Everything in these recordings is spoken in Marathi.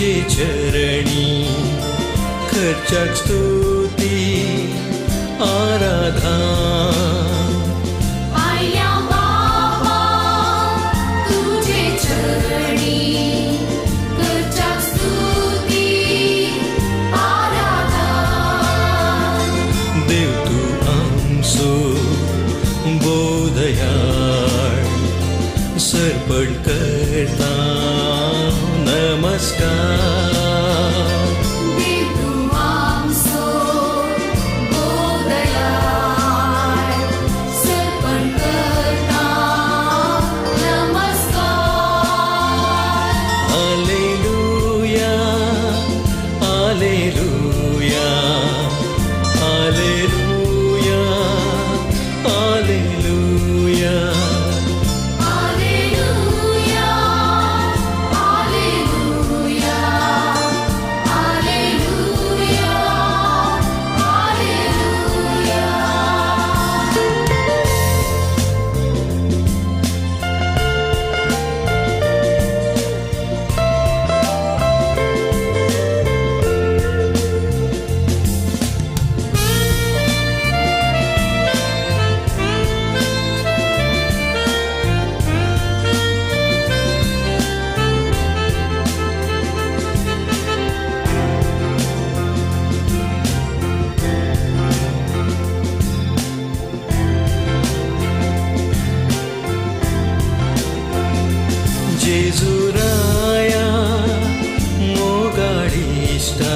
तुझे चरणी खर्चाक स्तुती आराधना आया बाबा तुझे चरणी खर्चाक स्तुती आराधना देव तू आमचो बोधयाळ सर्पण करता नमस्कार देव तू आमचो बोधयाळ सर्पण करता नमस्कार हालेलुया हालेलुया हालेलुया हालेलुया Alleluia, Alleluia, Alleluia, जेजुराया मोगाडिष्टा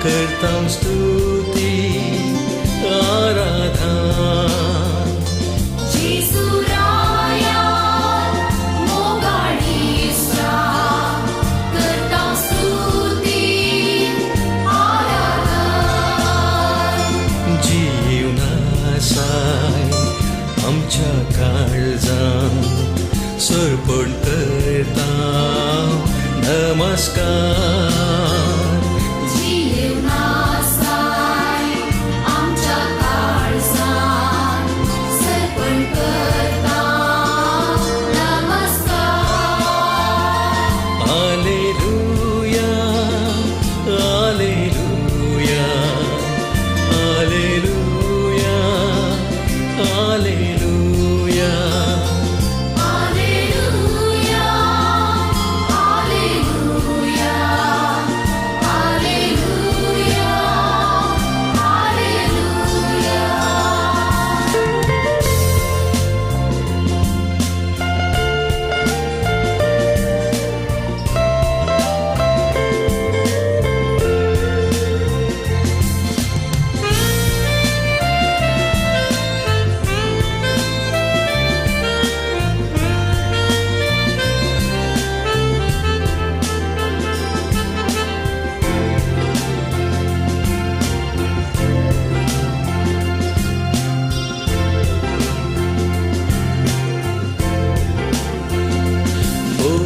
करतां स्तुती आराधना Jesuraya, mogadista, करता स्तुती आराधना जीवनासाय आमच्या काळजां सर्पण करता नमस्कार जीवनासाय आमच्या काळजात सर्पण करता नमस्कार हालेलुया हालेलुया हालेलुया हालेलुया Alleluia, Alleluia, Alleluia,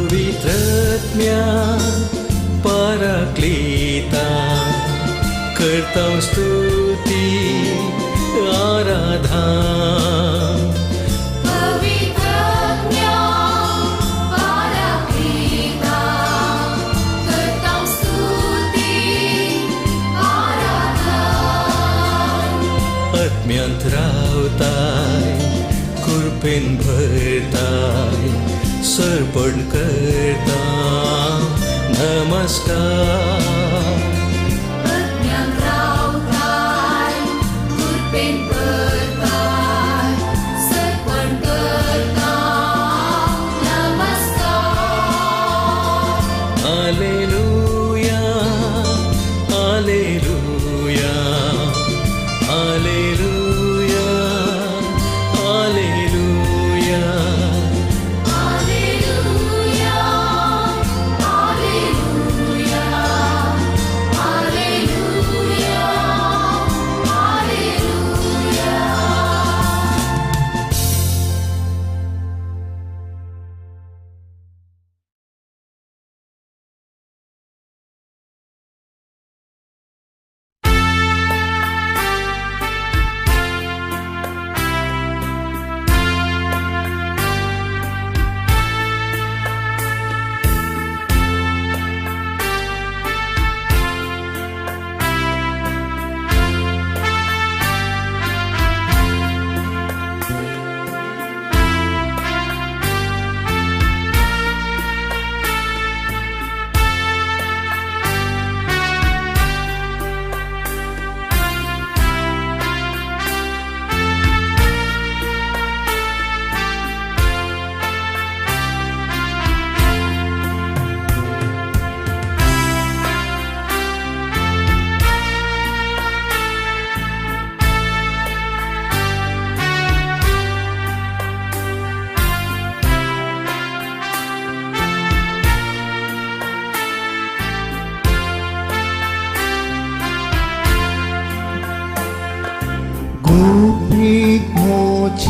पवित्रत्म्या पाराक्लीता करतां स्तुती आराधना पवित्रज्ञा पाराक्लीता करता स्तुती आराधना आत्म्यांत रावताय कृपेन भरताय सर्पण करता नमस्कार अज्ञान रावताय कृपेन भरताय सर्पण करता नमस्कार हालेलुया हालेलुया हालेलुया हालेलुया Alleluia, Alleluia,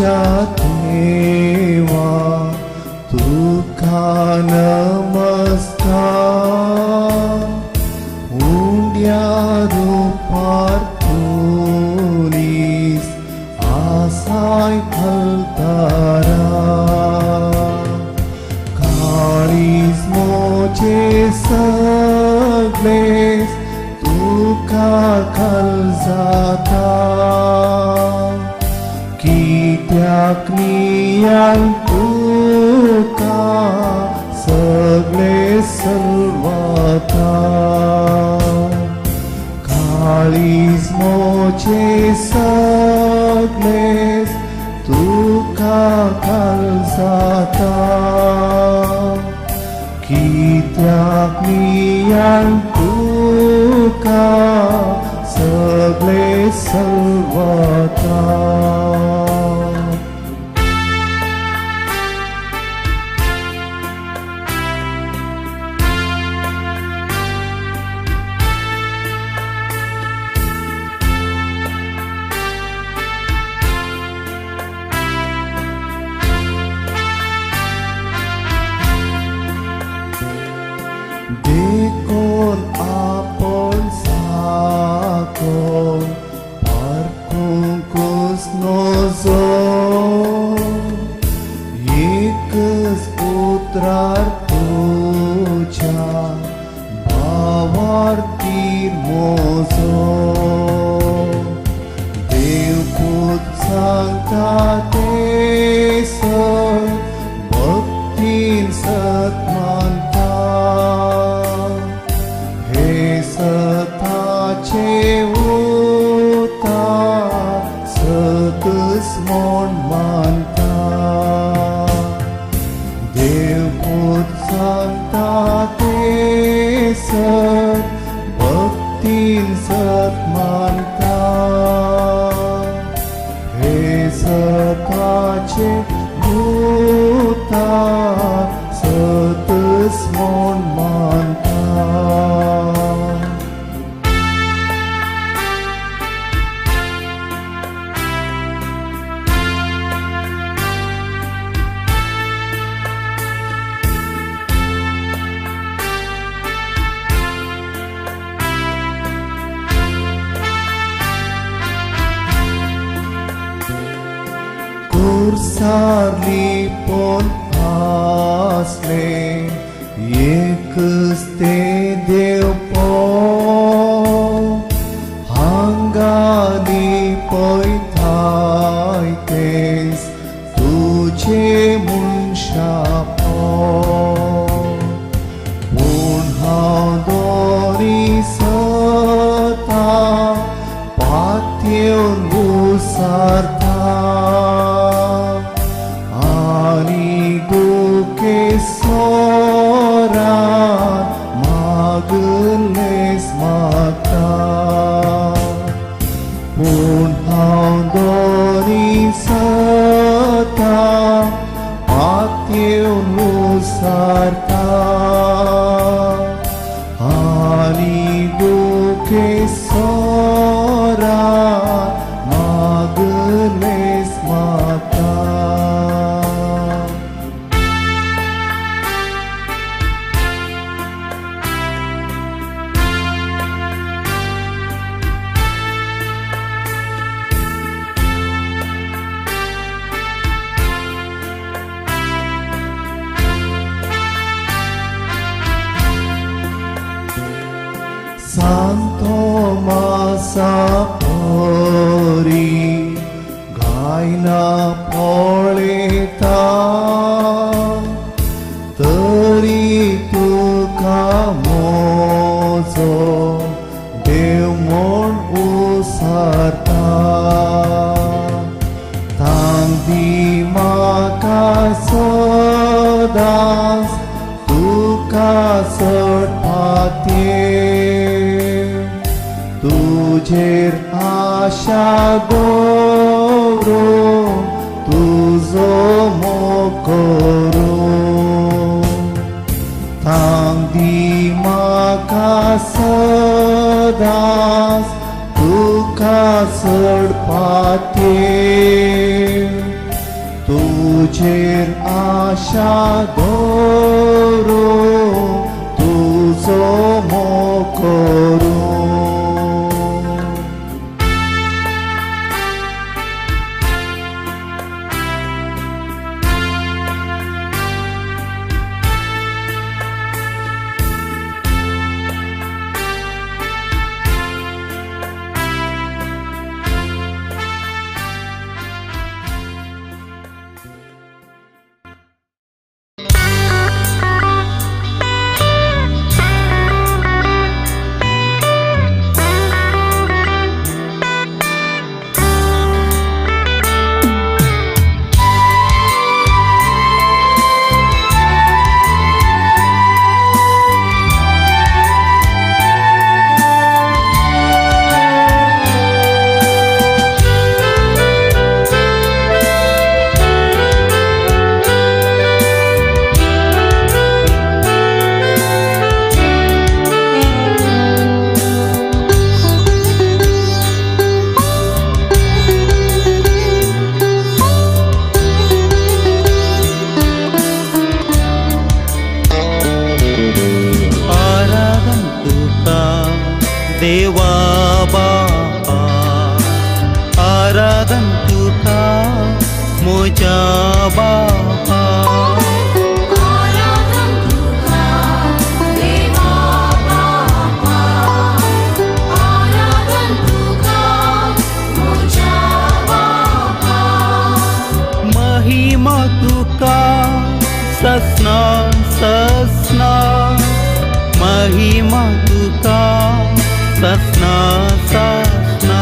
आमच्या देवा तुका नमस्कार उंड्या रूपार तुनीस आसाय भलतारा काळीज मोचे सगळेस तुका कल जाता कित्याक नियान तुका सगळे सलवाता काळीज मोचे सगळेस तुका कल जाता कित्याक नियान तुका सगळे सलवाता देखून आपण साकोन पारखूंकूच नजो एकच पुत्रार तुझ्या भावार तीर मोजो देवपूत सांगता ते सत भक्तीन सत मानता हे सताचे उतार सतच म्हूण मानता देवपूत सांगता ते सत भक्तीन सत मानता हे सताचे उतार सतच म्हूण मानता कुर्सारली पोन आसले एकच ते देव हांगाली पळयताय तेच तुझे मनशा पूण हांव दोरी सता पातयेवन उसारता आनी दुखे सोरान मागलेस म्हाका पूण हांव दोरी सता पातयेवन उसारता आनी दुखे सोरान मागलेस म्हाका Santo Masa Pori Gaina Poleta Tari Tuka Mozo Devmon Usarta Tangdi Maka Sodas Tuka Sarpate तुझेर आशा दवरो तुझो मोकोरो थांबी म्हाका सदांच तुका चड पातयेर तुझेर आशा दवरून तुजो मोग करूं. देवा बापा आराधन तुका मोजा बापा. आराधन तुका देवा बापा, आराधन तुका मोजा बापा. महिमा तुका ससना ससना महिमा तुका ससना ससना.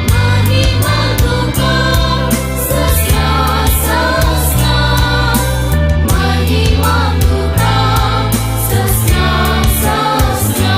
महिमा तुका ससना ससना, महिमा तुका ससना ससना.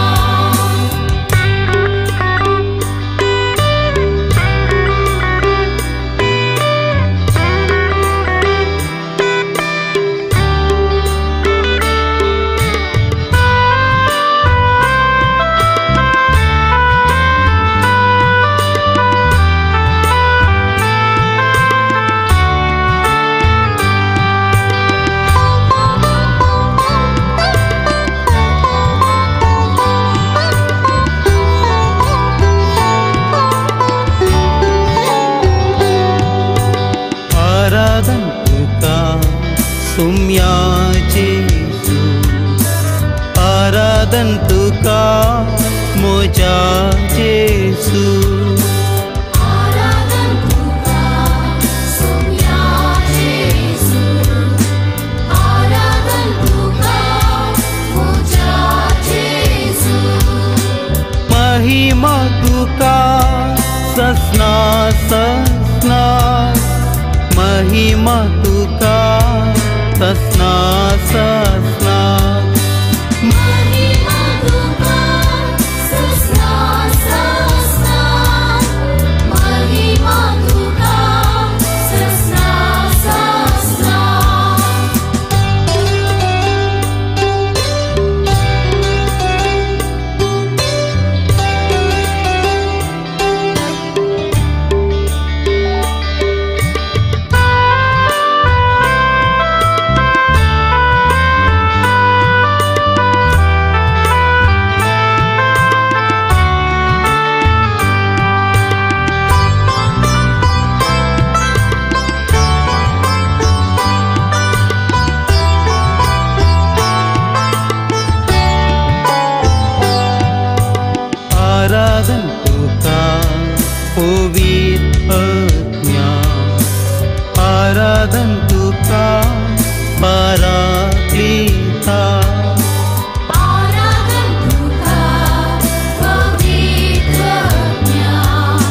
आराधन तुका सुम्या जेजू, आराधन तुका मोजा जेजू. आराधन तुका सुम्या जेजू, आराधन तुका मोजा जेजू. महिमा तुका ससना ससना महिमा तुका ससना ससना. महिमा तुका ससना ससना, महिमा तुका ससना ससना. आराधन तुका पवित्र ज्ञान, आराधन तुका पराक्लिता. आराधन तुका पवित्र ज्ञान,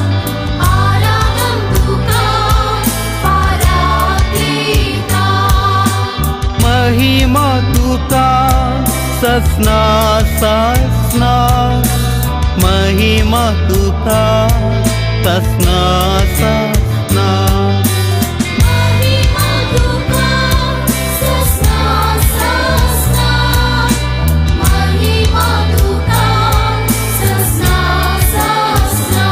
आराधन तुका पराक्लिता. महिमा तुका ससना ससना महिमा तुका ससना ससना. महिमा तुका ससना ससना, महिमा तुका ससना ससना.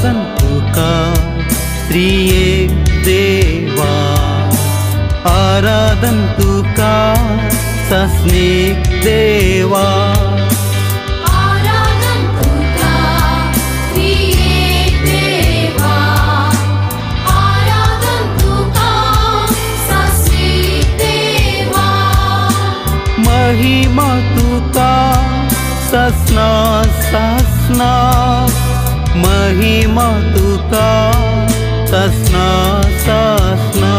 आराधन तुका त्रिएक देवा, आराधन तुका सस्नेक देवा. आराधन तुका त्रिएक देवा, आराधन तुका सस्नेक देवा. महिमा तुका ससना ससना, महिमा तुका ससना ससना.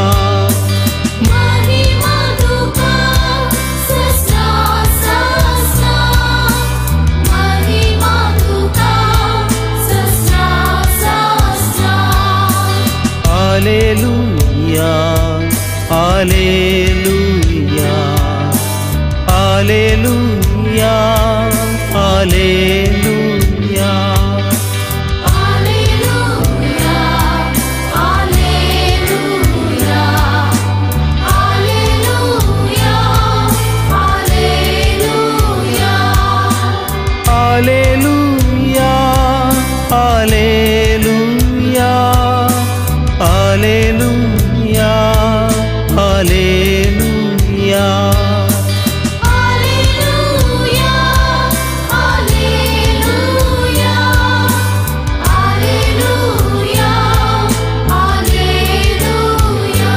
महिमा तुका ससना ससना, महिमा तुका ससना ससना. हालेलुया हालेलुया हालेलुया हालेलुया. Alleluia, Alleluia, Alleluia, Alleluia. हालेलुया हालेलुया हालेलुया हालेलुया.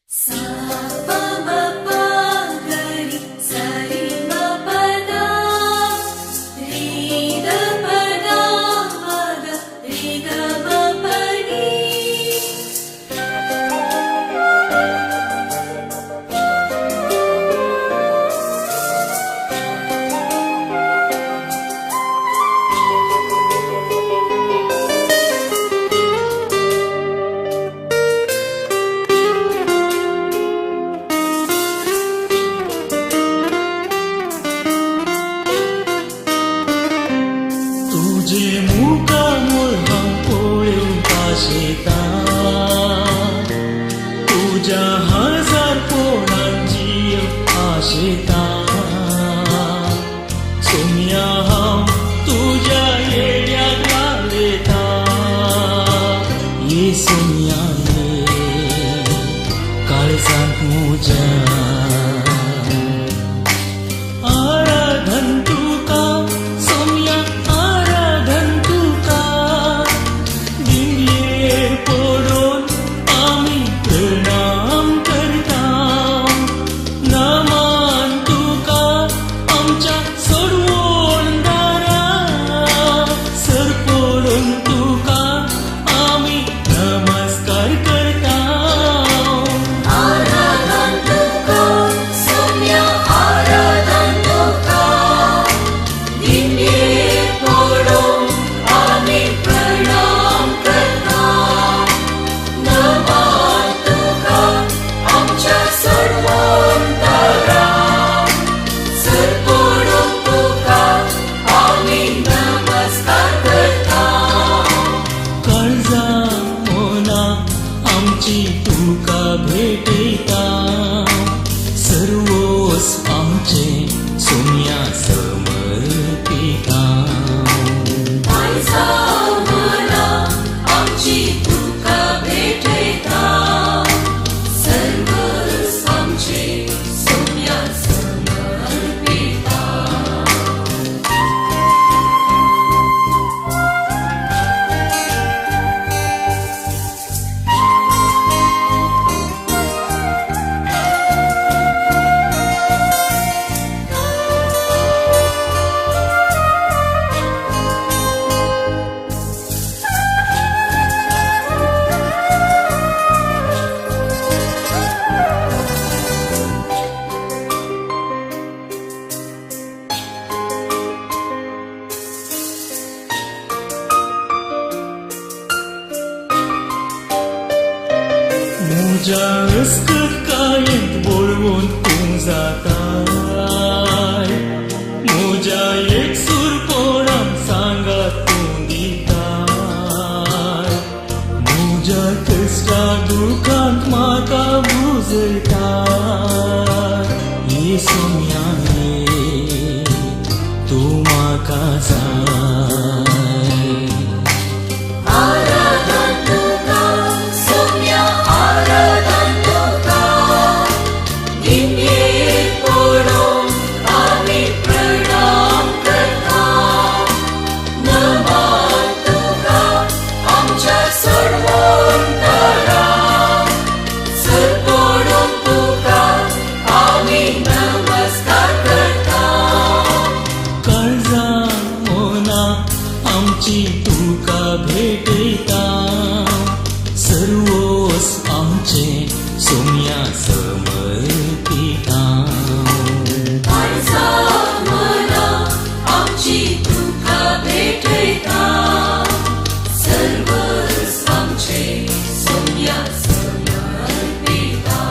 Sa pa ma pa ga ri sa ri ma pa da, ri da pa da ma ga ri ga ma pa ni. तुझे मुका मुळां पळोवंक आशेता, तुझ्या हजार पोळांची आशेता. सोम्या हांव तुझ्या येड्याक लालयता, ये सोम्या ये काळजांत म्हज्या. आराधन तुका सोम्या, आराधन तुका. दिंडयेर पडून आमी प्रणाम करता. नमन तुका आमच्या सोडवण दारां, सर पडून तुका आमी नमस्कार करता. आराधन तुका सोम्या, आराधन तुका. दिंडयेर पडून आमी प्रणाम करता. नमन तुका आमच्या सोडवण दारां, सर पडून तुका आमी नमस्कार करता. काळजा मोना आमची तुका भेटयता. सर्वोस आमचे सोम्या समर्पिता. काळजा मना आमची तुका भेटयता. सर्वस आमचे सोम्या समर्पिता. म्हज्या अस्कत कायेंत बोळवून तूं जाता. समर्पिता अर्जा मना आमची तुका भेटयता सर्वच आमचे सोम्या समर्पिता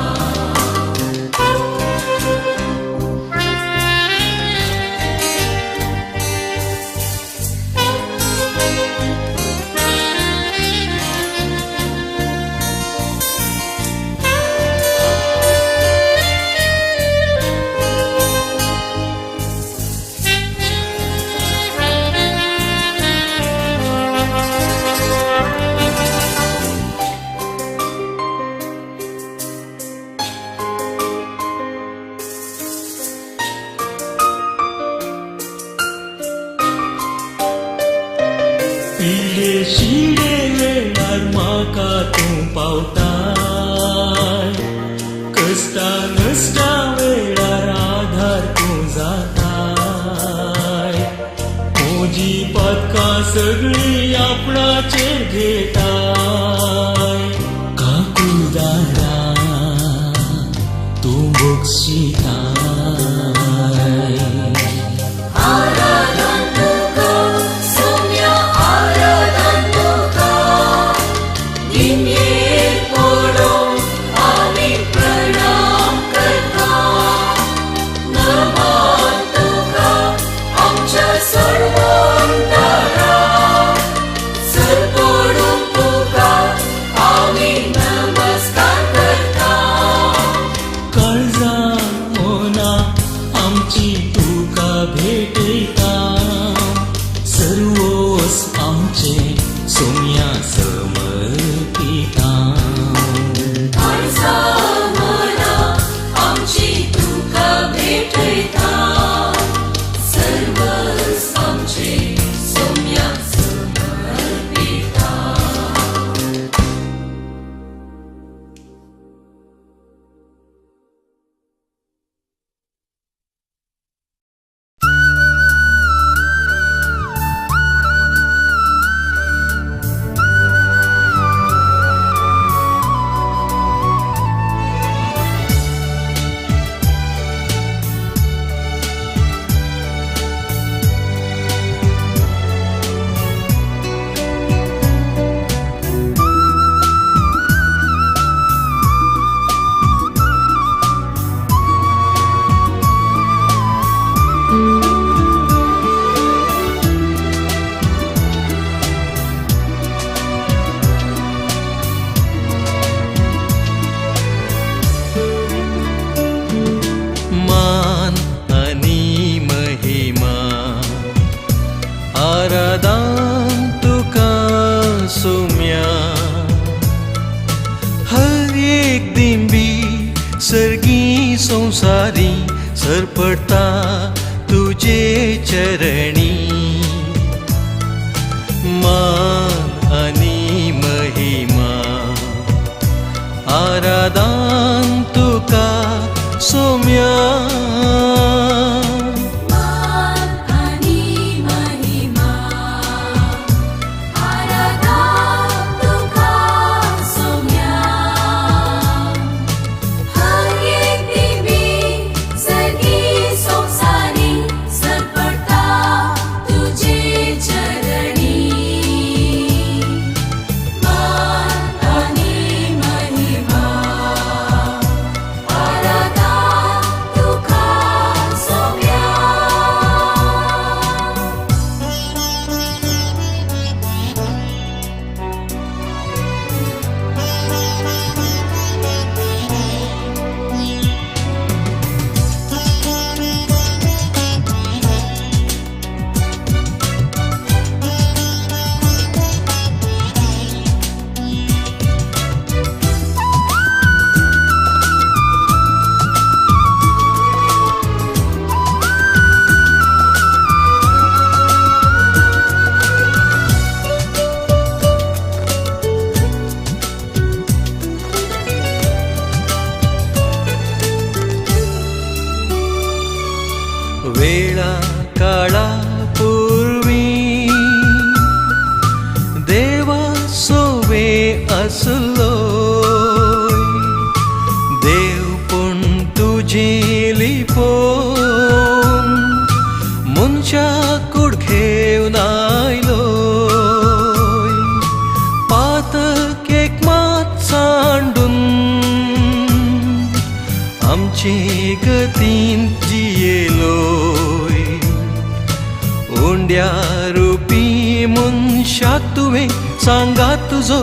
पिले शिडे वेळार म्हाका तूं पावताय कश्टा नश्टा वेळार आधार तूं जाताय म्हजी पदकां सगळीं आपणाचेर घेताय काकुदारा तूं बक्षिताय आराधन तुका सोम्या आराधन तुका निमयेर पडून आमी प्रणाम करता नमन तुका आमच्या सर्वंतरा सर पडून तुका आमी नमस्कार करता काळजा मोना आमची तुका भेटयता सर्वोस आमचे सोम्या समर्पिता अर्जा मना आमची तुका भेटयता सर्वच आमचे सोम्या समर्पिता मान आणि महिमा आराधन तुका सोम्या हर एक दिंबी सर्गी संसारी सरपडता तुझे चरणी मान आणि महिमा आराधन तुका सोम्या मान आणि महिमा आराधन तुका सोम्या हर एक दिंबी सर्गी संसारी सरपडता तुझे चरणी मान आणि महिमा आराधन तुका सोम्या वेळा काळा पूर्वी देवा सोवे असलो देव तुझे लिपोन मनशा कुडखेवन आयलोय पातक एक मात सांडून आमचे गतीन जियेलोय ओंड्या रुपी मनशाक तुवें सांगात तुजो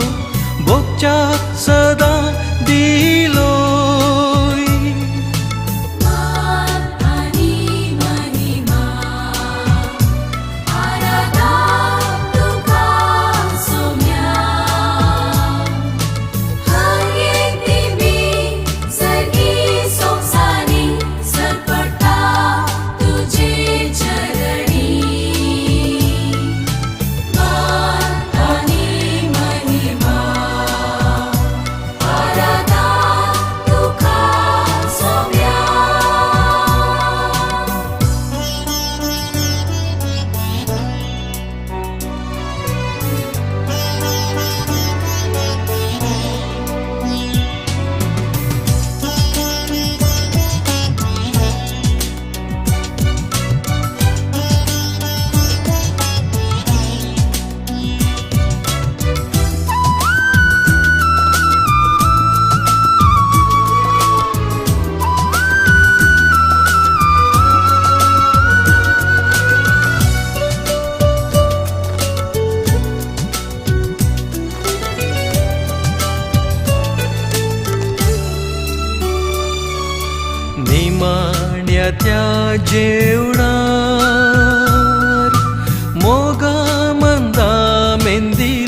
भोगच्याक सदां दिलोय मान आनी महिमा आराधा तुका सोम्या हर एक दिवी सगळी सोंसारी सरपटा तुझे चरणी मान आनी महिमा आराधा तुका सोम्या निमाण्या त्या जेवणार मोगा मंदा मेंदिलोय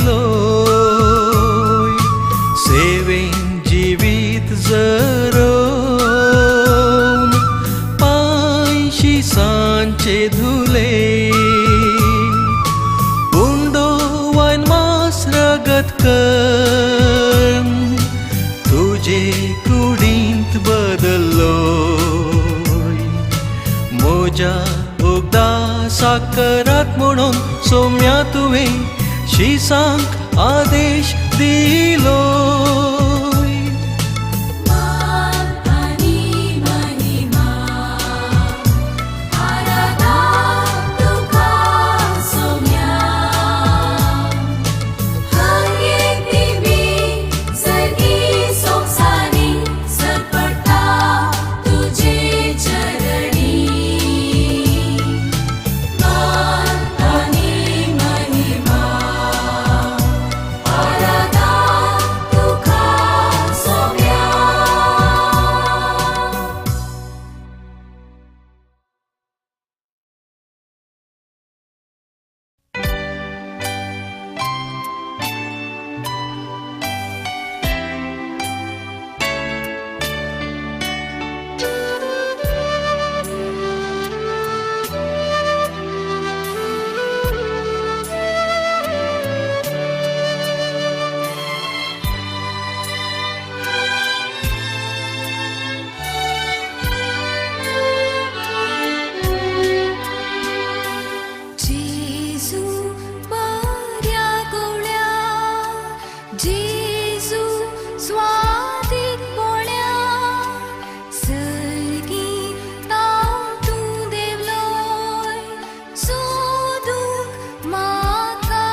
सेवेन जिवीत जरोवन पांयशी सांचे धुले उंडो वायन मास रगत कर तुझे कुडींत बदल्लोय मोजा उगदा साकरात म्हणून सोम्या तुवें शिसांक आदेश दिलोय मान आनी महिमा आराधा तुका सोम्या हर एक दिवी सगळी सोंसारी सरपटा तुझे चरणी मान आनी महिमा आराधा तुका सोम्या जेजू बऱ्या गोळ्या जेजू स्वादिकपण्या सर्गी नांव तूं देवलोय सोदूंक म्हाका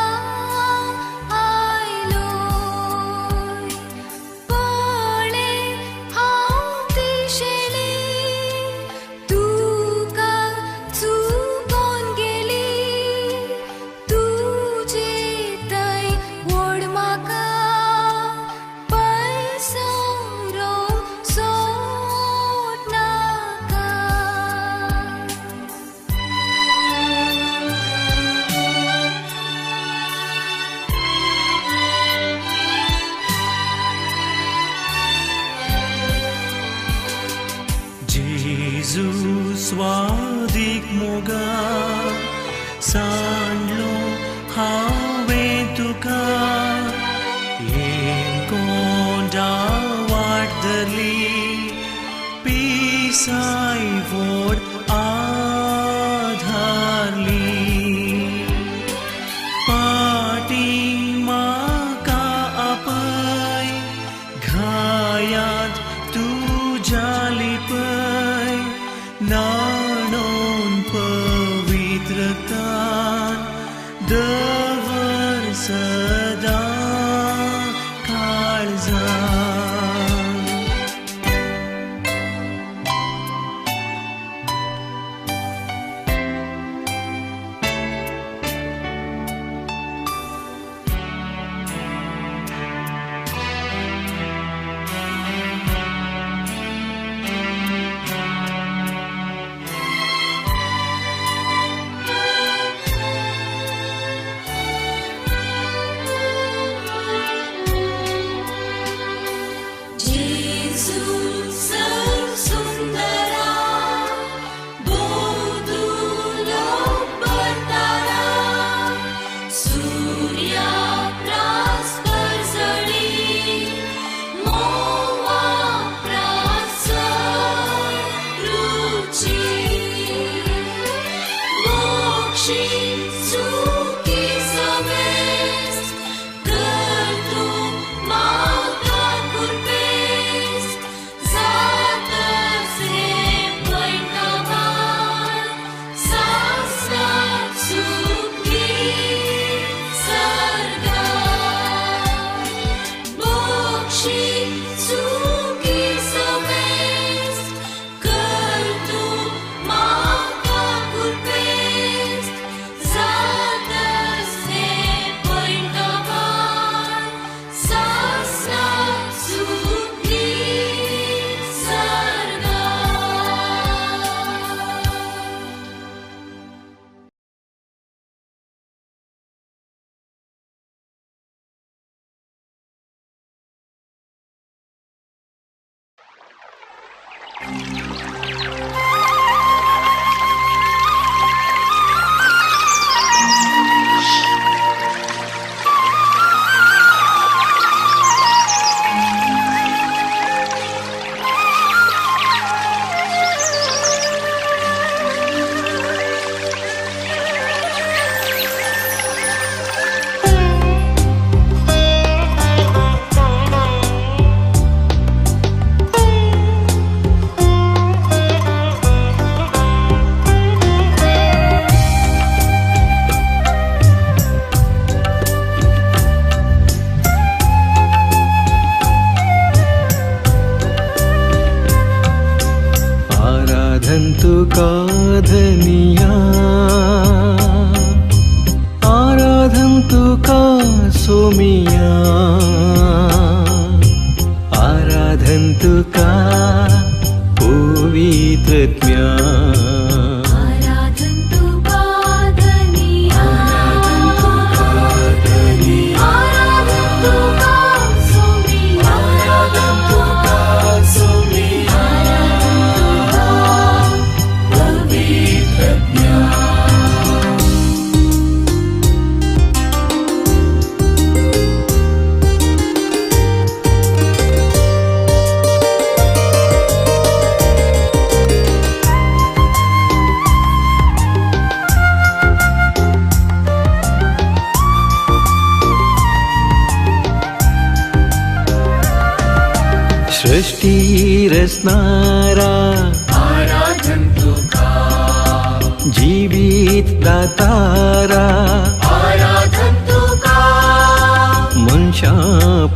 आयलोय पळय हांव दिशेली तुका चुकोन गेली तुजे थंय व्हड म्हाका पयसोरोंक सोदनाका जेजू स्वादीक मोगा सांडलो हांवें तुका कोंडा वाट धरली पिसाय व्हड आधारली पाटी म्हाका आपय घायांत तुज्या लिपय आराधन्तु काधनिया आराधन्तु का सोमिया आराधन्तु का पवित्रत्म्या आराधन्तु कादनिया आराधन्तु का सोमिया आराधन्तु का सोमिया पवित्रज्ञा सृष्टिरचनारा आराधन्तु का जीवित दातारा आराधन्तु का मनशा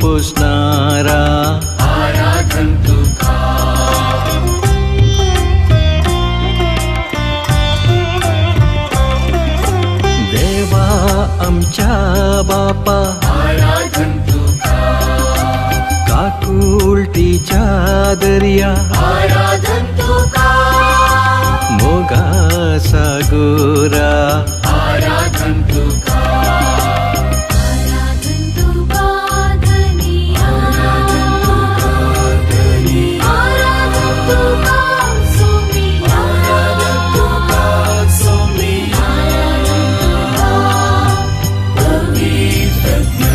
पोसणारा आराधन्तु का देवा आमच्या बापा आराधन्तु का काकुलतीच्या दर्या आराधन्तु का मोगाचा गोरा आराधन्तु का आराधन्तु कादनिया आराधन्तु का सोमिया आराधन्तु का सोमिया पवित्रज्ञा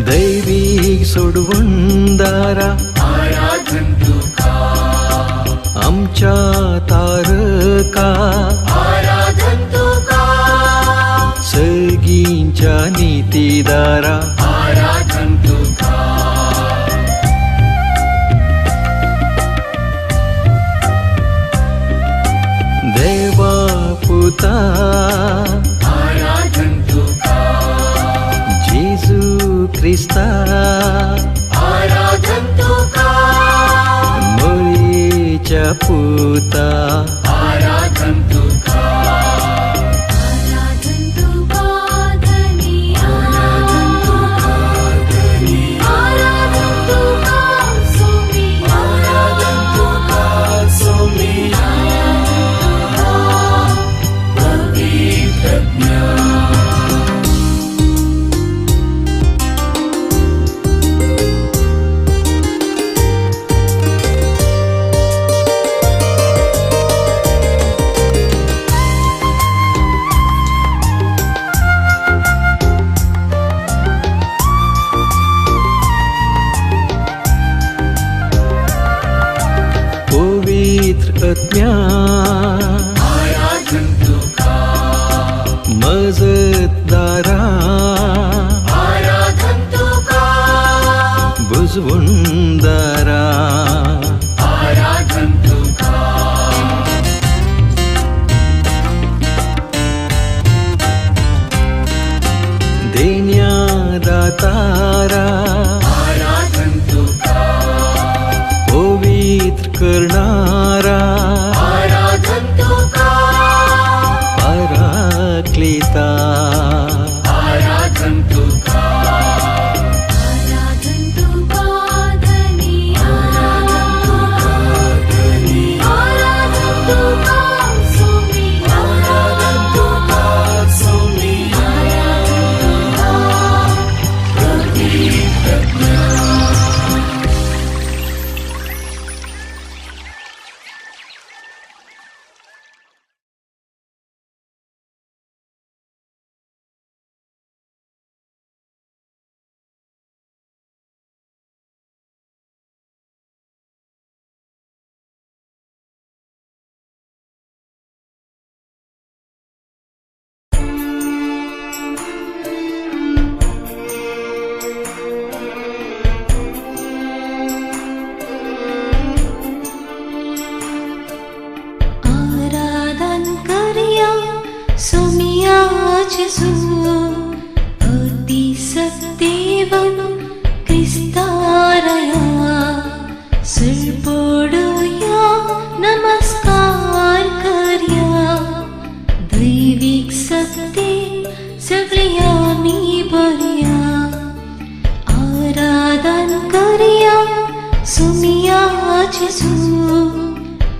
दैविक सोडवणदारा आराधन्तु का आमच्या तारका आराधन्तु का सर्गींच्या नीतिदारा आराधन्तु का देवा पुता आराधन्तु का जेजू ख्रिस्ता आराधन्तु का मोरीच्या पुता आराधन्तु का आराधन्तु कादनिया आराधन्तु का सोमिया आराधन्तु का सोमिया पवित्रज्ञा पवित्रज्ञा आराधन्तु का मजतदारा आराधन्तु का बुजवणदारा आराधन्तु का देण्यादातारा आराधन्तु का पवित्र करणारा आराधन्तु का पराक्लिता आराधन्तु Jesu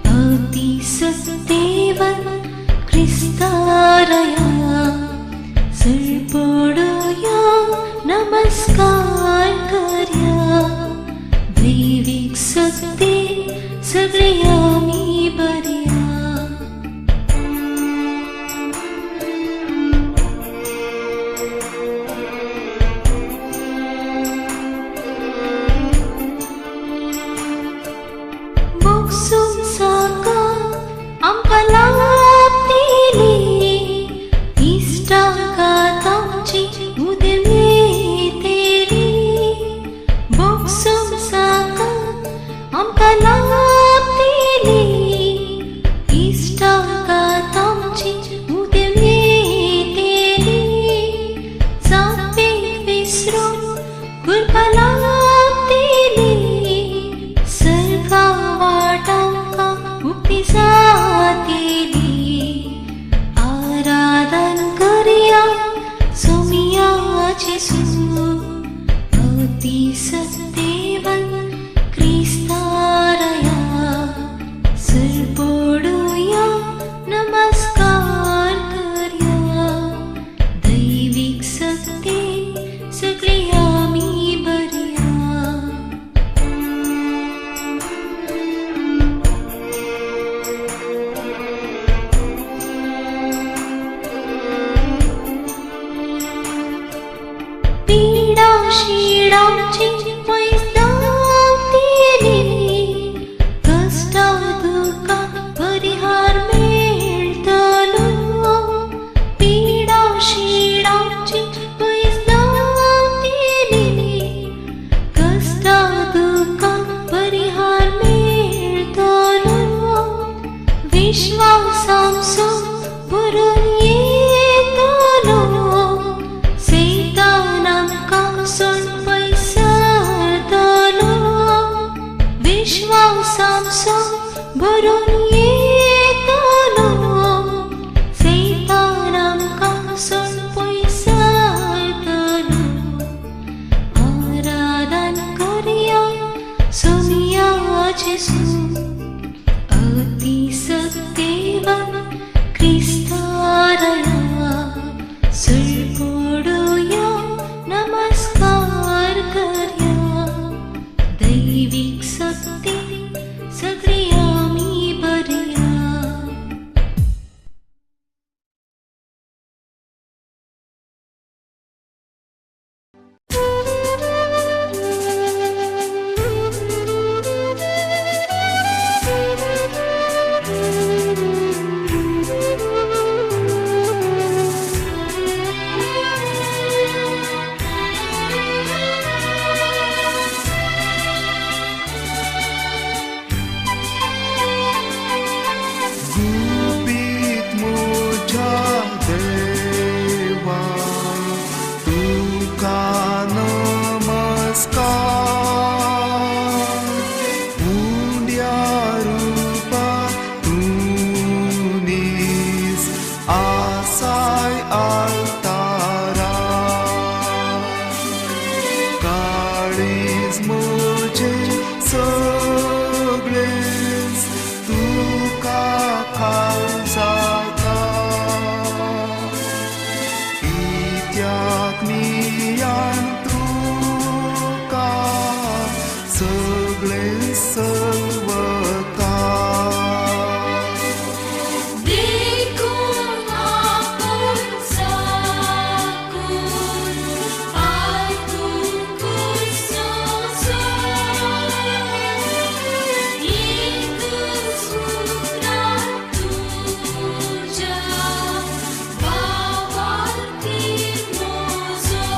अति सत्तेवन ख्रिस्तारया सरपडया नमस्कार कर्या दैविक सत्ते सगळे आम्ही बऱ्या मोक्षून साका आमकां लाभलेली इश्टाघातांची उदेमेतेली मोक्षून साका आमकां लाभलेली इश्टाघातांची उदेमेतेली जापेक विसरून गुरबा लाभलेली सर्गा वाटांका मुक्ती जातेली आराधन करया सोमिया जेसू अति सत्तेवन क्रिस्तारया सरपडया नमस्कार कर्या दैविक सत्ते सगळे आम्ही बऱ्या पीडा शिडांची पैसावतेली कष्टा दुःखा परिहार मेळटलो पीडा शिडांची पैसावतेली कष्टा दुःखा परिहार मेळटलो विश्वासांचो भरून येतलो सैतान आमकां सोड पयसरतलो विश्वासांचो भरून येतलो सैतान आमकां सोड पयसरतलो आराधन करया सोमिया जेसू अति सत्तेवन क्रिस्तारया सरपडया नमस्कार कर्या दैविक सत्ते सगळे आम्ही बऱ्या गुपित मोठ्या देवा तुका नमस्कार उंड्या रूपा तुनीस आसाय आलतारा काळीज मोचे सगळेच तुका खावजाता कित्याक नियान तुका सगळे सर्वता देखून आपूण साकून आयकून कुसोसो एकच उतरात तुझ्या भावार्थी मोजो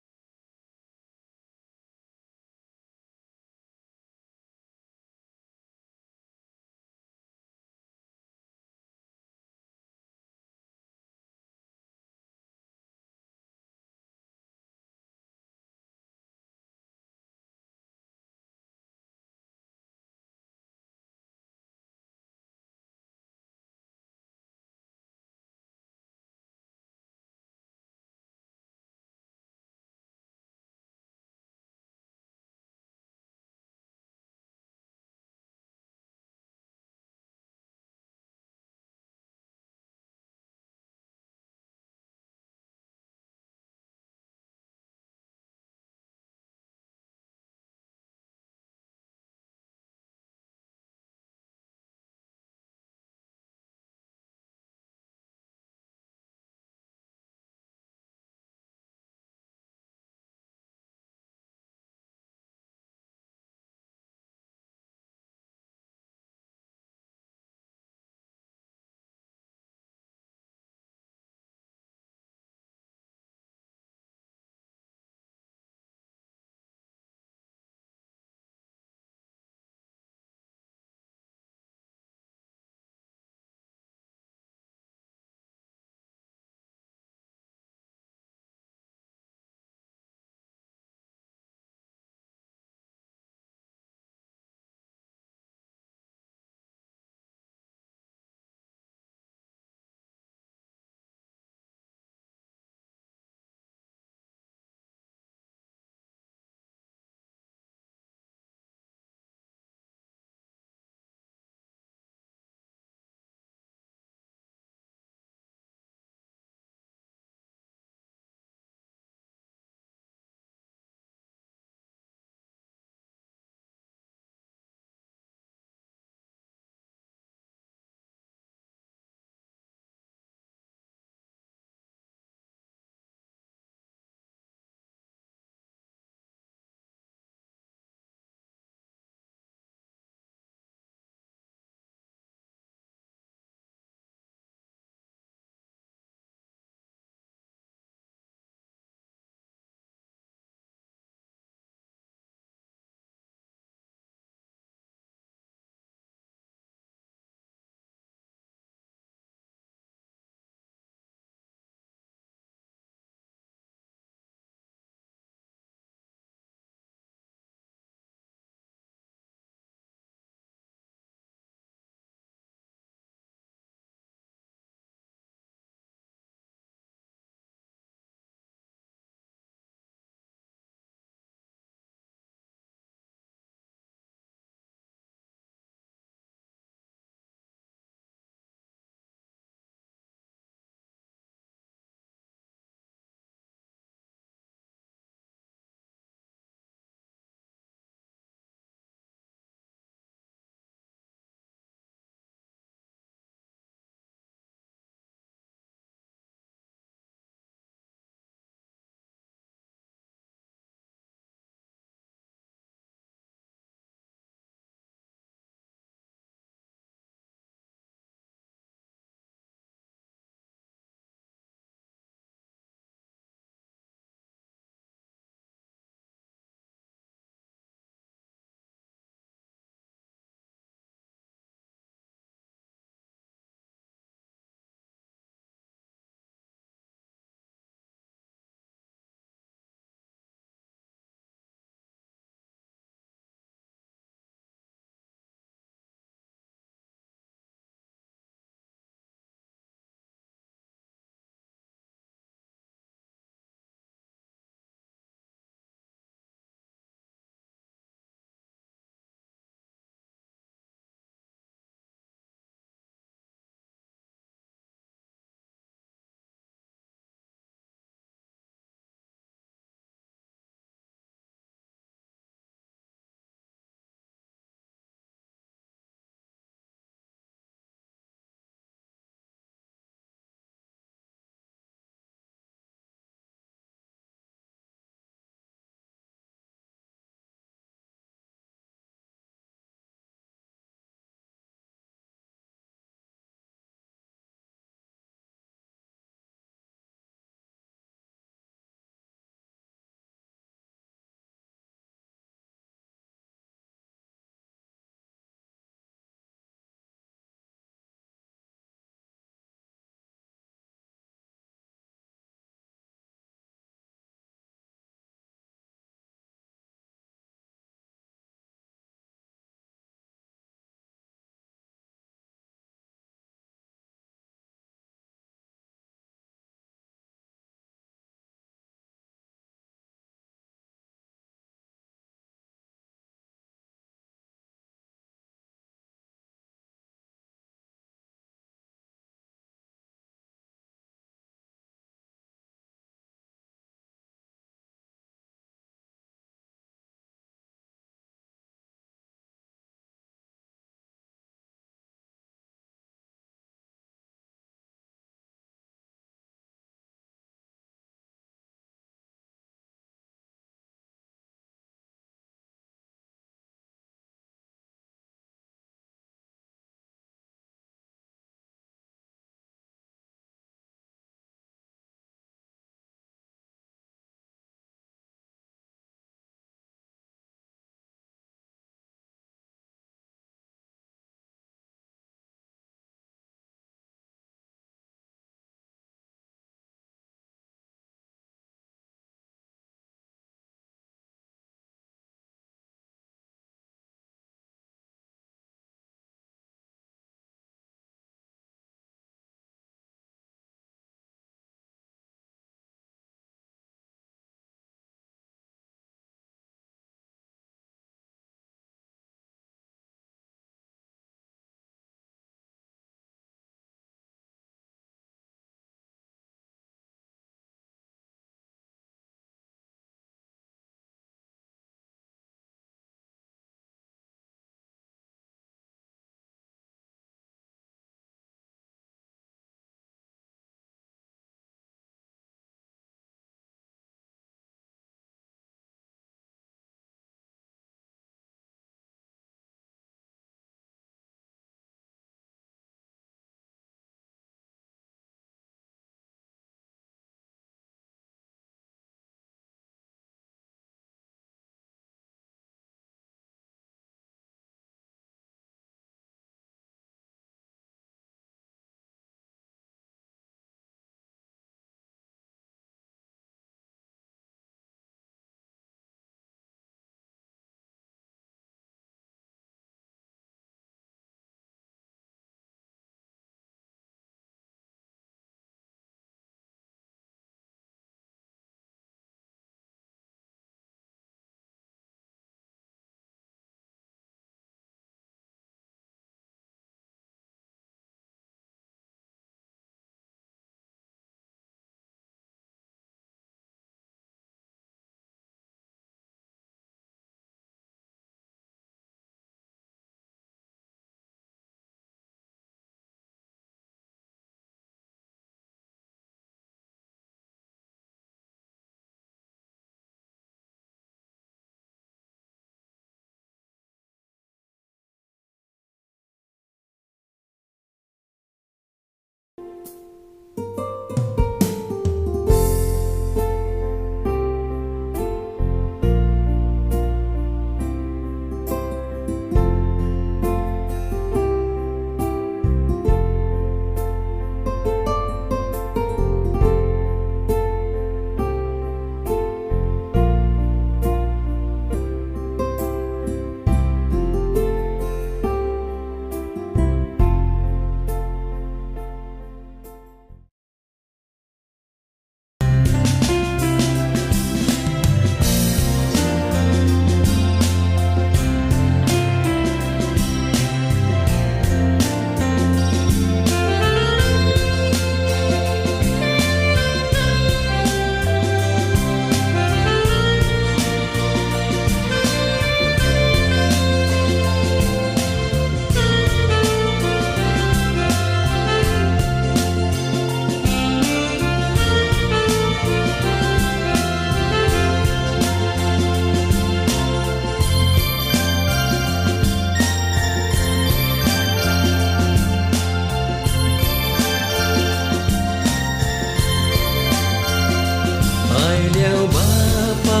आल्या बापा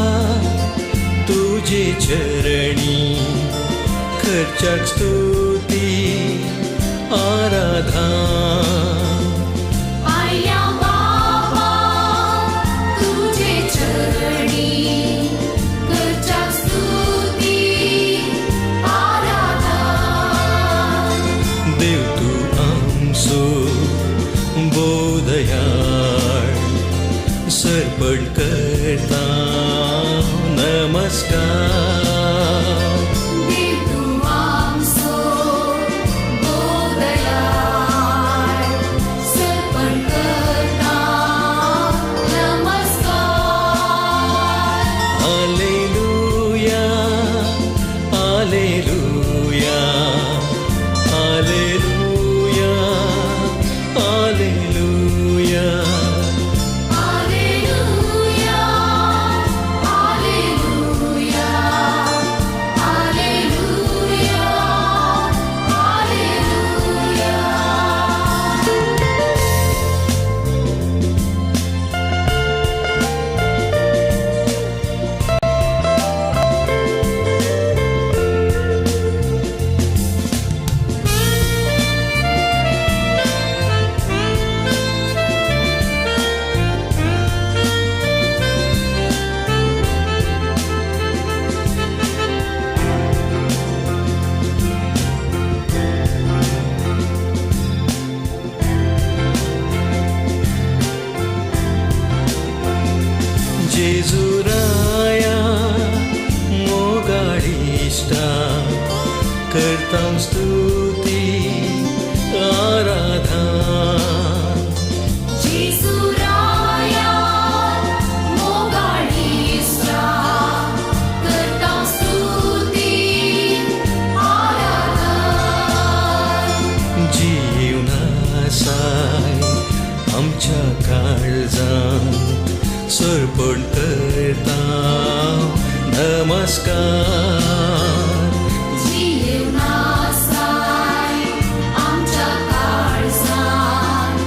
तुझे चरणी खर्चाक स्तुती आराधना आल्या बाबा तुझे चरणी खर्चाक स्तुती आराधना देव तू आमचो बोधयाळ सर्पण करता नमस्कार देव तू आमचो बोधयाळ सर्पण करता नमस्कार हालेलुया हालेलुया हालेलुया हालेलुया Alleluia, Alleluia, Alleluia, जेजुराया मोगाळिष्टा करतां स्तुती आराधना Jesuraya, mogaळिष्टा, करता स्तुती आराधना जीवनासाय आमच्या काळजांत सर्पण करता नमस्कार जीवनासाय आमच्या काळजांत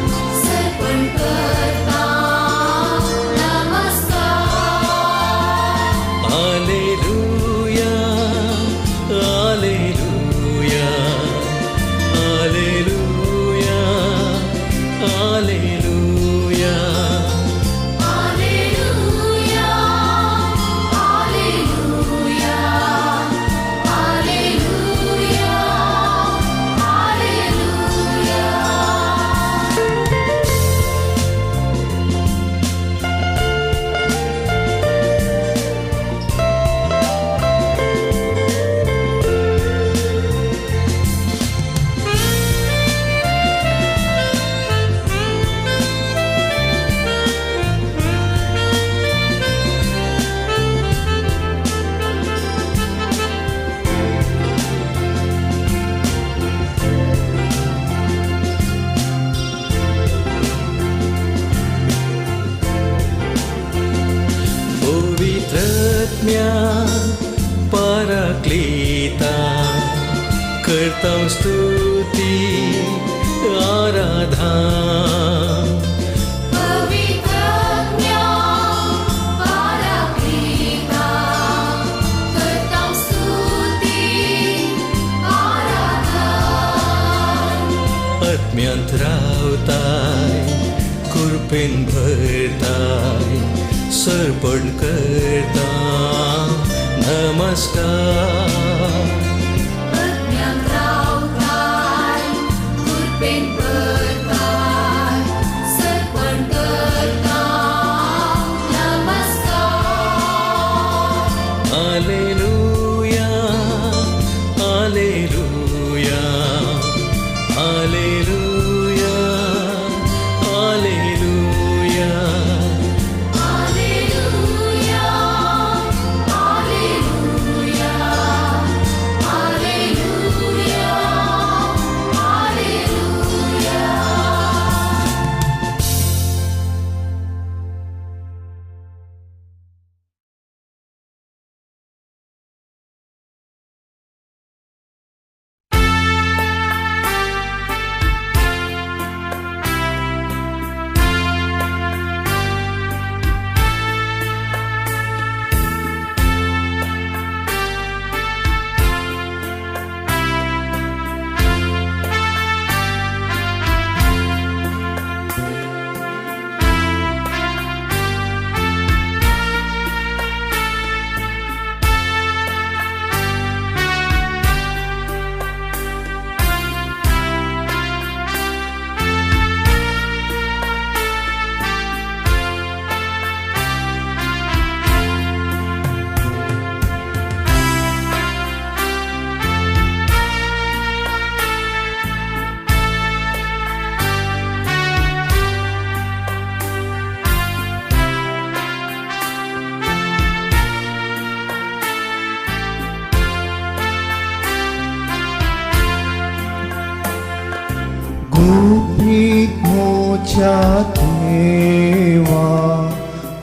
सर्पण करता नमस्कार हालेलुया हालेलुया हालेलुया हालेलुया Alleluia, Alleluia, Alleluia, पवित्रत्म्या पराक्लिता करतां स्तुती आराधना पवित्रज्ञा पराक्लिता, करता स्तुती आराधना आत्म्यांत रावताय कृपेन भरताय सर्पण करता नमस्कार अज्ञान रावताय, कृपेन भरताय, सर्पण करता नमस्कार हालेलुया हालेलुया हालेलुया हालेलुया Alleluia, Alleluia, आमच्या देवा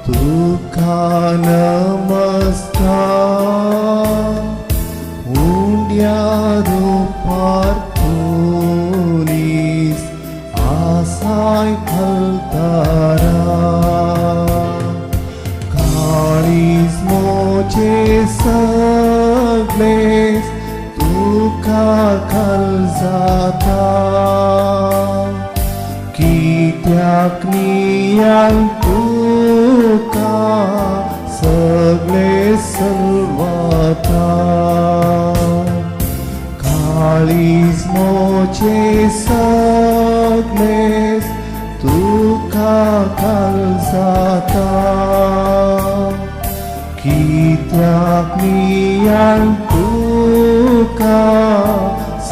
तुका नमस्कार उंड्या रूपार तुनीस आसाय घालतारा काळीज मोचे सगळेच तुका घाल जाता कित्याक नियान तुका सगळे सलवाता काळीज मोचे सगळेच तुका घाल जाता कित्याक नियान तुका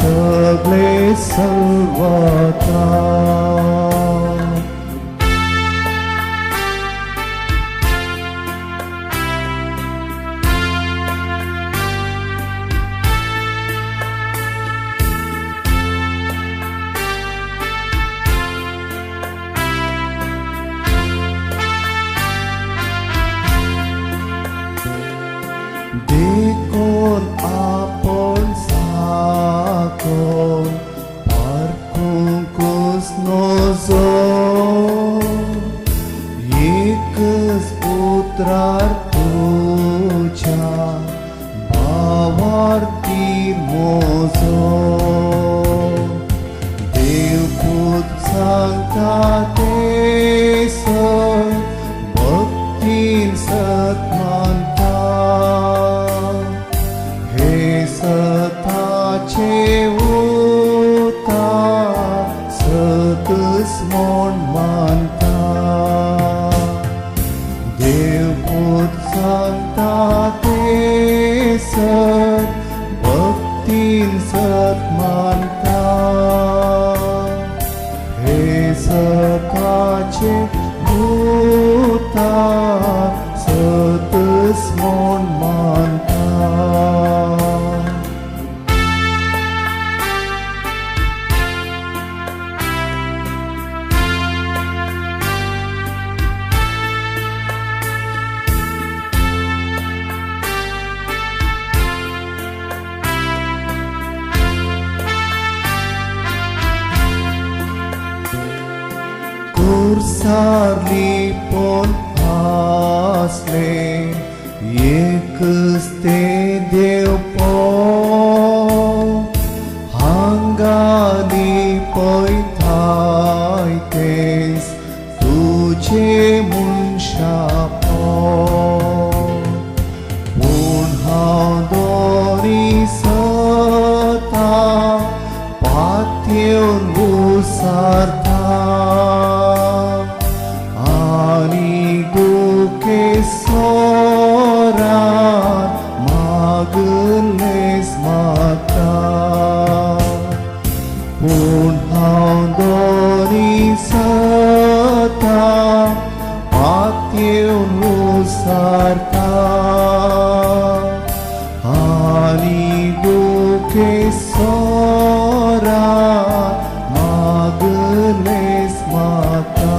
सगळे सलवाता देखून आपण साकोन पारखूंकूच नजो एकच उतरार तुझ्या भावार्थी मोजो देवपूत सांगता ते सत भक्तीन सत मानता हे सताचे उतार सतच म्हूण मानता देवपूत सांगता ते सत भक्तीन सत मानता हे सताचे उतार सतच म्हूण मानता कुर्सारली पण आसले एकच ते देव हांगाली पळयताय तेच तुझे मनशाप पूण हांव दोनी सता पातयेवन उसरता आनी दुखे सोरान मागलेस म्हाका पूण हांव दोनी सता पातयेवन उसरता आनी दुखे सोरान मागलेस म्हाका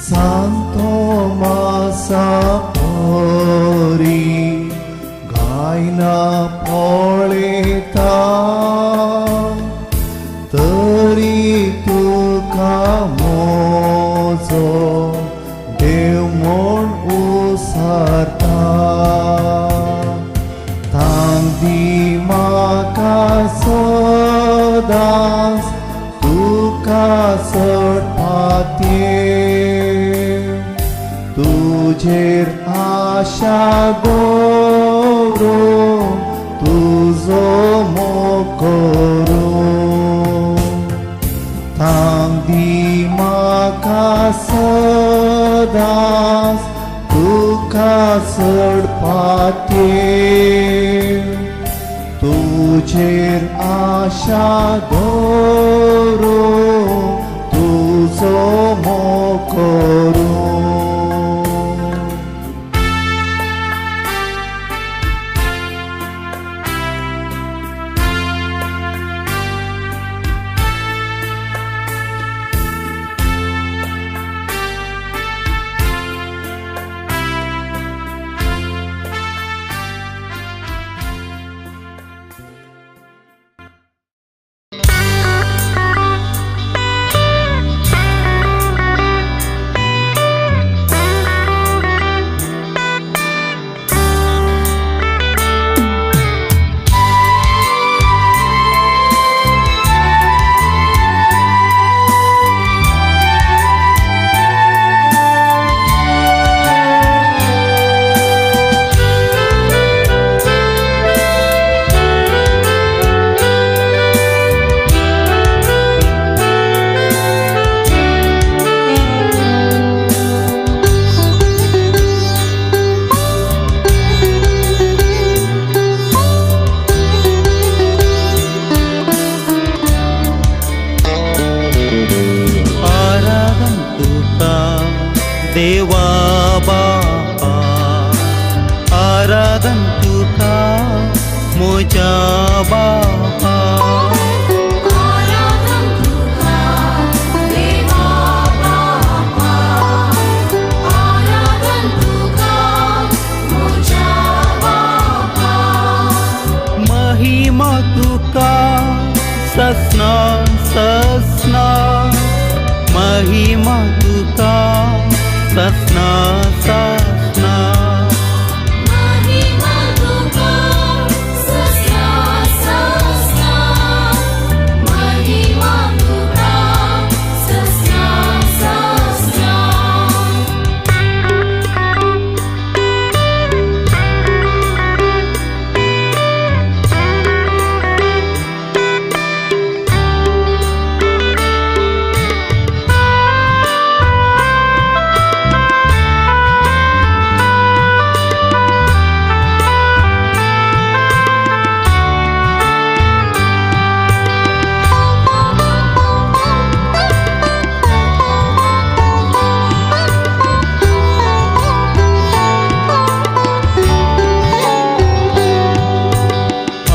Santo Masapori गायना पळयता तरी तुका मोजो देव म्हूण उसरता तांदी म्हाका सदांच तुका चड पातयेव तुजेर आशा दवरून तुजो मोग करून तांदी म्हाका सदांच तुका चड पातयेव तुझेर आशा धरू तुझो मोकोरू देवा बापा आराधन तुका मोजा बापा आराधन तुका देवा बापा आराधन तुका मोजा बापा महिमा तुका ससना ससना महिमा तुका ससना ससना महिमा तुका ससना ससना महिमा तुका ससना ससना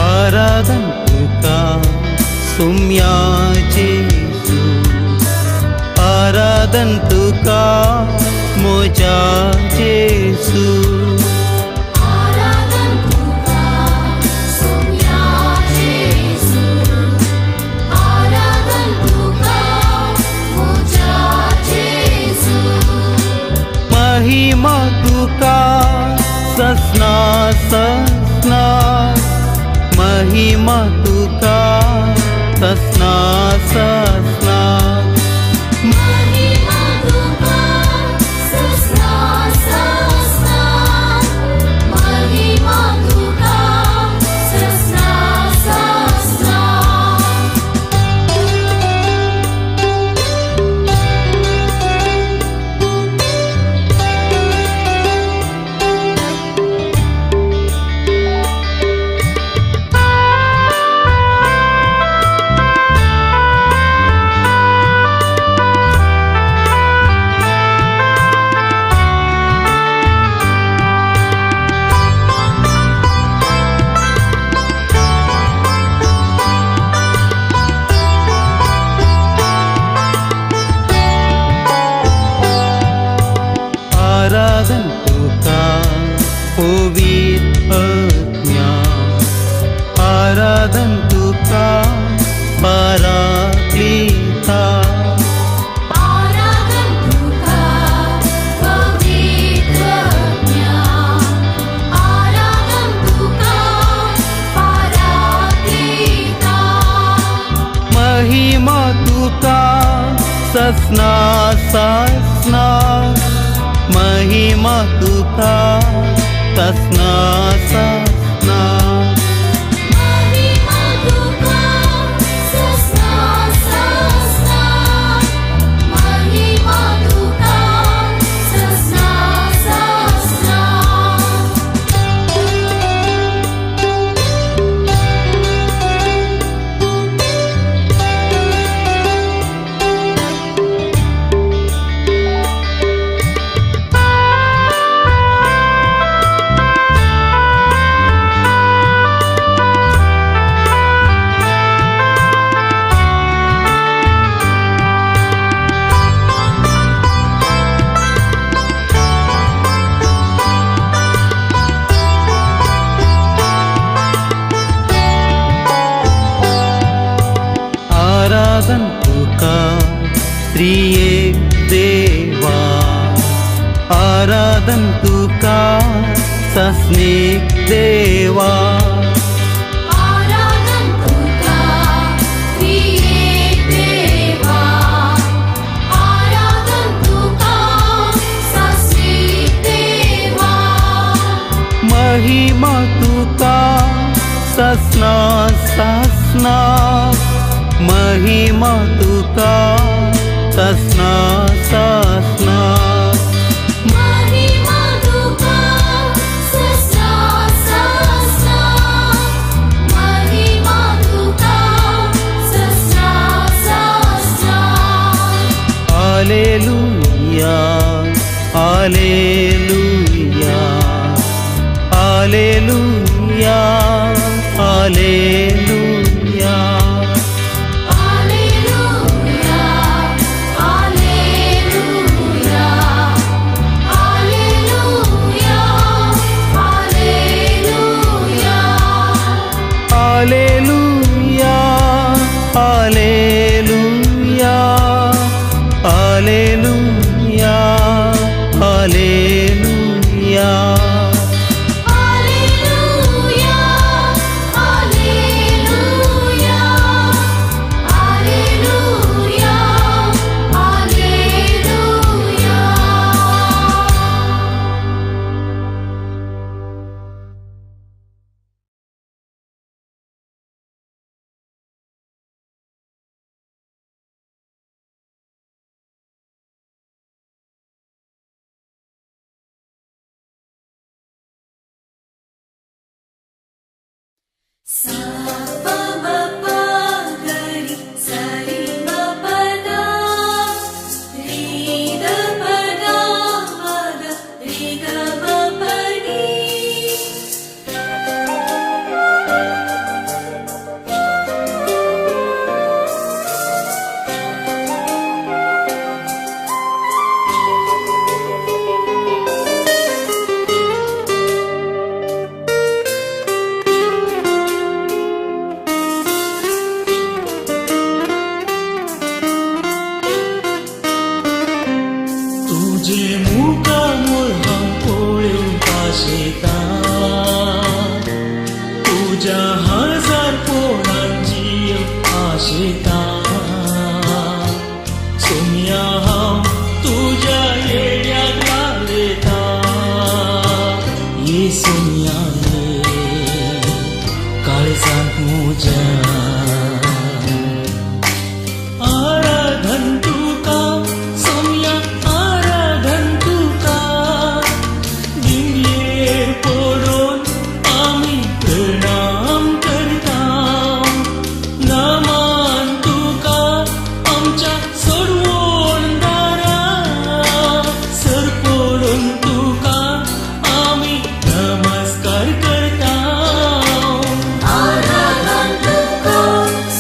आराधन तुका सुम्या जेसू आराधन तुका मोजा जेसू आराधन तुका सोम्या जेसू आराधन तुका मोजा जेसू महिमा तुका ससना ससना महिमा तुका ससना ससना महिमा तुका ससना ससना महिमा तुका ससना ससना आराधन तुका पवित्र ज्ञान आराधन तुका पराक्लिता आराधन तुका पवित्र ज्ञान आराधन तुका पराक्लिता महिमा तुका ससना ससना महिमा तुका ससना ससना महिमा तुका ससना ससना महिमा तुका ससना ससना आराधन तुका त्रिएक देवा, आराधन तुका सस्नेक देवा. आराधन तुका त्रिएक देवा, आराधन तुका सस्नेक देवा. महिमा तुका ससना ससना, महिमा तुका ससना ससना. महिमा तुका ससना ससना, महिमा तुका ससना ससना. हालेलुया हालेलुया हालेलुया हालेलुया. Alleluia, Alleluia, Alleluia, Alleluia. Alleluia, Alleluia, Alleluia, Alleluia. Sa pa ma pa ga ri sa ri ma pa da, ri da pa da ma ga ri ga ma pa ni. तुझे मुका मोर हम पोळ्यो पाशेता, तुझ्या हजार पोळांची आशेता. सोम्या हांव तुझ्या येड्याक लागलेता, ये सोम्या ये काळजांत म्हज्या. आराधन तुका सोम्या, आराधन तुका. दिंडयेर पडून आमी प्रणाम करता. नमन तुका आमच्या सोडवून दारां, सर पडून तुका आमी नमस्कार करता. Aradhan tuka,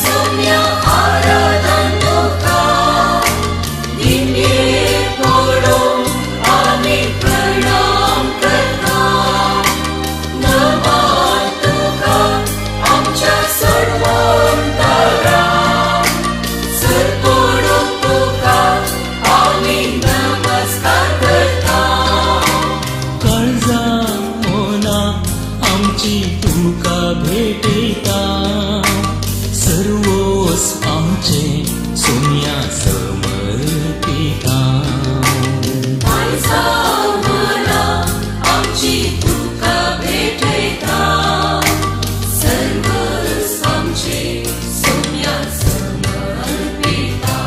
Soumya Aradhan tuka, Dinye podon ami pranam karta. Naman tuka amcha sarvan dara, sar podon tuka ami namaskar karta. काळजा मोना आमची तुका भेटयता. सर्वोस आमचे सोम्या समर्पिता. काळजा मोना आमची तुका भेटयता. सर्वस आमचे सोम्या समर्पिता.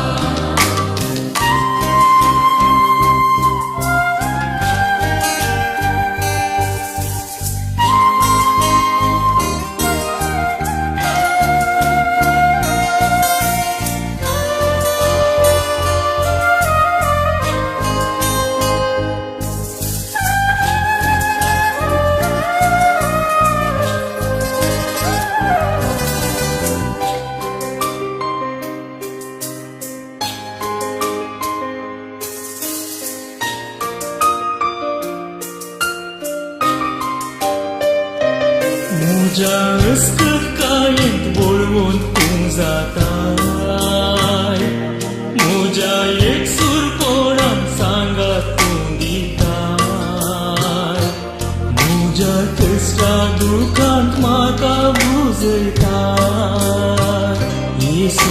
तुझ्या अस्कत काळेंत बोळवून तूं जाता.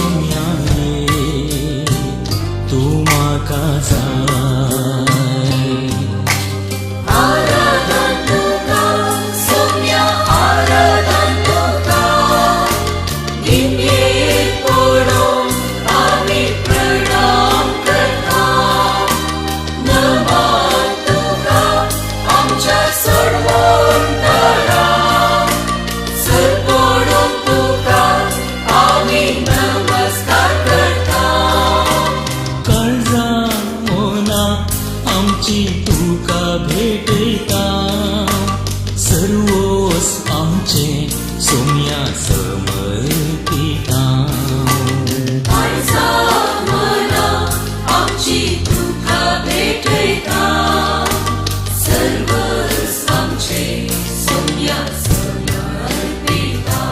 सोम्या ये तू म्हाका जाय आराधन तुका सोम्या आराधन तुका निमयेर पडून आमी प्रणाम करता नमन तुका आमच्या सोडवंतराक सर पडून तुका आमी नमस्कार करता काळजा मोना आमची तुका भेटयता सर्वोस आमचे सोम्या समर्पिता काळजा मना आमची तुका भेटयता सर्वस आमचे सोम्या समर्पिता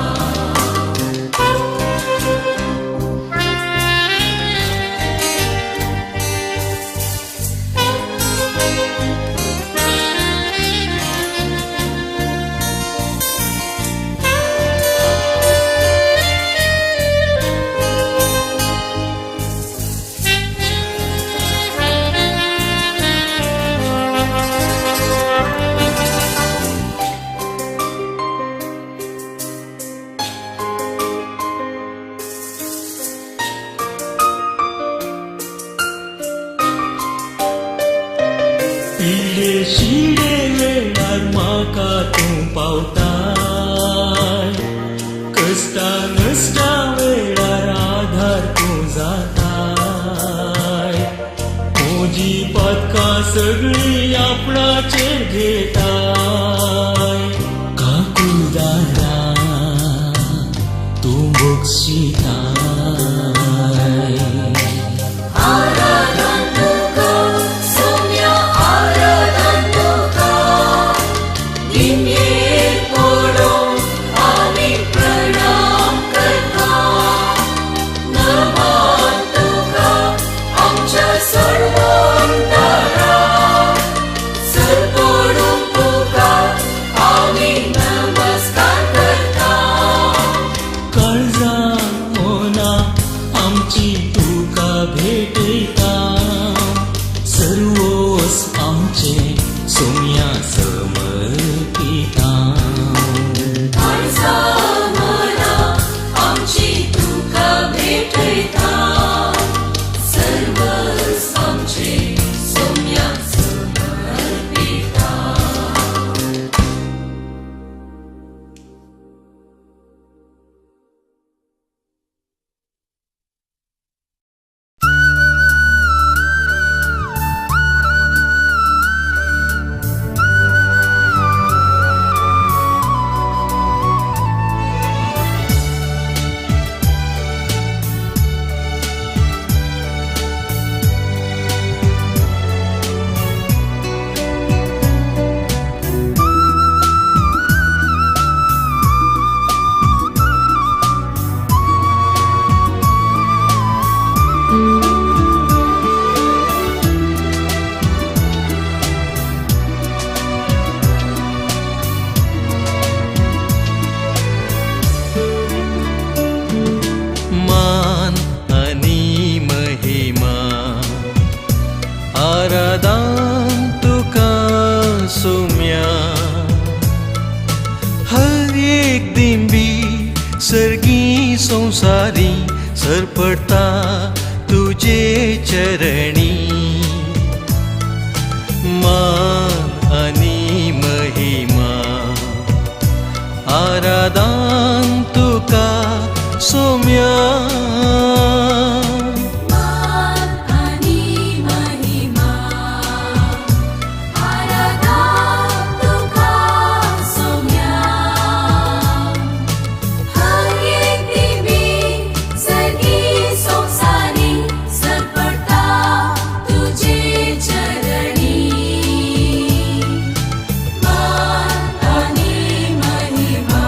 पिडे शिडे वेळार म्हाका तूं पावताय कश्टा नश्टा वेळार आधार तूं जाताय म्हजी पदकां सगळीं आपणाचेर घेताय काकुदारा तूं बक्षिताय आराधन तुका सोम्या आराधन तुका निमयेर पडून आमी प्रणाम करता नमन तुका आमच्या सोडवंतराक सर पडून तुका आमी नमस्कार करता काळजा मोना आमची तुका भेटयता सर्वोस आमचे सोम्या समर्पिता काळजा मना आमची तुका भेटयता सर्वस आमचे सोम्या समर्पिता मान आणि महिमा आराधन तुका सोम्या हर एक दिंबी सर्गी संसारी सरपडता तुझे चरणी मान आणि महिमा आराधन तुका सोम्या मान आणि महिमा आराधन तुका सोम्या हर एक दिंबी सर्गी संसारी सरपडता तुझे चरणी मान आणि महिमा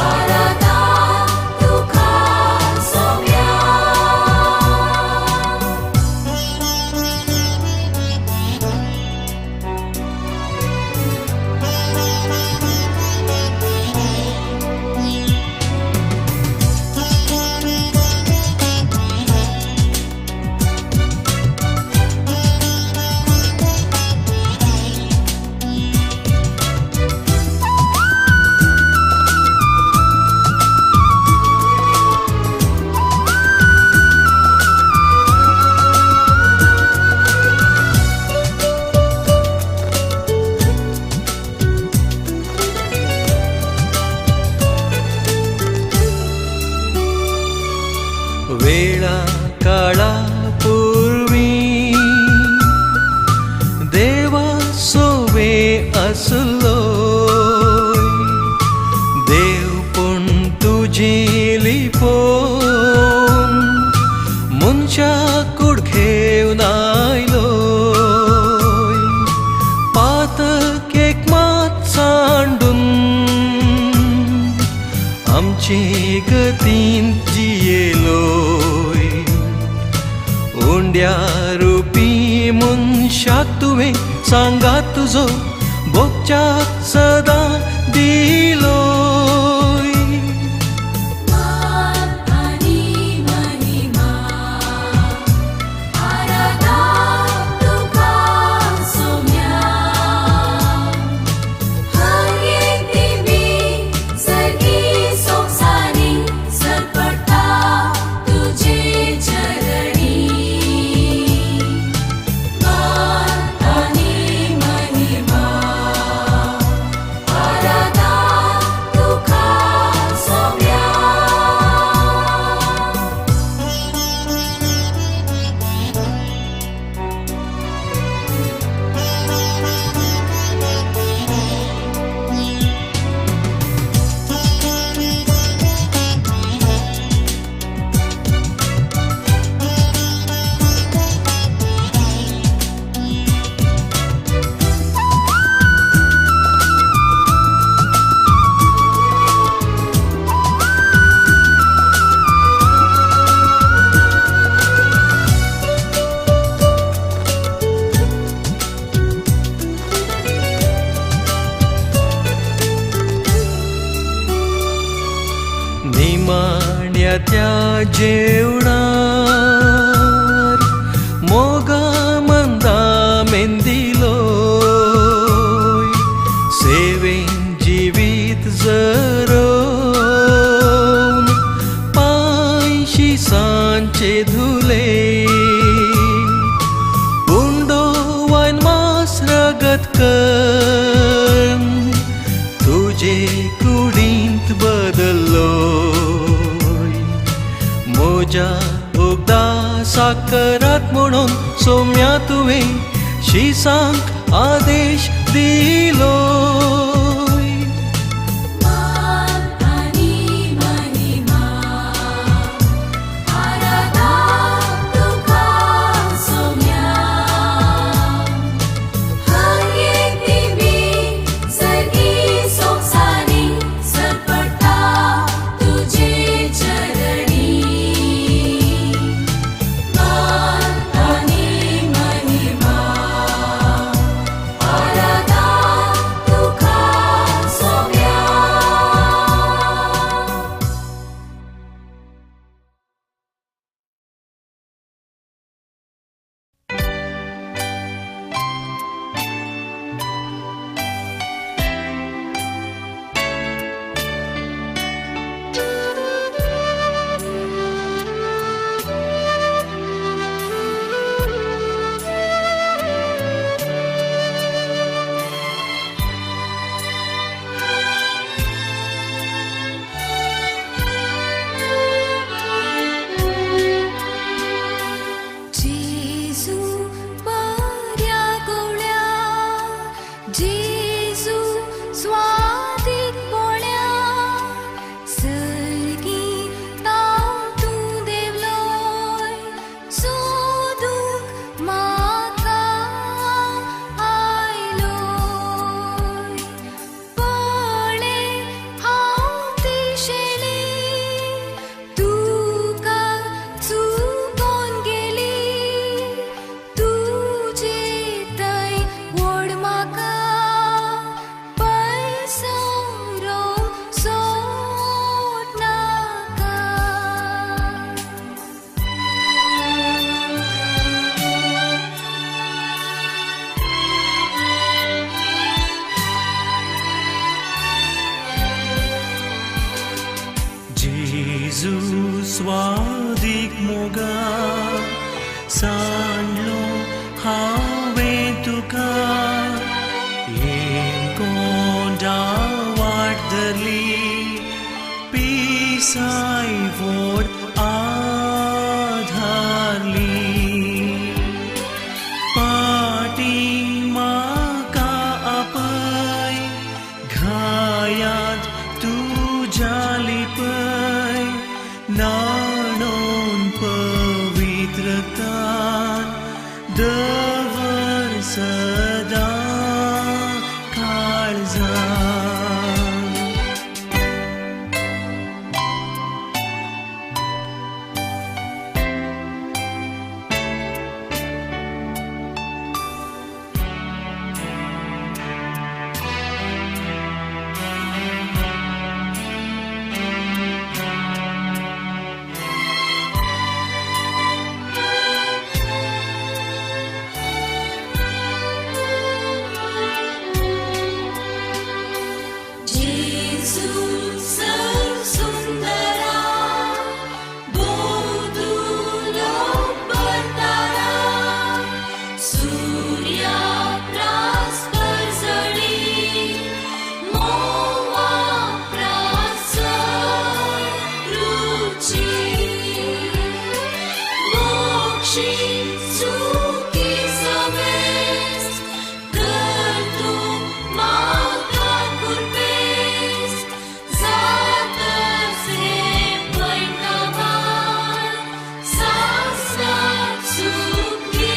आराधन तुका वेळा काळा पूर्वी देवा सोवे असलो देव पण तुझी लिपोन मुनशा कुडखेवन आयलो पातकेक मात सांडून आमचे गतीन जियेलोय ओंड्या रुपी मनशाक तुवें सांगात तुजो भोगच्याक सदां दिलोय मान आनी महिमा आराधा तुका सोम्या हर एक दिवी सगळी संवसारी सरपटा तुजे चरणी मान आनी महिमा आराधा तुका सोम्या निमाण्या त्या जेवणार मोगा मंदा मेंदिलोय सेवेन जिवीत जरोवन पांयशी सांचे धुले उंडो वायन मास रगत कन तुजे कुडींत बदल्लोय मोजा उगदा साकरात म्हणून सोम्या तुवें शिसांक आदेश दिलोय मान आनी महिमा आराधा तुका सोम्या हर एक दिवी सगळी संवसारी सरपटा तुजे चरणी मान आनी महिमा आराधा तुका सोम्या जेजू बऱ्या गोळ्या जेजू स्वादीक पोळ्या सर्गी ताव तूं देवलोय सोदूंक म्हाका आयलोय पळय हांव दिशेली तुका चुकोन गेली तुजे थंय व्हड म्हाका पयसोरोंक सोदनाका जेजू स्वादीक मोगा सांडलो हांवें तुका यें कोंडा वाट धरली पिसाय व्हड मोक्षी सुखी समेस कर तू माता कुर्बेस जात से पैठवान सासनात सुखी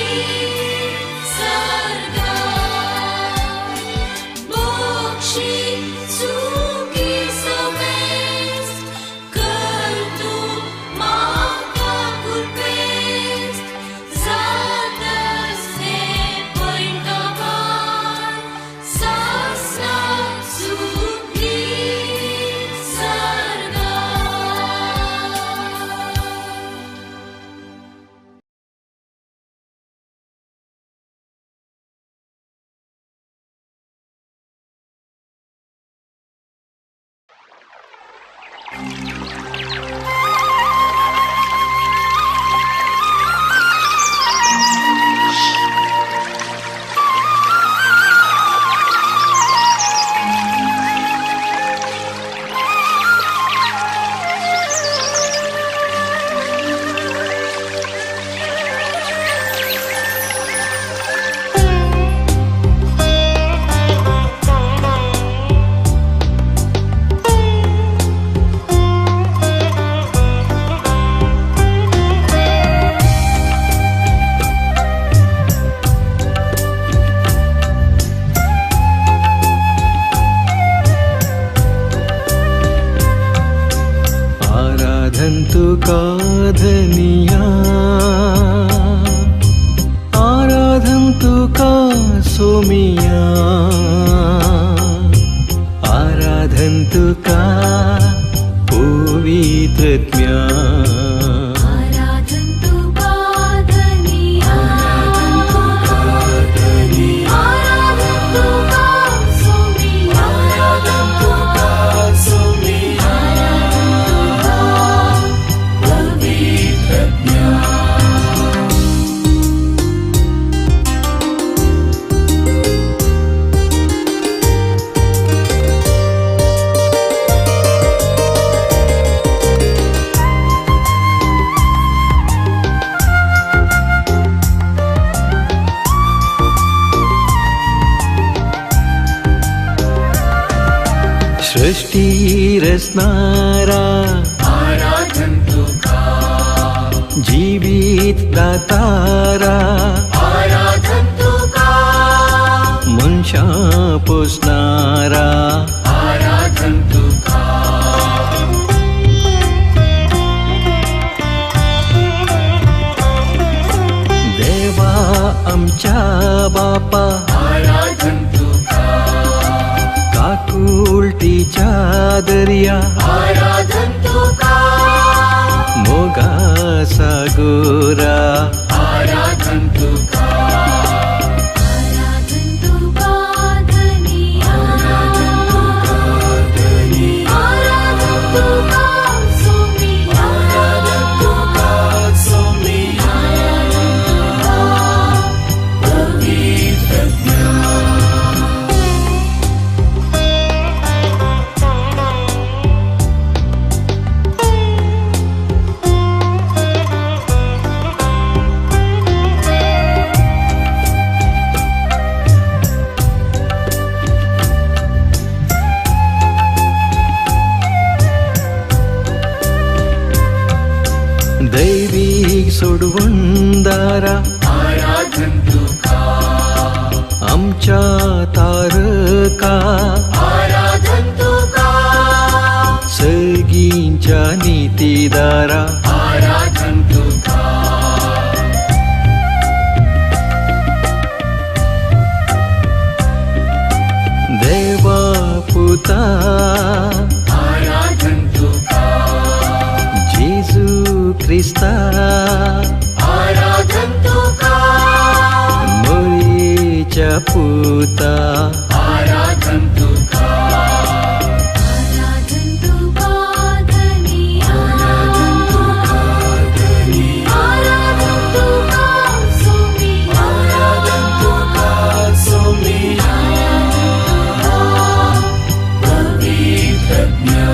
सर्गा मोक्षी सुखी समेस कर तू माता कुर्बेस जात से पैठवान सासनात सुखी सर्गा आराधन्तु काधनिया आराधन्तु का सोमिया आराधन्तु का पवित्रत्म्या आराधन्तु काधनिया आराधन्तु का सोमिया आराधन्तु का सोमिया पवित्रज्ञा सृष्टि रचनारा आराधन्तु का जीवित दातारा आराधन्तु का मनशा पोसणारा आराधन्तु का देवा आमच्या बापा आराधन्तु का काकुलटीच्या दर्या आराधन्तु का मोगाचा गोरा आराधन्तु का आराधन्तु काधनिया आराधन्तु का सोमिया आराधन्तु का सोमिया पवित्रज्ञा दैविक सोडवणदारा आराधन्तु का आमच्या तारका आराधन्तु का सर्गींच्या नीतीदारा आराधन्तु का देवा पुता आराधन्तु का जेजू ख्रिस्ता आराधन्तु का मोरीच्या पुता आराधन्तु का आराधन्तु काधनिया आराधन्तु का सोमिया आराधन्तु का सोमिया पवित्रज्ञा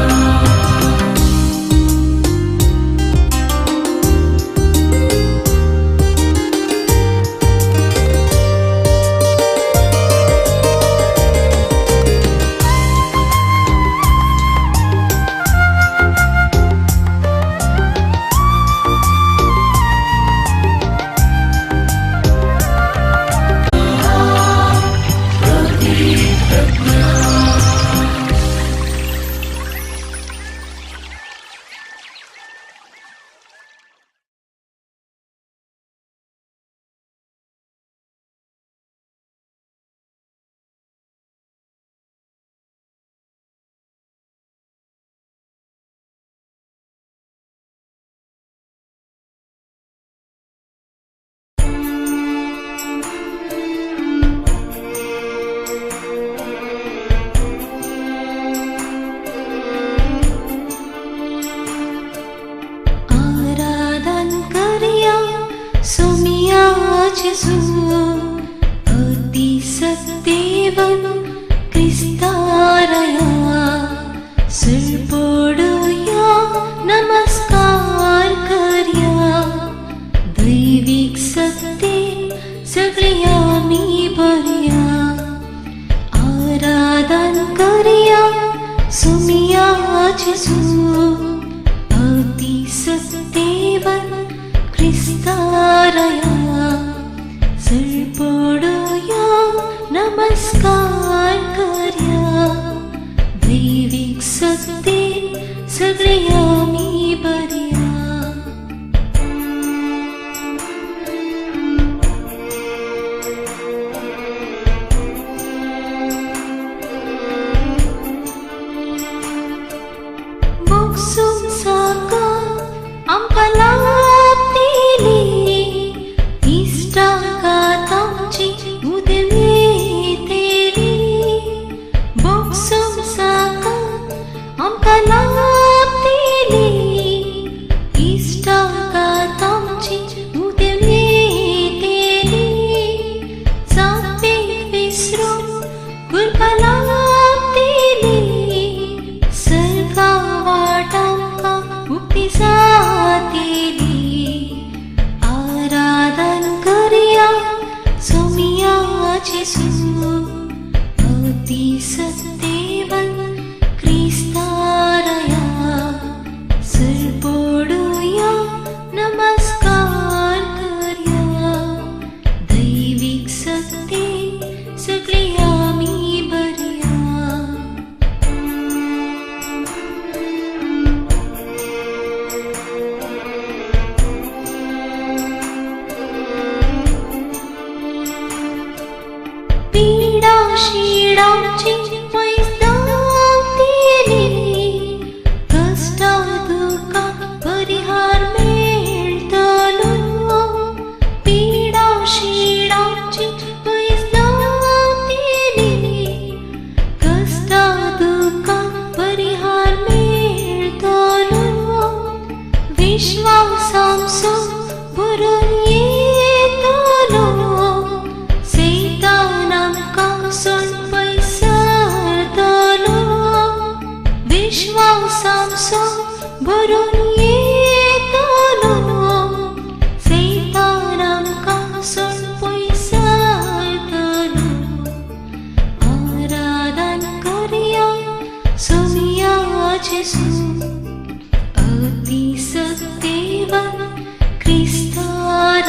जेसू अति सत्यवन क्रिस्तारया सरपोडूया नमस्कार करया दैविक सत्य सगळे आम्ही भरया आराधन करया सुमिया जेसू अति सत्यवन क्रिस्तारया सरपोडूया नमस्कार करया दैविक सत्य सगळे आम्ही भरया मोक्षून साका आमकां लाभलेली इश्टाघातांची उदेमेतेली मोक्षून साका आमकां लाभलेली इश्टाघातांची उदेमेतेली जापेक विसरून करपा लाभलेली सर्गा वाटांका मुक्ती जातेली आराधन करया सोमिया जेसू अति सत्यवन क्रिस्तारया सरपोडूया नमस्कार करया दैविक सत्य सगळे आम्ही भरया पीडा शिडांची मैदान दिली कष्टा दुःखा परिहार मेळटलो पीडा शिडांची मैदान दिली कष्टा दुःखा परिहार मेळटलो विश्वासांचो भरून येतलो सैतान आमकां सोडून पयसरतलो विश्वासांचो भरून येतलो सैतान आमकां सोडून पयसरतलो आराधन करया सोमिया जेसू अति सत्यवन क्रिस्तारया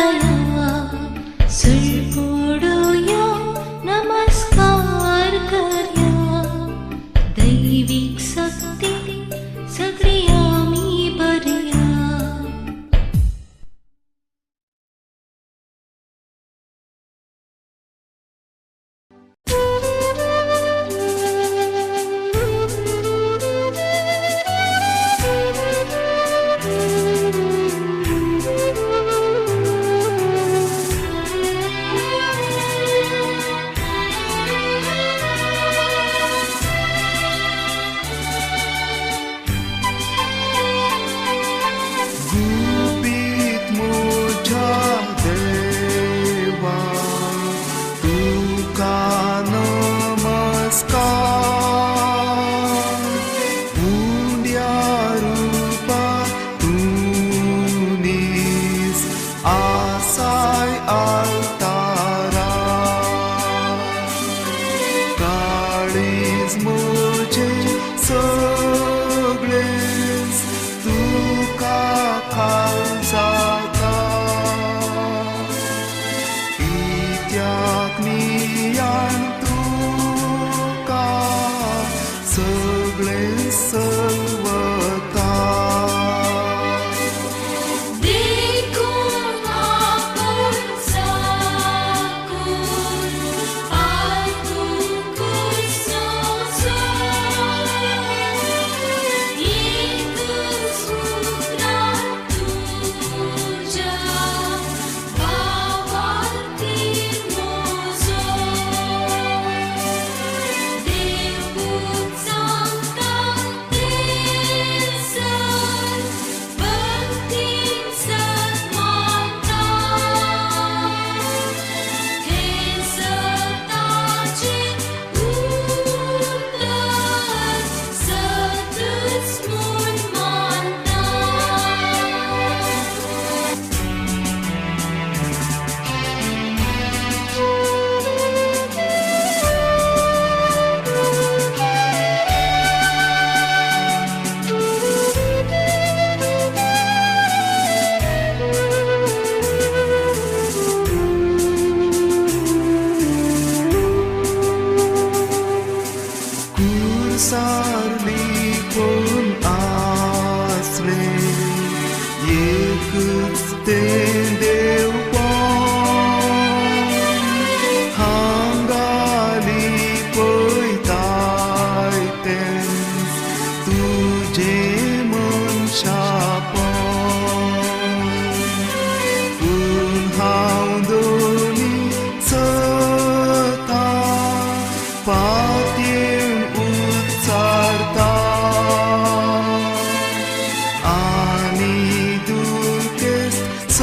कुचते देवपण हांगाली पळयताय तें तुझे मनशापण पूण हांव दोनी चलता पातयेन उच्चारता आनी दुखेस्त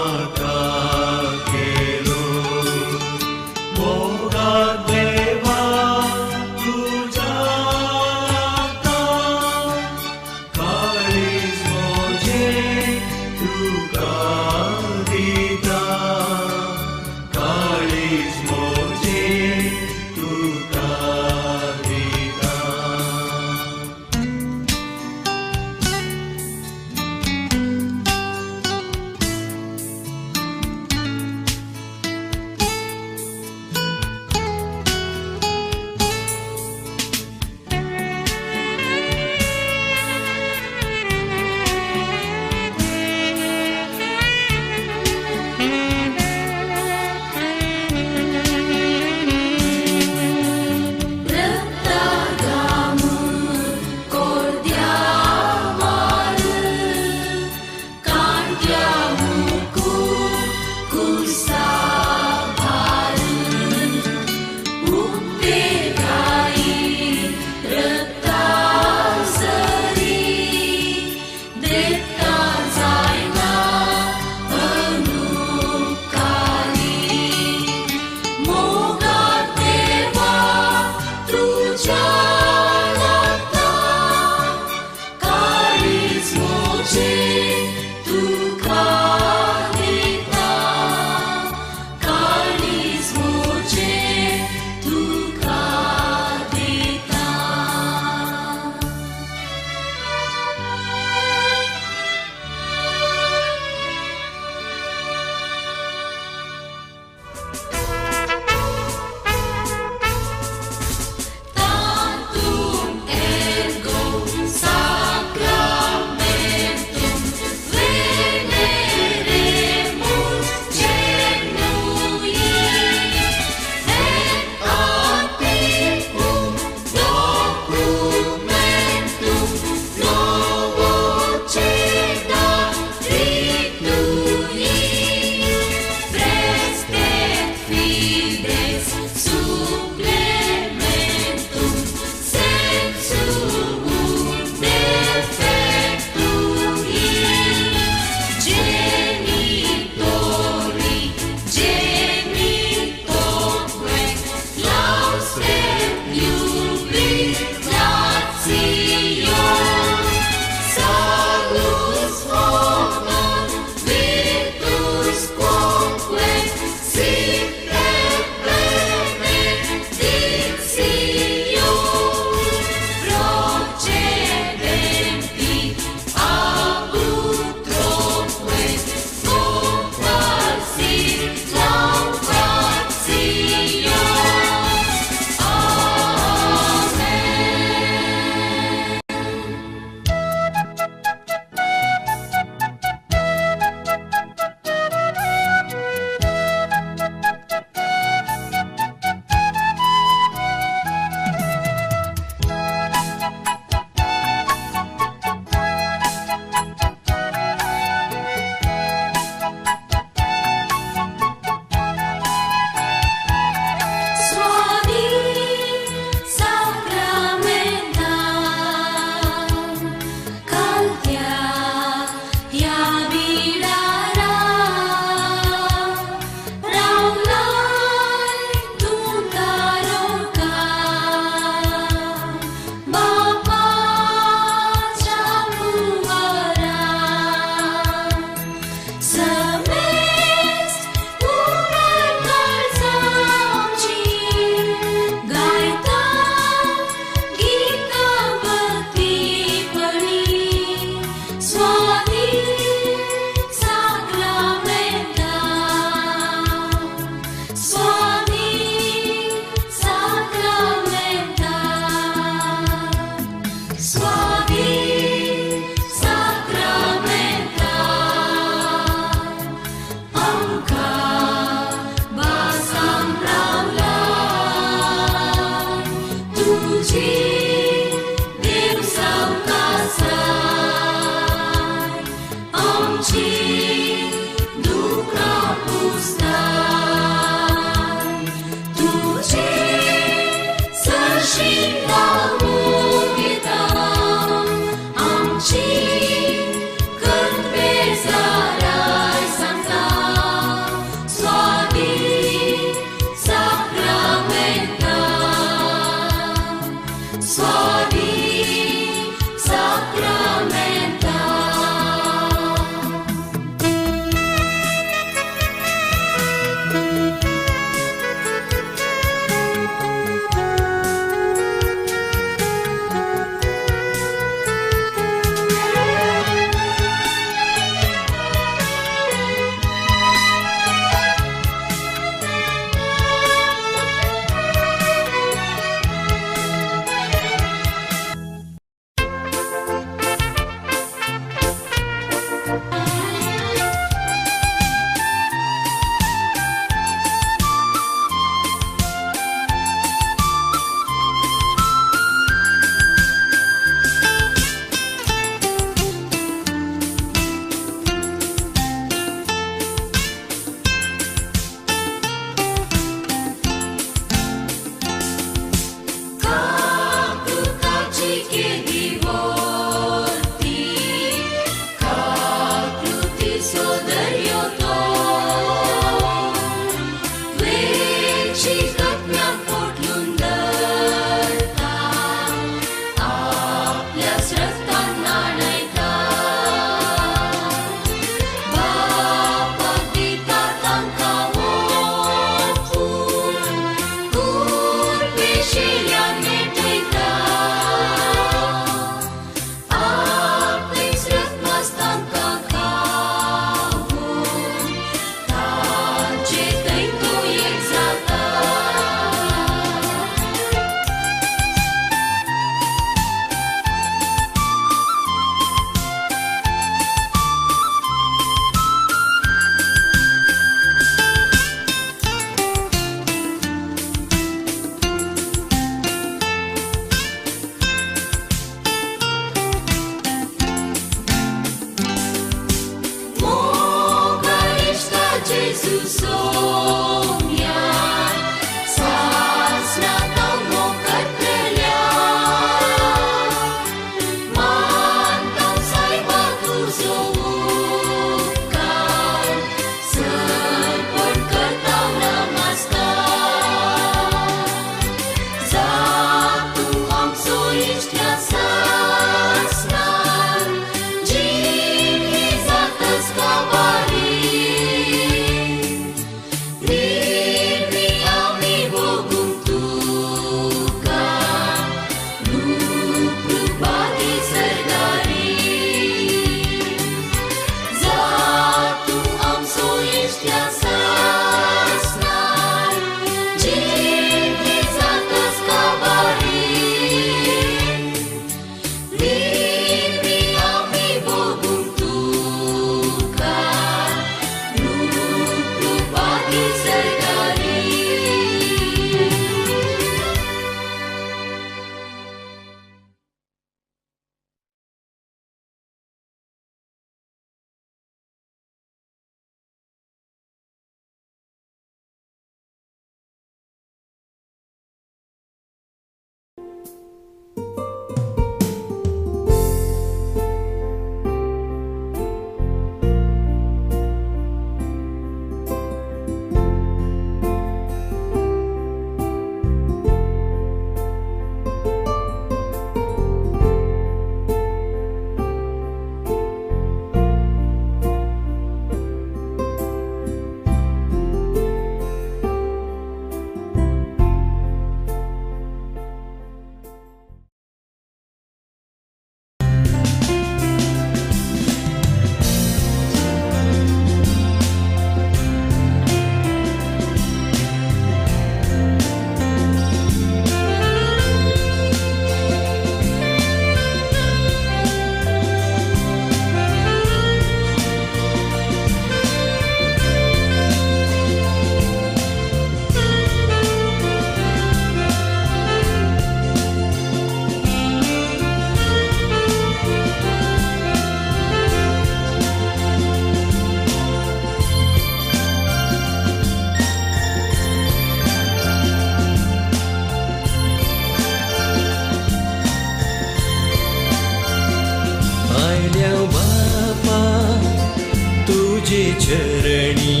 चरणी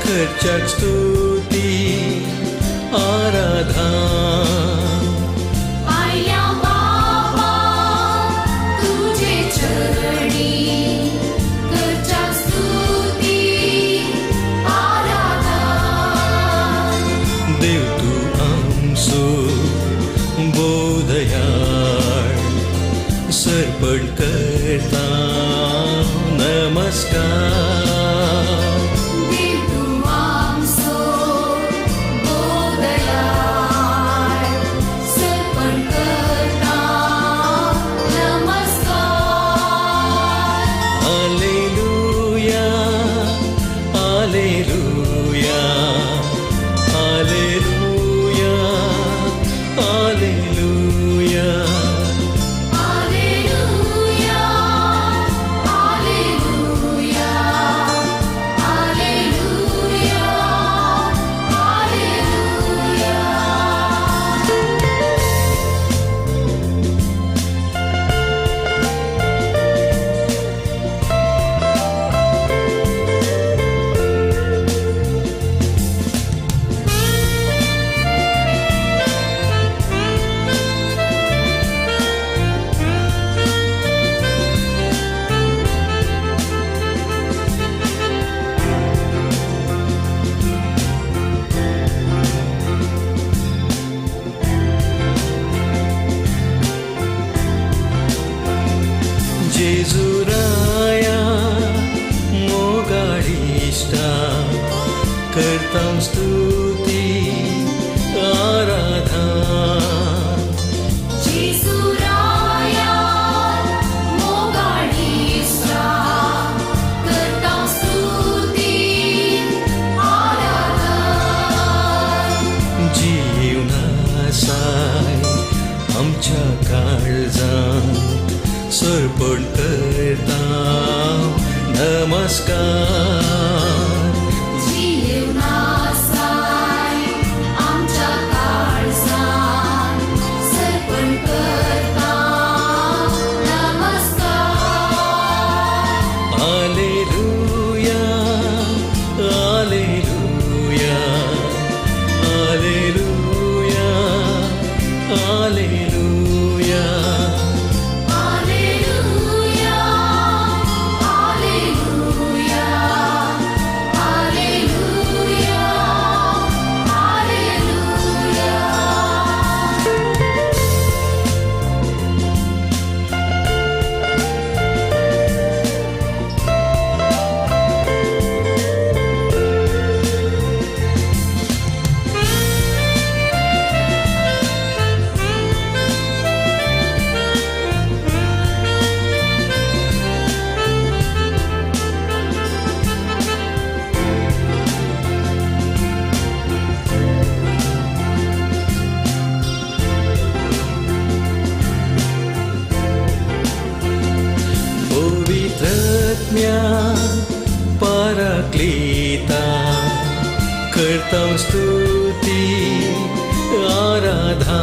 खर्चाक स्तुती आराधना आया बाबा तुझे चरणी करच्या स्तुती आराधना देव तू आमचो बोधयाळ सर्पण करता नमस्कार देव तू आमचो बोधयाळ सर्पण करता नमस्कार हालेलुया हालेलुया हालेलुया हालेलुया Alleluia, Alleluia, Alleluia, जेजुराया मोगाळिष्टा करता स्तुती आराधना Jesuraya, mogadista, करता स्तुती आराधना जीवनासाय आमच्या काळजांत सर्पण करता नमस्कार जीवनासाय आमच्या काळजात सर्पण करता नमस्कार हालेलुया हालेलुया हालेलुया हालेलुया Alleluia, Alleluia, Alleluia, पवित्रज्ञा पराक्लीता करता स्तुती आराधना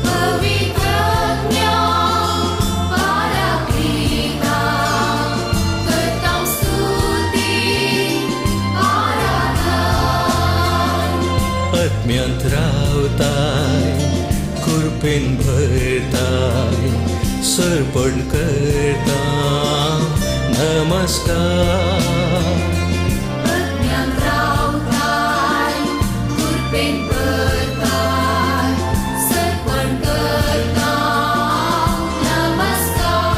पवित्रज्ञा पराक्लीता करता स्तुती आराधना आत्म्यांत रावताय कृपेन भरताय सर्पण करता नमस्कार प्रज्ञान रावताय कृपेन भरताय सर्पण करता नमस्कार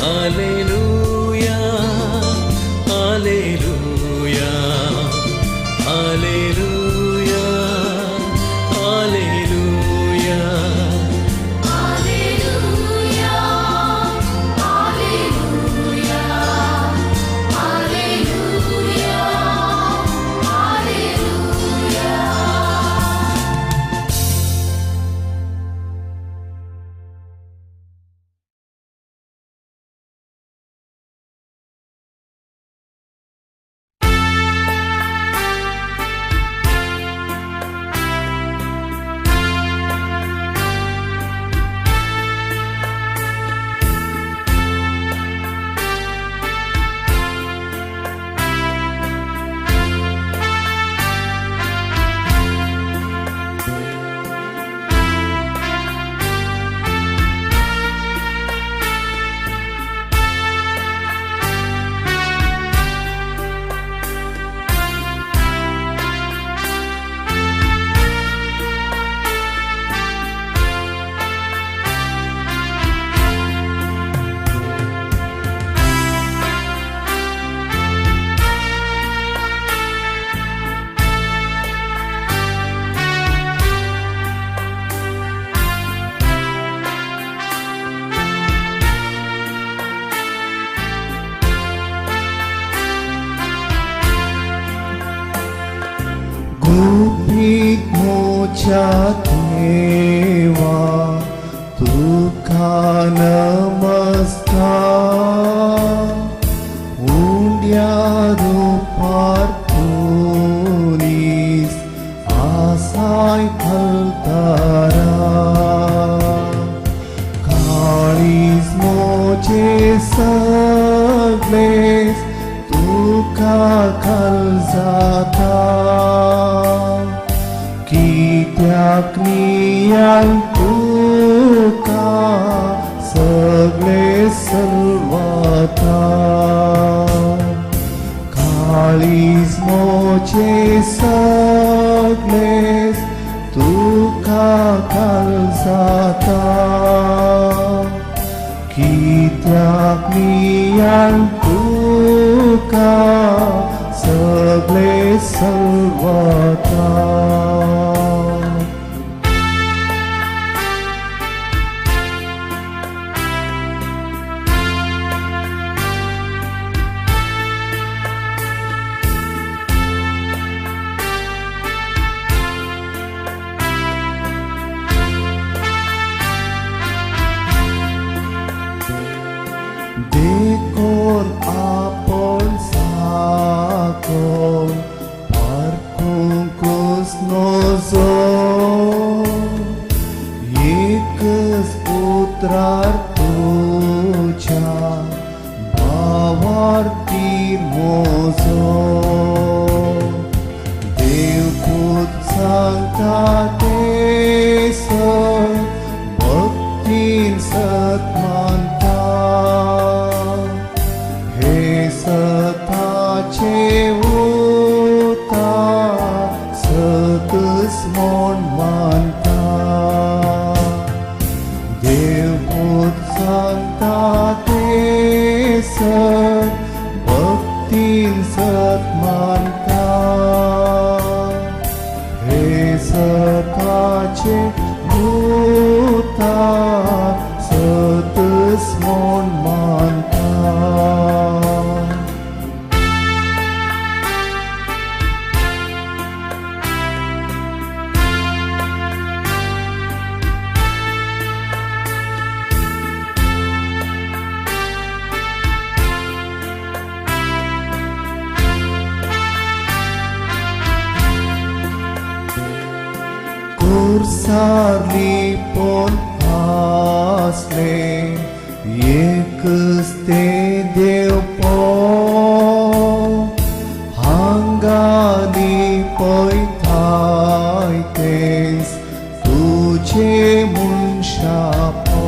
हालेलुया हालेलुया हालेलुया हालेलुया Alleluia, Alleluia, गुपित मोच्या देवा तुका नमस्कार उंड्यादो पार्थोनीस आसाय फलतारा काळीज मोचे सगळेस तुका कल जाता कित्याक नियान तुका सगळे सलवाता काळीज मोचे सगळेस तुका कल जाता कित्याक नियान तुका सगळे सलवाता देखोन आपण साकोन parcungus nozo एकच पुत्रार तुझ्या भावार्थी मोजो देवपूत सांगता ते भक्तीन सत मानता हे सताचे उतार सतच मोन मानता देवपूत सांगता ते भक्तीन सत मानता हे सताचे उतार सतच मोन मानता कुर्सारली पोन आसले एकच ते देव पो हांगानी पळयताय तेच तुझे मनशा पो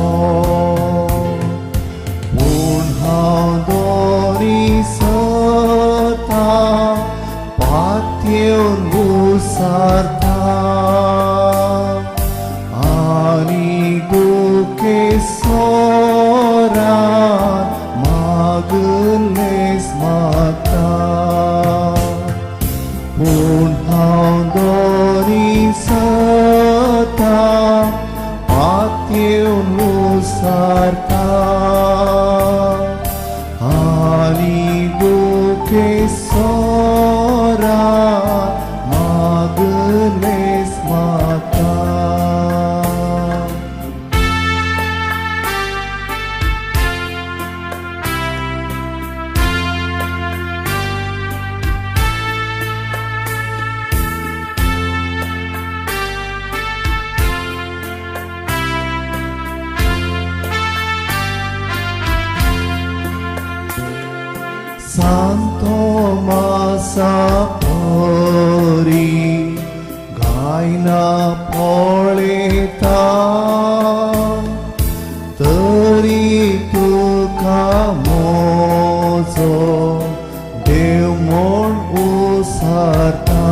पूण हांव दोनी सता पातयेवन घुसारता आनी दुखे सोरान मागलेस म्हाका पूण हांव दोनी सता पातयेवन घुसारता आनी दुखे सोरान मागलेस म्हाका Santo Masapori गायना पळयता तरी तुका मोजो देव म्हूण उसारता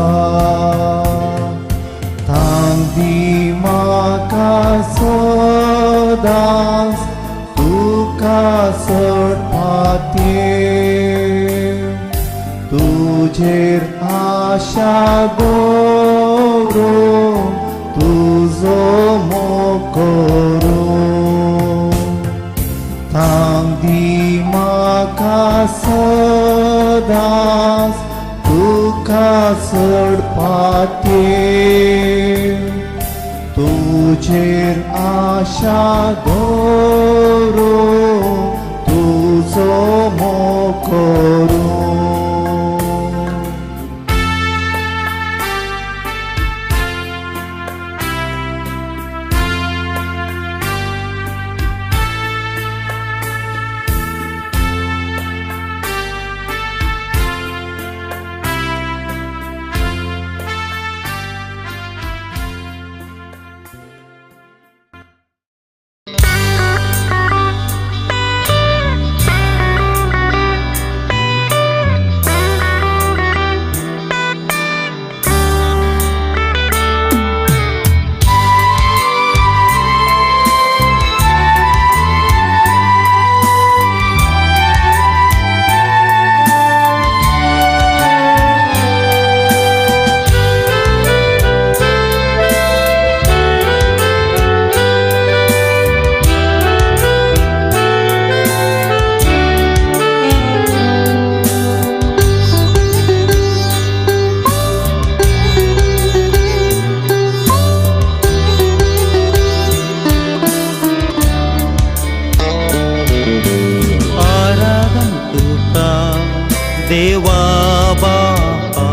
तांदी म्हाका सदांच तुका सडपाते तुजेर आशा दवरून तुजो मोकोरो तांदी म्हाका सदांच तुका तुका सडपाते तुझेर आशा दवरो तुजो मोकोरू देवा बापा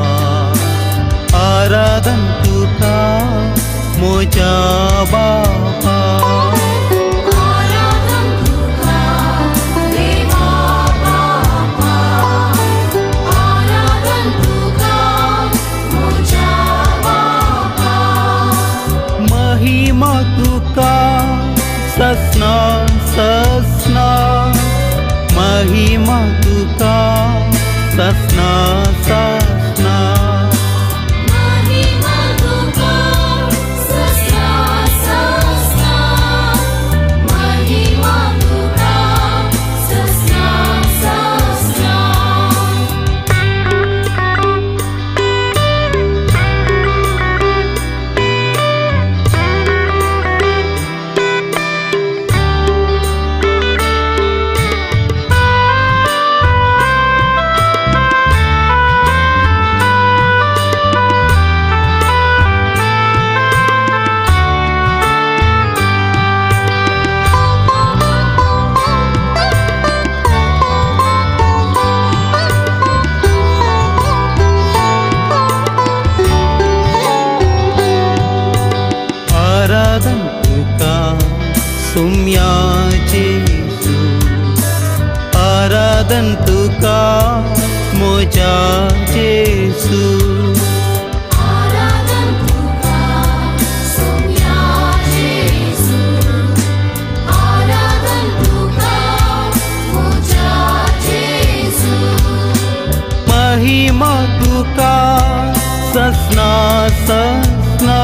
आराधन तुका मोजा बापा आराधन तुका देवा बापा आराधन तुका मोजा बापा महिमा तुका ससना ससना महिमा तुका ससना ससना महिमा तुका ससना ससना महिमा तुका ससना ससना आराधन तुका सुम्या जेसू आराधन तुका मोजा जेसू आराधन तुका सोम्या जेसू आराधन तुका मोजा जेसू महिमा तुका ससना ससना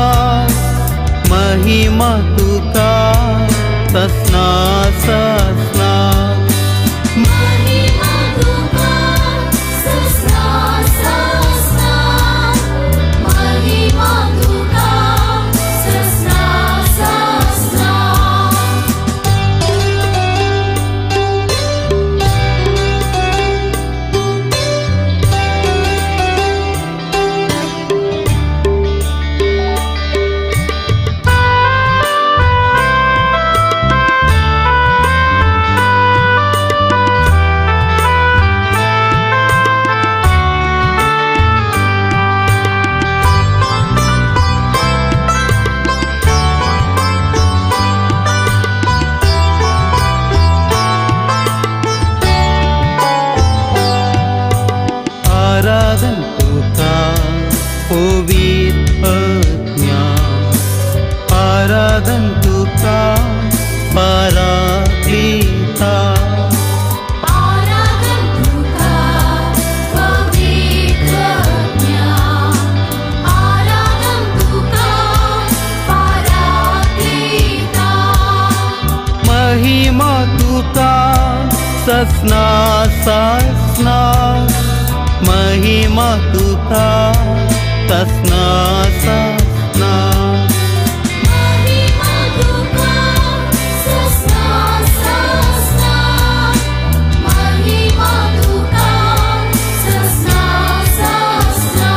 महिमा तुका ससना ससना महिमा तुका ससना ससना महिमा तुका ससना ससना आराधन तुका पवित्र ज्ञान आराधन तुका पराक्लिता आराधन तुका पवित्र ज्ञान आराधन तुका पराक्लिता महिमा तुका ससना ससना महिमा तुका ससना ससना महिमा तुका ससना ससना महिमा तुका ससना ससना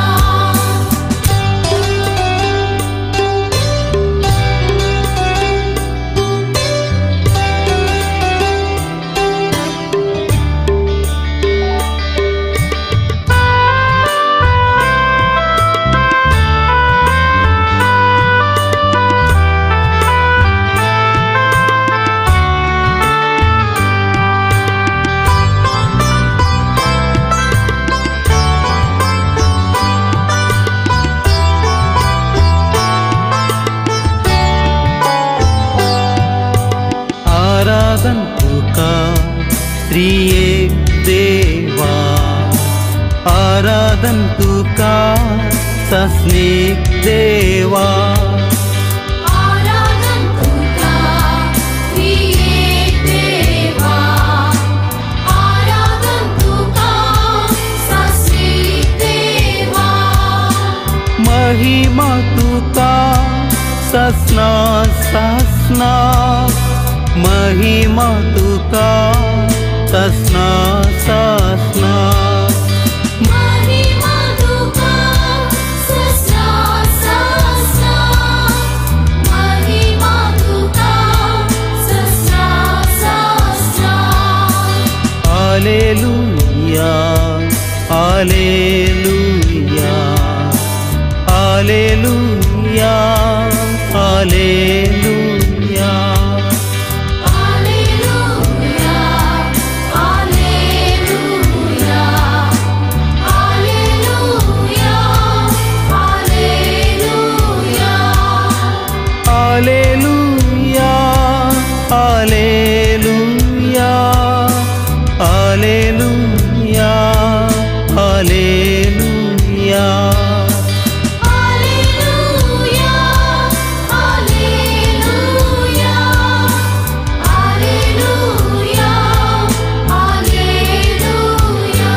सस्निक देवा आराधन तुका त्रिएक देवा आराधन तुका सस्निक देवा महिमा तुका सस्ना सस्ना महिमा तुका सस्ना सस्ना महिमा तुका सस्ना सस्ना महिमा तुका सस्ना सस्ना हालेलुया हालेलुया हालेलुया हालेलुया Alleluia, Alleluia, Alleluia, Alleluia. हालेलुया हालेलुया हालेलुया Alleluia, Alleluia, Alleluia, Alleluia.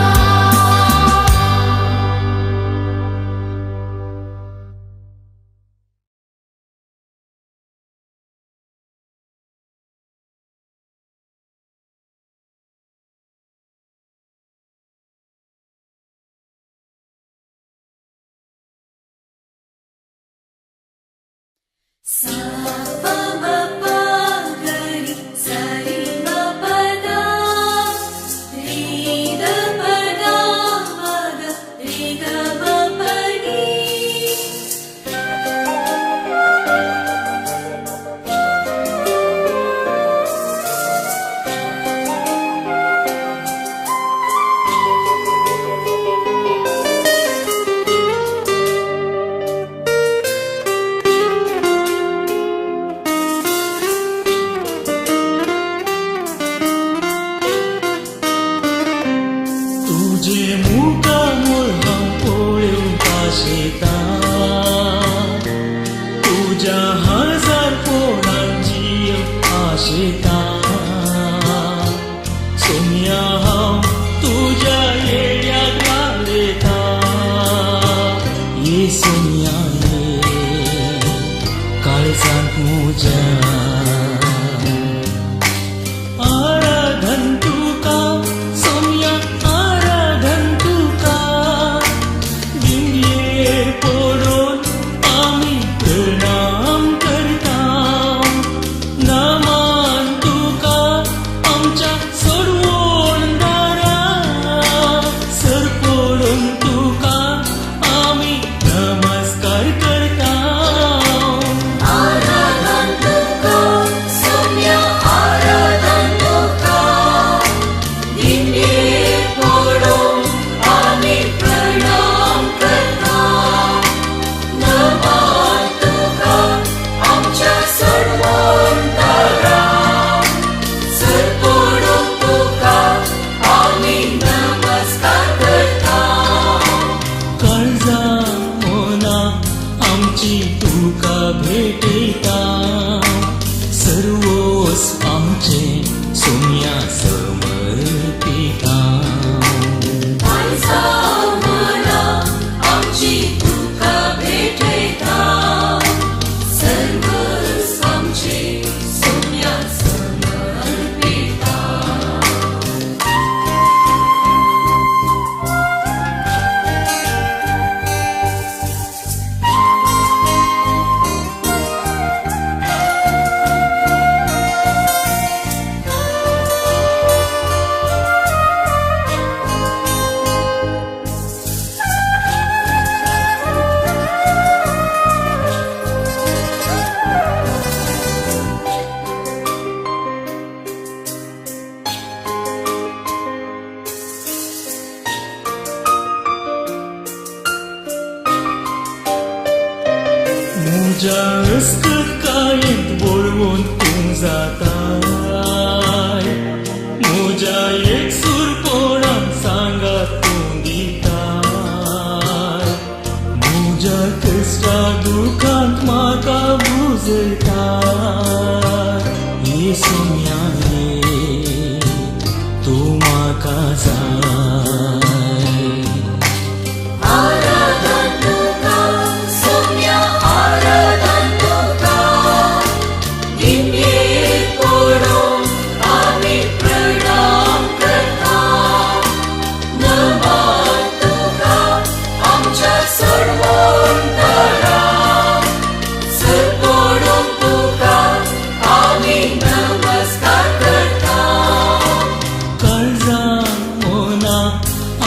Sa pa ma pa ga ri sa ri ma pa da ri da pa da ma ga ri ga ma pa ni. तुझे मुका मुळा पोळून पाशेता तुझ्या हजार पोळांची आशेता सोनिया हांव तुझ्या येड्याक लागलेता ये सोनिया ये काळजांत म्हज्या आराधन तुका सोनिया आराधन तुका दिंडयेर पडून आमी प्रणाम करता नामान तुका आमच्या सोडवून दारा सर पडून तुका आमी नमस्कार करता Aradhan tuka, Soumya Aradhan tuka, Dinye podon ami pranam karta, Naman tuka, amcha sarvan tara, Sar podon tuka, ami namaskar karta. काळजा मोना आमची तुका भेटयता सर्वोस आमचे सोनिया समर्पिता काळजा मना आमची तुका भेटयता सर्वस आमचे सोम्या समर्पिता. तुझ्या अस्कत कायेंत बोळवून तूं जाताय म्हज्या एक सुरपोणाक सांगात तूं दिताय तुझ्या कष्टा दुखांत म्हाका बुजयता येसुया ये तूं म्हाका जाय आराधन तुका सोम्या आराधन तुका दिव्ये पडून आमी प्रणाम करता नमन तुका आमच्या सर्वोंतरा सर पडून तुका आमी नमस्कार करता काळजा मोना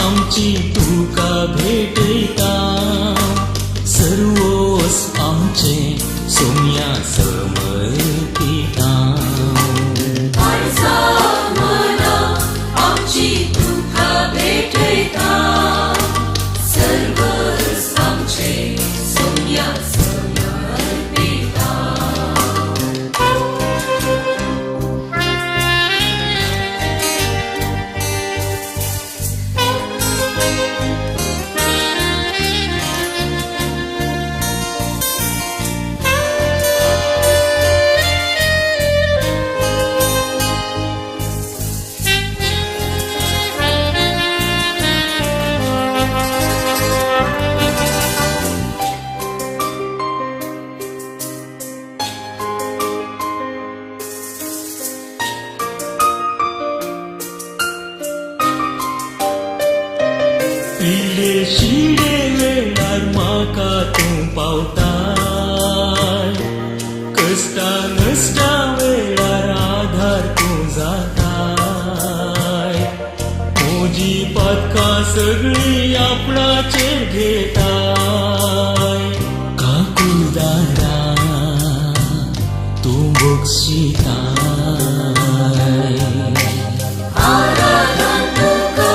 आमची तुका भेटयता सर्वोस आमचे सोम्या समर्पिता आयजा मना आमची तुका भेटयता सर्वस आमचे सोम्या समर्पिता पिले शिडे वेळार म्हाका तूं पावताय कष्टा नश्टा वेळार आधार तूं जाताय म्हजी पातकां सगळीं आपणाचेर घेताय काकुळदारा तूं बक्षिताय आराधन तुका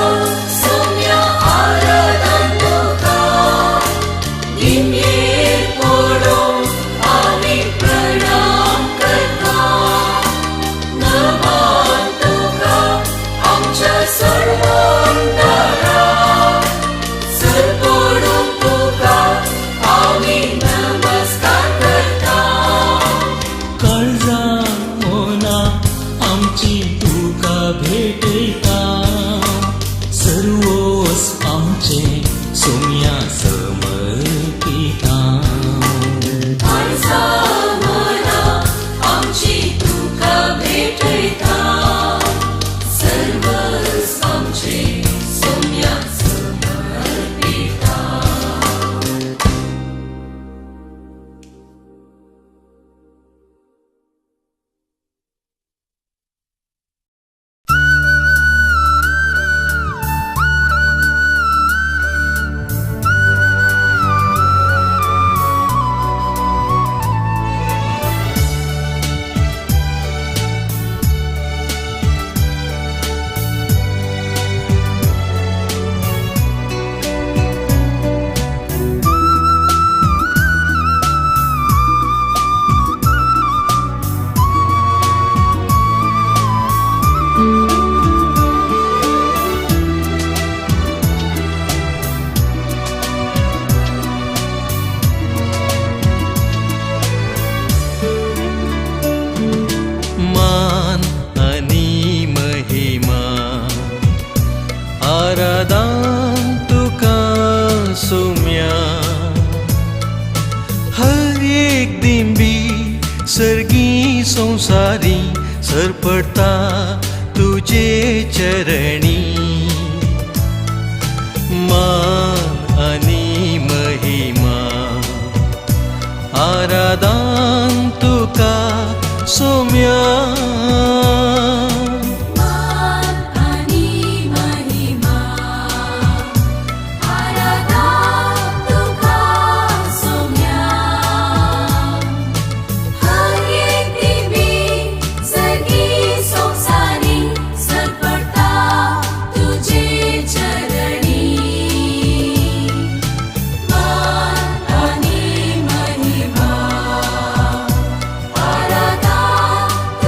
सोम्या आराधन तुका दिव्ये पडून आमी प्रणाम करता नमन तुका आमच्या सर्वोंतरा सर पडून तुका आमी नमस्कार करता काळजा मोना आमची तुका भेटयता सर्वोस आमचे सोम्या समर्पिता आयजा मना आमची तुका भेटयता सर्वस आमचे सोम्या समर्पिता मान आणि महिमा आराधन तुका सोम्या हर एक दिंबी सर्गी संसारी सरपडता तुझे चरणी मान आणि महिमा आराधन तुका सोम्या मान आणि महिमा आराधन तुका सोम्या हर एक दिव्ये सगळी संसारी सरपडता तुझे चरणी मान आणि महिमा आराधन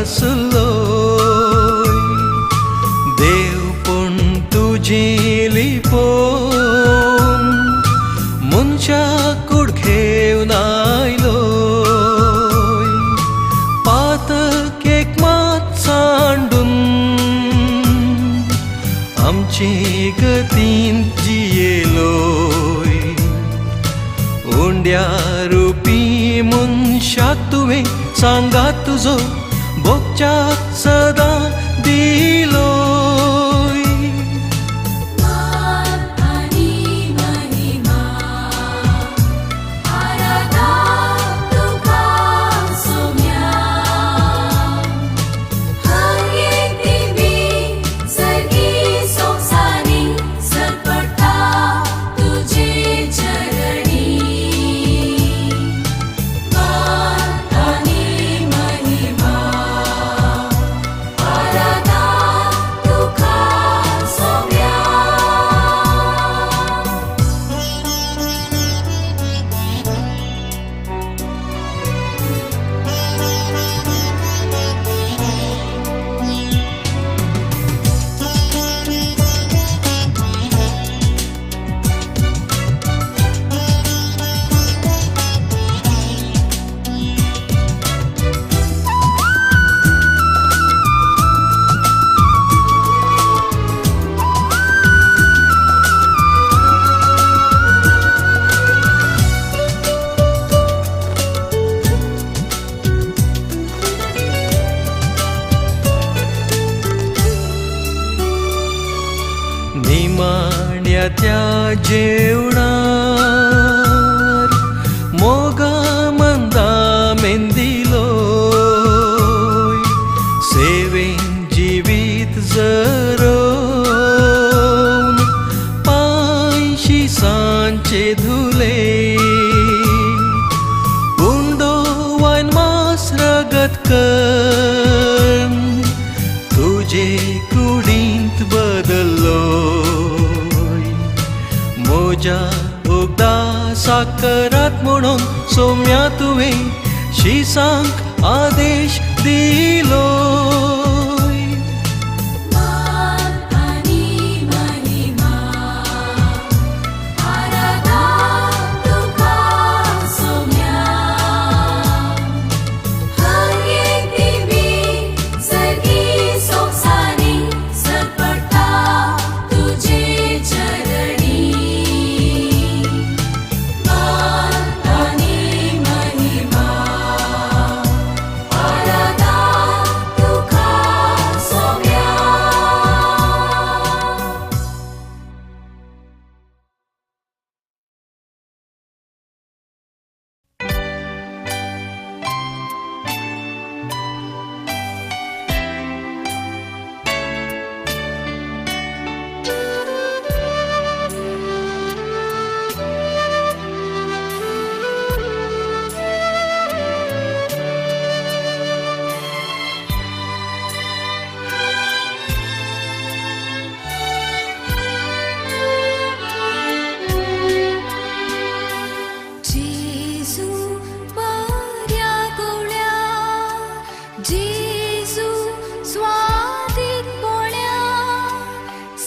आसलोय देव पण तुझे लिपोन मनशा कुडखेवन आयलोय पातक एक मात सांडून आमचे गतीन जियेलोय ओंड्या रुपी मनशाक तुवें सांगा तुजो भोगच्याक सदां दिलोय मान आणि महिमा आराधा तुका सोम्या हर एक दिवी सर्गी संसारी सरपटा तुझे चरणी मान आणि महिमा आराधा तुका सोम्या निमाण्या त्या जेवणार मोगा मंदा मेंदिलोय सेवेन जिवीत जरोवन पांयशी सांचे धुले उंडो वायन मास रगत कर तुझे कुडींत बदल्लोय मोजा उगदा साकरात म्हणून सोम्या तुवें शिसांक आदेश दिलोय मान आणि महिमा आराधा तुका सोम्या हर एक दिवी सर्गी संसारी सरपटा तुझे चरणी मान आणि महिमा आराधा तुका सोम्या जेजू बऱ्या गोळ्या जेजू स्वादीक पोळ्या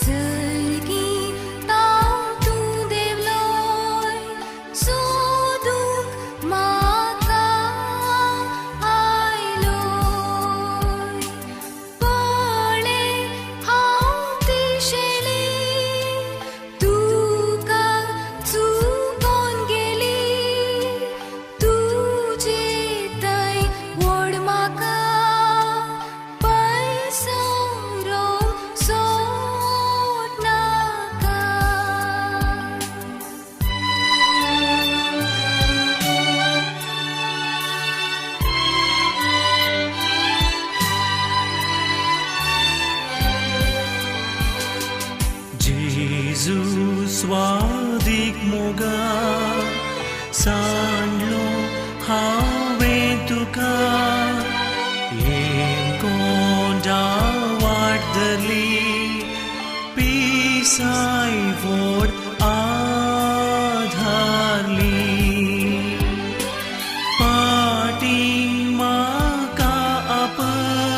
सर्गी ताव तूं देवलोय सोदूंक म्हाका आयलोय पळे हांव दिशेली तुका चुकोन गेली तुजे थंय व्हड म्हाका पयसरो सोड नाका जेजू स्वादीक मोगा सांडलो हांवें तुका कोंडा वाट धरली पिसाय व्हड आधारली पाटी म्हाका आपय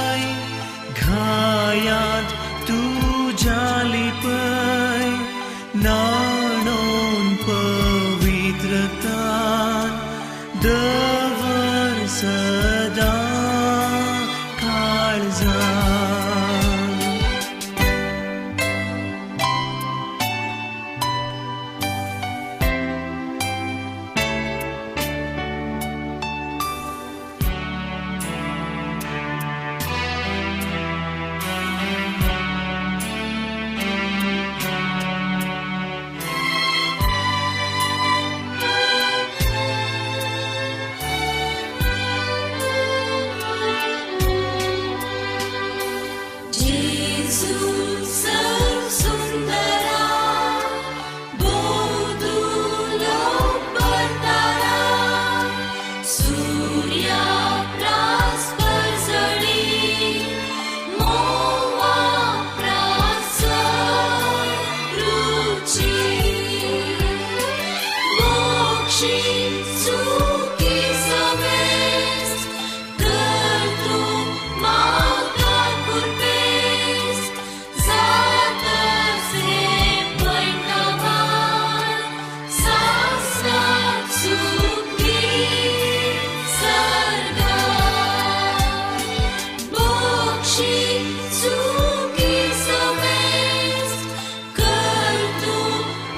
काळजा Jesus sundara bodulo partara surya prasparzadi moha prasar ruchi mokshi sukhi sames kartu makar kurpes zata se paitavan sasat sukhi sarga mokshi sukhi sames kartu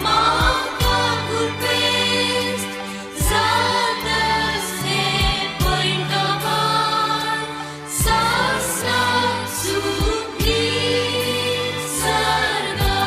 makar kurpes zata se paitavan sasat sukhi sarga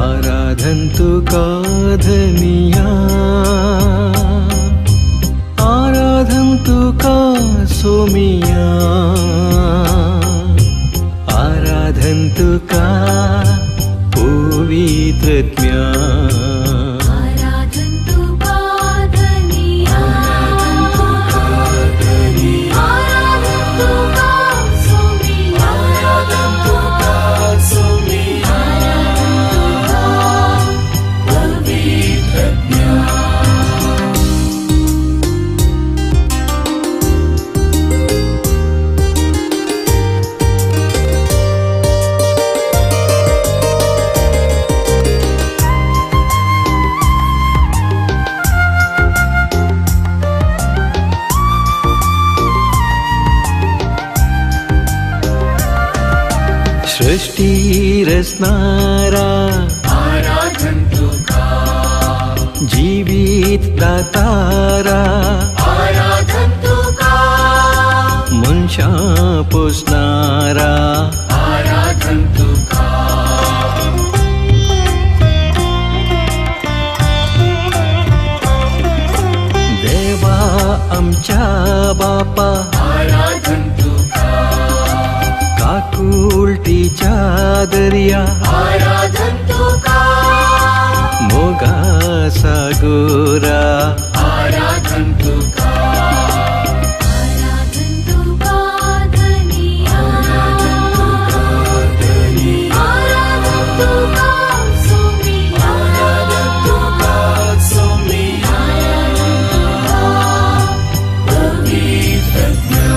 आराधन्तु काधनिया आराधन्तु का सोमिया आराधन्तु का पवित्रत्म्या आराधन्तु पादनिया आराधन्तु का सोमिया आराधन्तु का सोमिया पवित्रज्ञा सृष्टि रचनारा आराधन्तु का जीवित दातारा आराधन्तु का मनशा पोसणारा आराधन्तु का देवा आमच्या बापा आराधन्तु का काकुलटीच्या दर्या आराधन्तु का मोगा सागोरा आराधन्तु का आराधन्तु पादनिया आराधन्तु का सोमिया आराधन्तु का सोमिया पवित्रज्ञा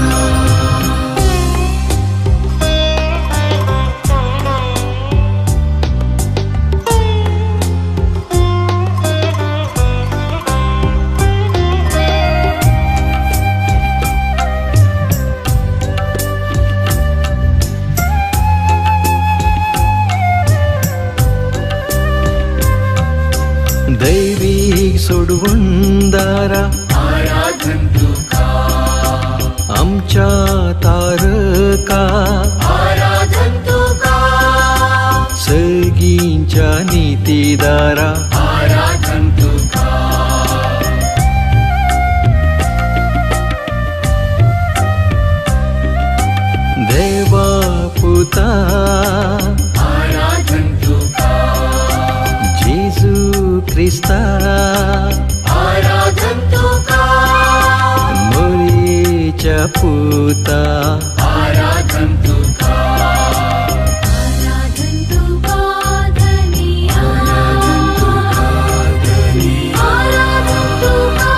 दैविक सोडवणदारा आराधन्तु का आमच्या तार का आराधन तुका सगळींच्या नीतीदारा आराधन तुका देवा पुता आराधन तुका जेजू ख्रिस्ता आराधन तुका मोरीच्या पुता आराधन तुका आराधन तुका धनी आराधन तुका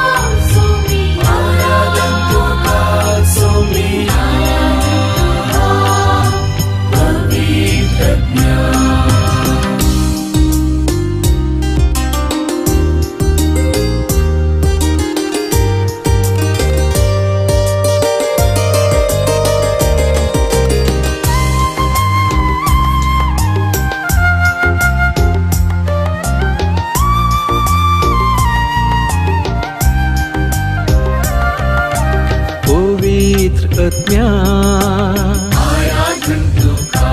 सोमी आराधन तुका सोमी पवित्र आत्म्या आराधन तुका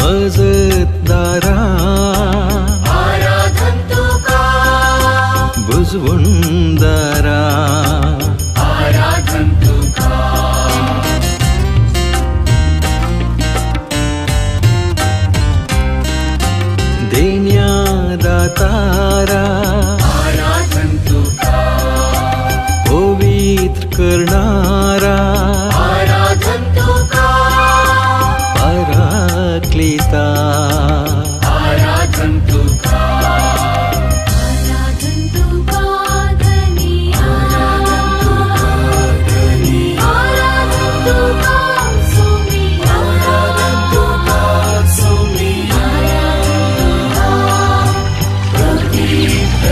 मजतदारा आराधन तुका बुजवुंदारा आराधन तुका देण्यादातारा आराधन तुका पवित्र करणारा आराधन तुका पराक्लिता आराधन तुका आराधन तुका धनी आराधन तुका सोमी आराधन तुका सोमी पवित्र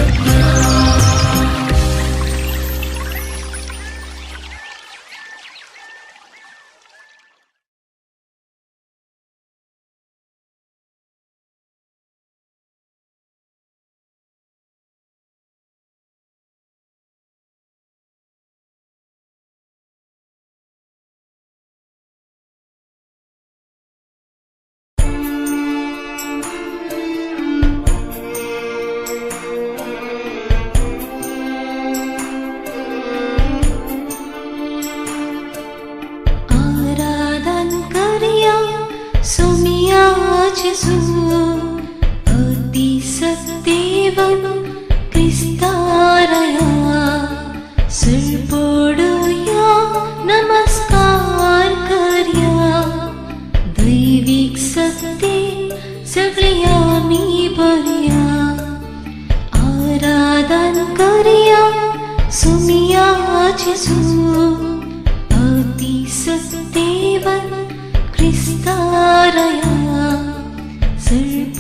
आराधन करिया सोमिया जेजू अति सत्देवन क्रिस्तारया सिरपोडूया नमस्कार करया दैविक सत्ते सगळ्या मी भरया आराधन करिया सोमिया जेजू अति सत्देवन क्रिस्तारया सर्व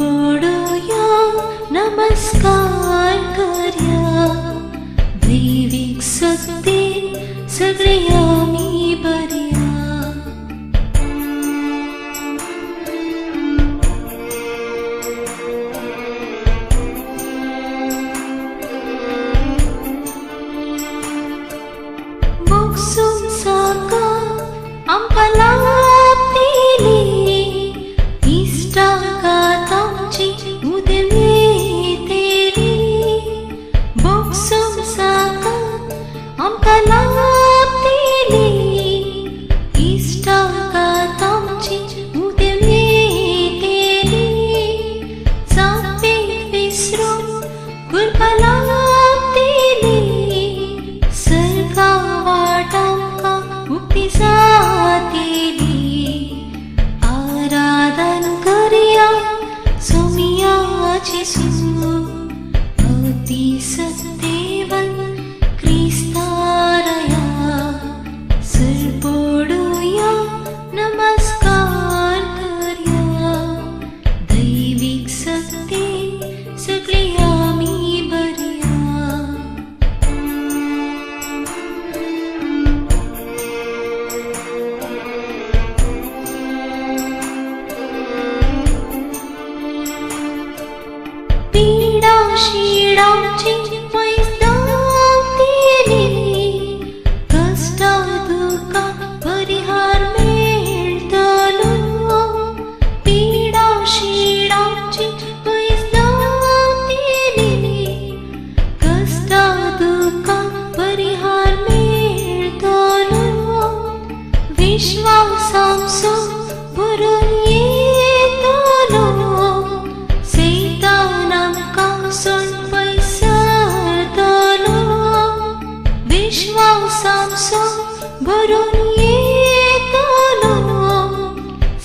विश्वासांचो भरून येतलो सैतानांका सोड पयसरतलो विश्वासांचो भरून येतलो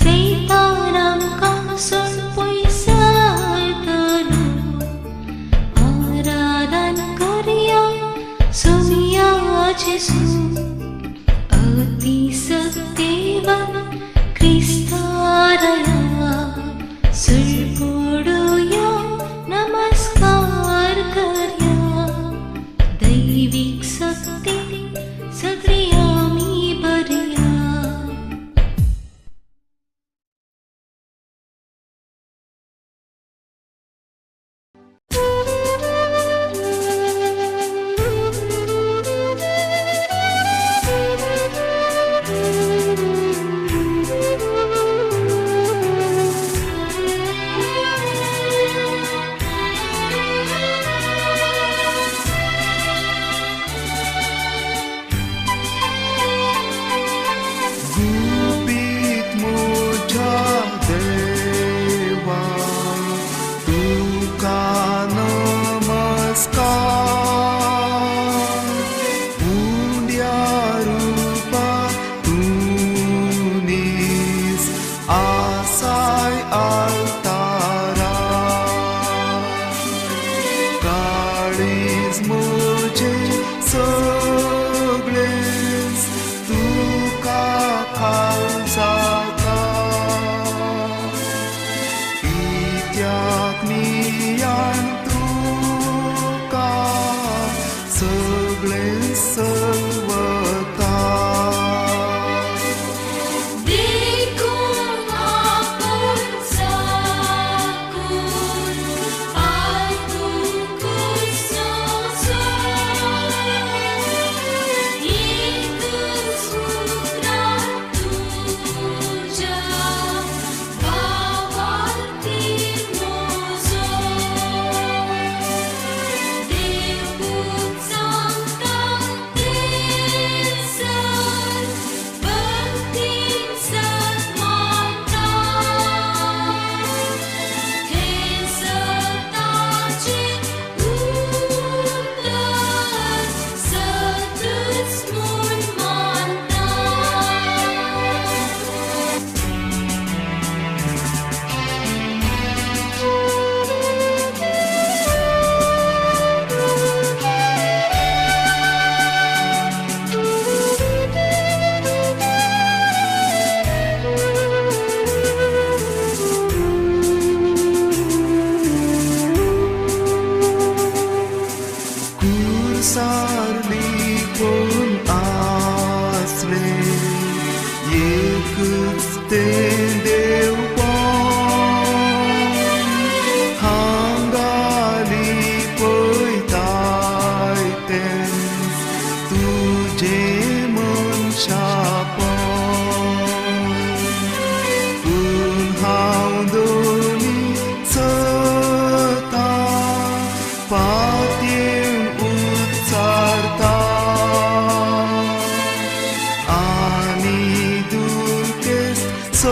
सैतानांका सोड पयसरतलो आराधन करया सोमिया जेसू अति सत्यवान क्रिस्तारया सुळपोडूया नमस्कार करया दैविक सत्य सगळे आमी बरया गुपित मोठ्या देवा तुका नमस्कार उंड्या रूपा तुनीस आसाय आलतारा काळीज मोजे सगळेच तुका खालसाता कित्याक नियान तुका सगळे सर्वता देखून आपूण साकून आयकून सोसोन एकच उतरात तुझ्या भावार्थी मोजोन देवपूत सांगता तेसर भक्तीन सन्मानता हे सताचे उत्तर सतच म्हूण मानता कुरसारली कोण आसले एकच ते देवपण हांगाली पळयताय तेंच तुजे मनशापण पूण हांव दोनी सता पातयेन उच्चारता आनी दुर्गेस्त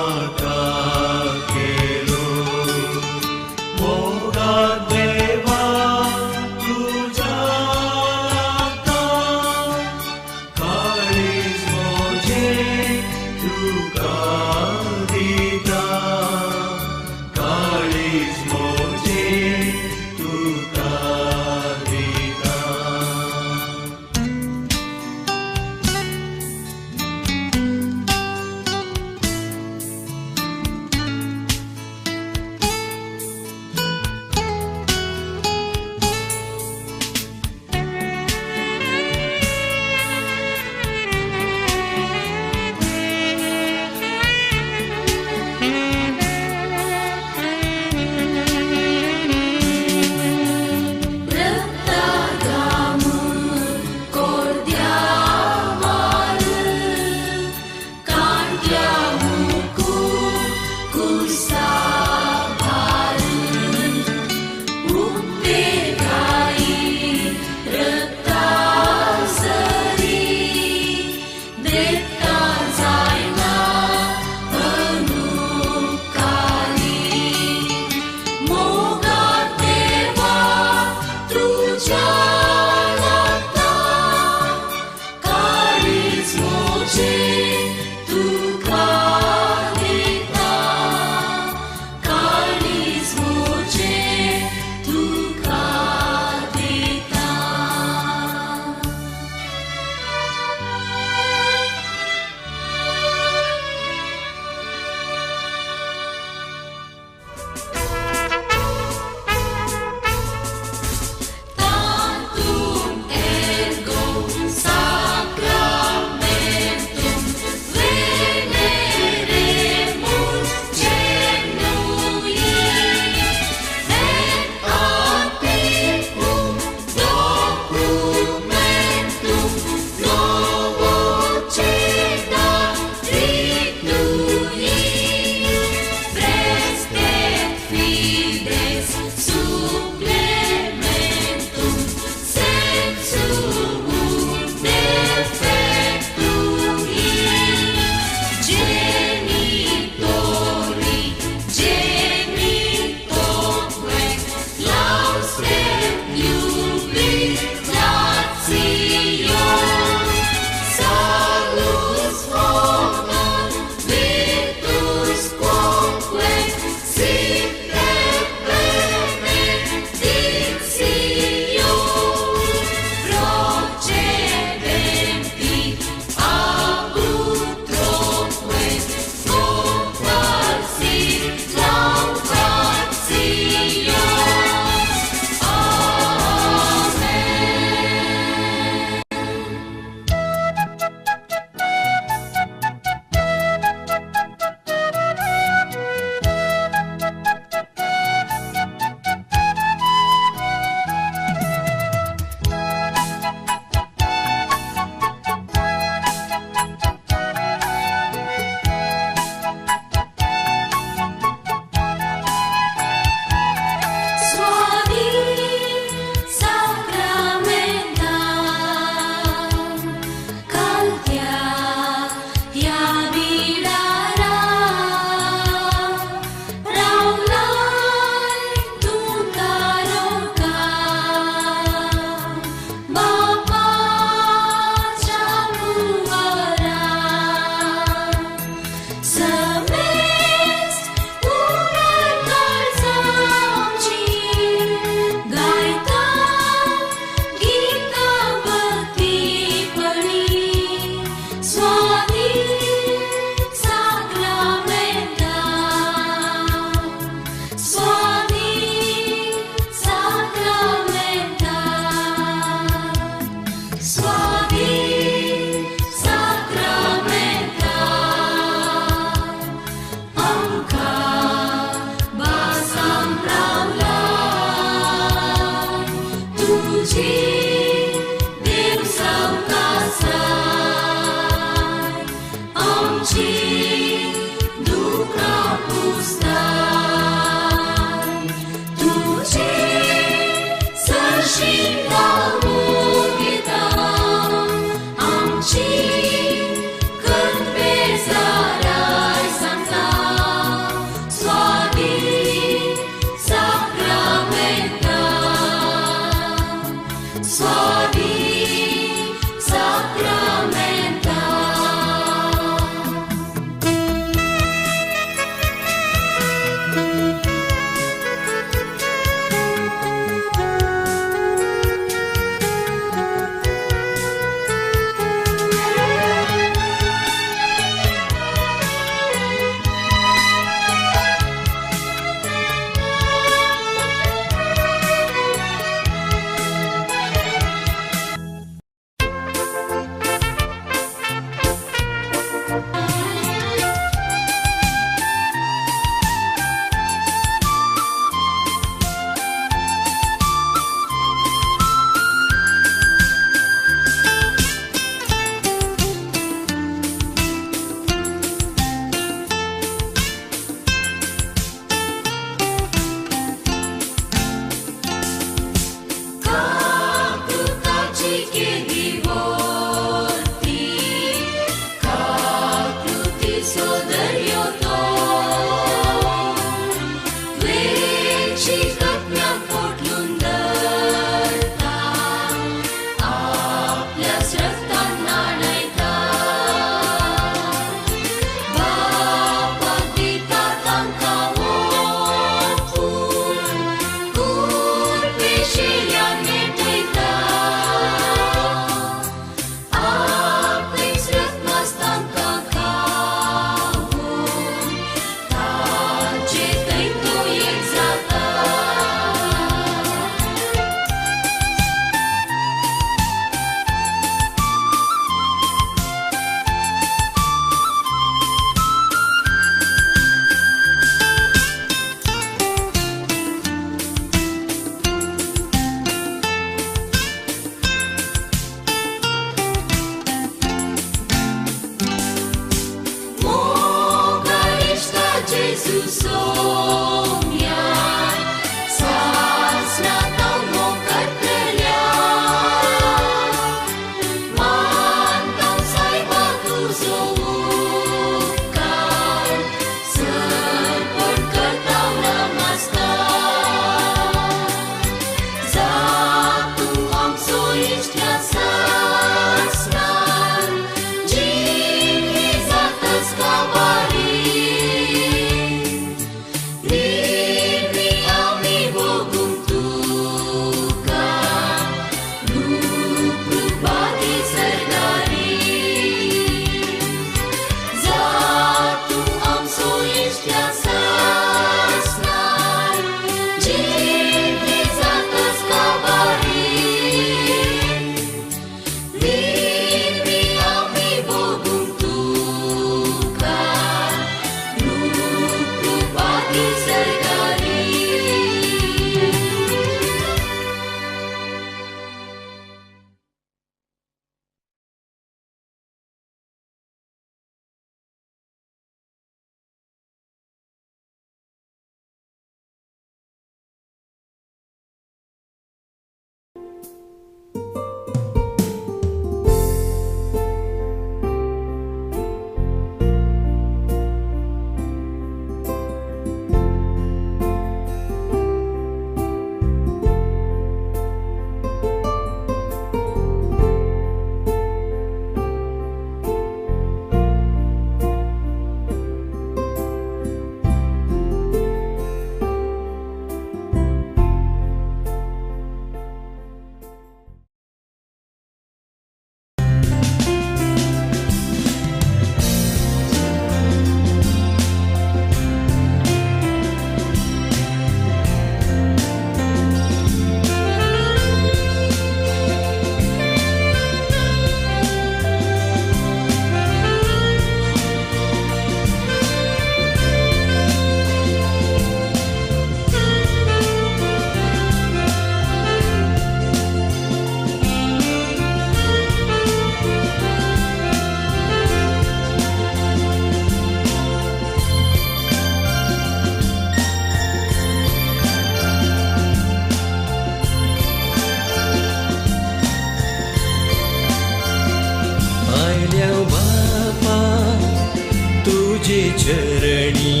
चरणी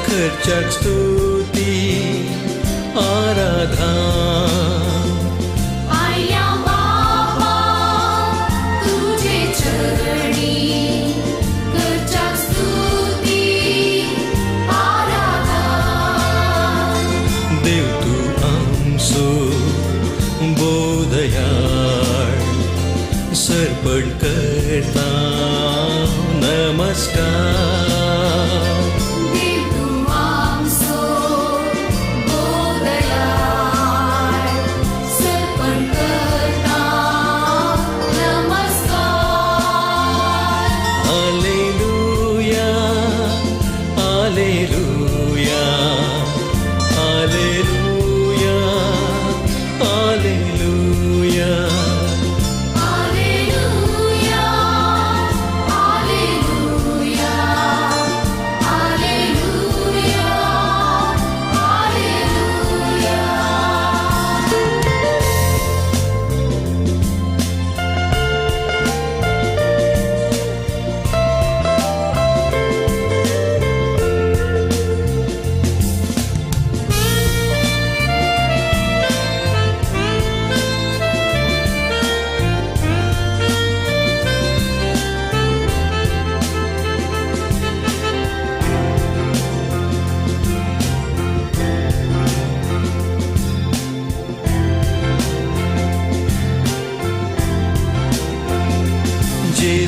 खर्चाक स्तुती आराधन आया बाबा तुझे चरणी करच्या स्तुती आराधन देव तू आमचो बोधयाळ सर्पण करता नमस्कार देव तू आमचो बोधयाळ सर्पण करता नमस्कार हालेलुया हालेलुया हालेलुया हालेलुया Alleluia, Alleluia, Alleluia,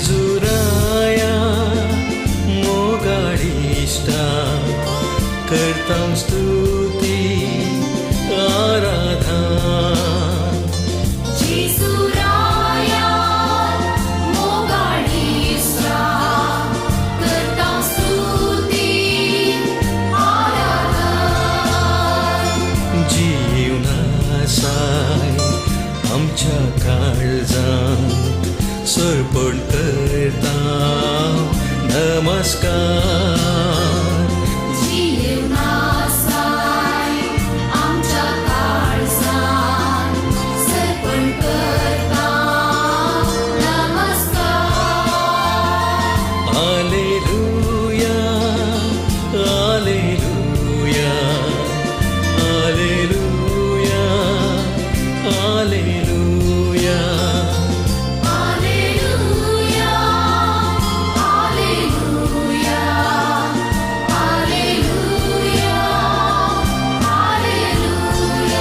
जेजुराया मोगाडिष्टा करतां स्तुती आराधन Jesuraya, mogadisra, करता स्तुती आराधन जीवनासाय आमच्या काळजांत सर्पण करता नमस्कार जीवनासाय आमच्या काळजात सर्पण करता नमस्कार हालेलुया हालेलुया हालेलुया हालेलुया Alleluia, Alleluia, Alleluia,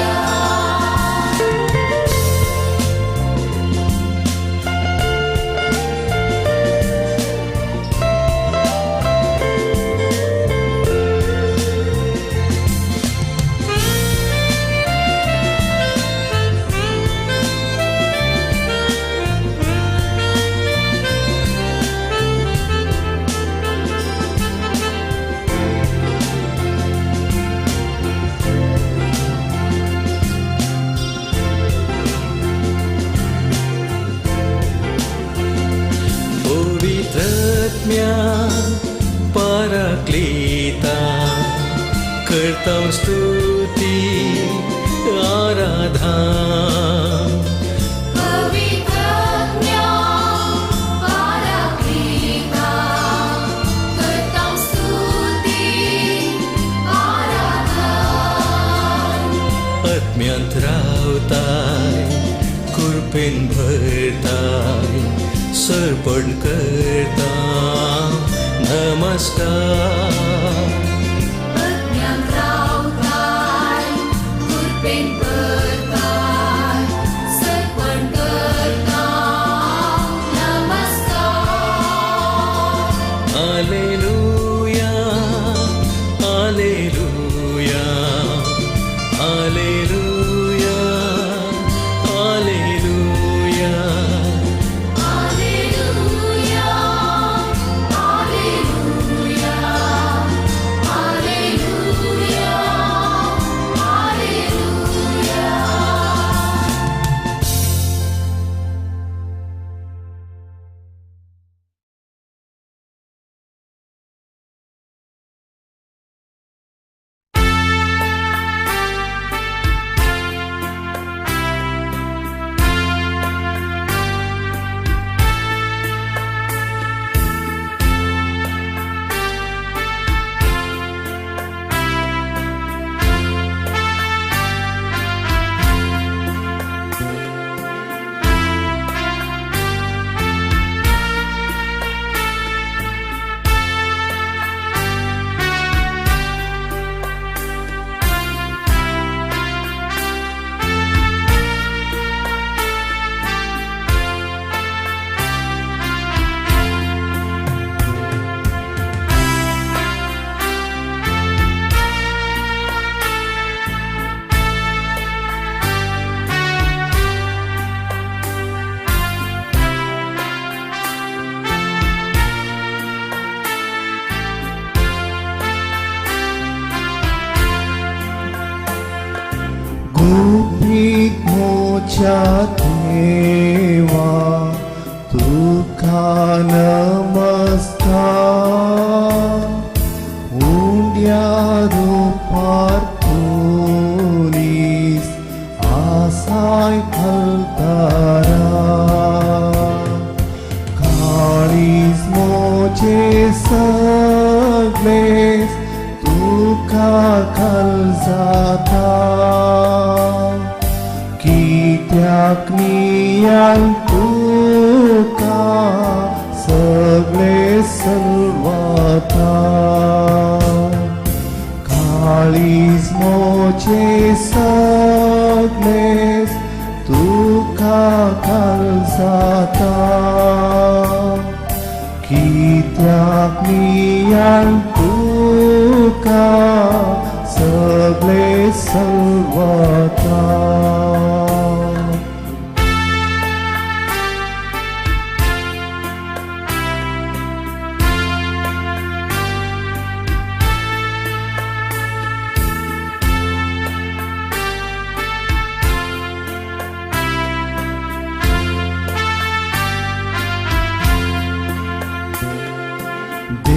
पवित्रत्म्या पाराक्लीता करतां स्तुती आराधन पवित्रज्ञा पाराक्लीता करता स्तुती आराधन आत्म्यांत रावताय कृपेन भरताय सर्पण करता नमस्कार अज्ञान रावताय कृपेन भरताय सर्पण करता नमस्कार हालेलुया हालेलुया हालेलुया हालेलुया Alleluia, Alleluia, Alleluia, Alleluia. गुपित मोच्या देवा तुका नमस्कार उंड्या रूपार तुनीस आसाय घालतारा काळीज मोचे सगळेच तुका घाल जाता कित्याक नियान तुका सगळे सलवाता काळीज मोचे सगळेच तुका घाल जाता कित्याक नियान तुका सगळे सलवाता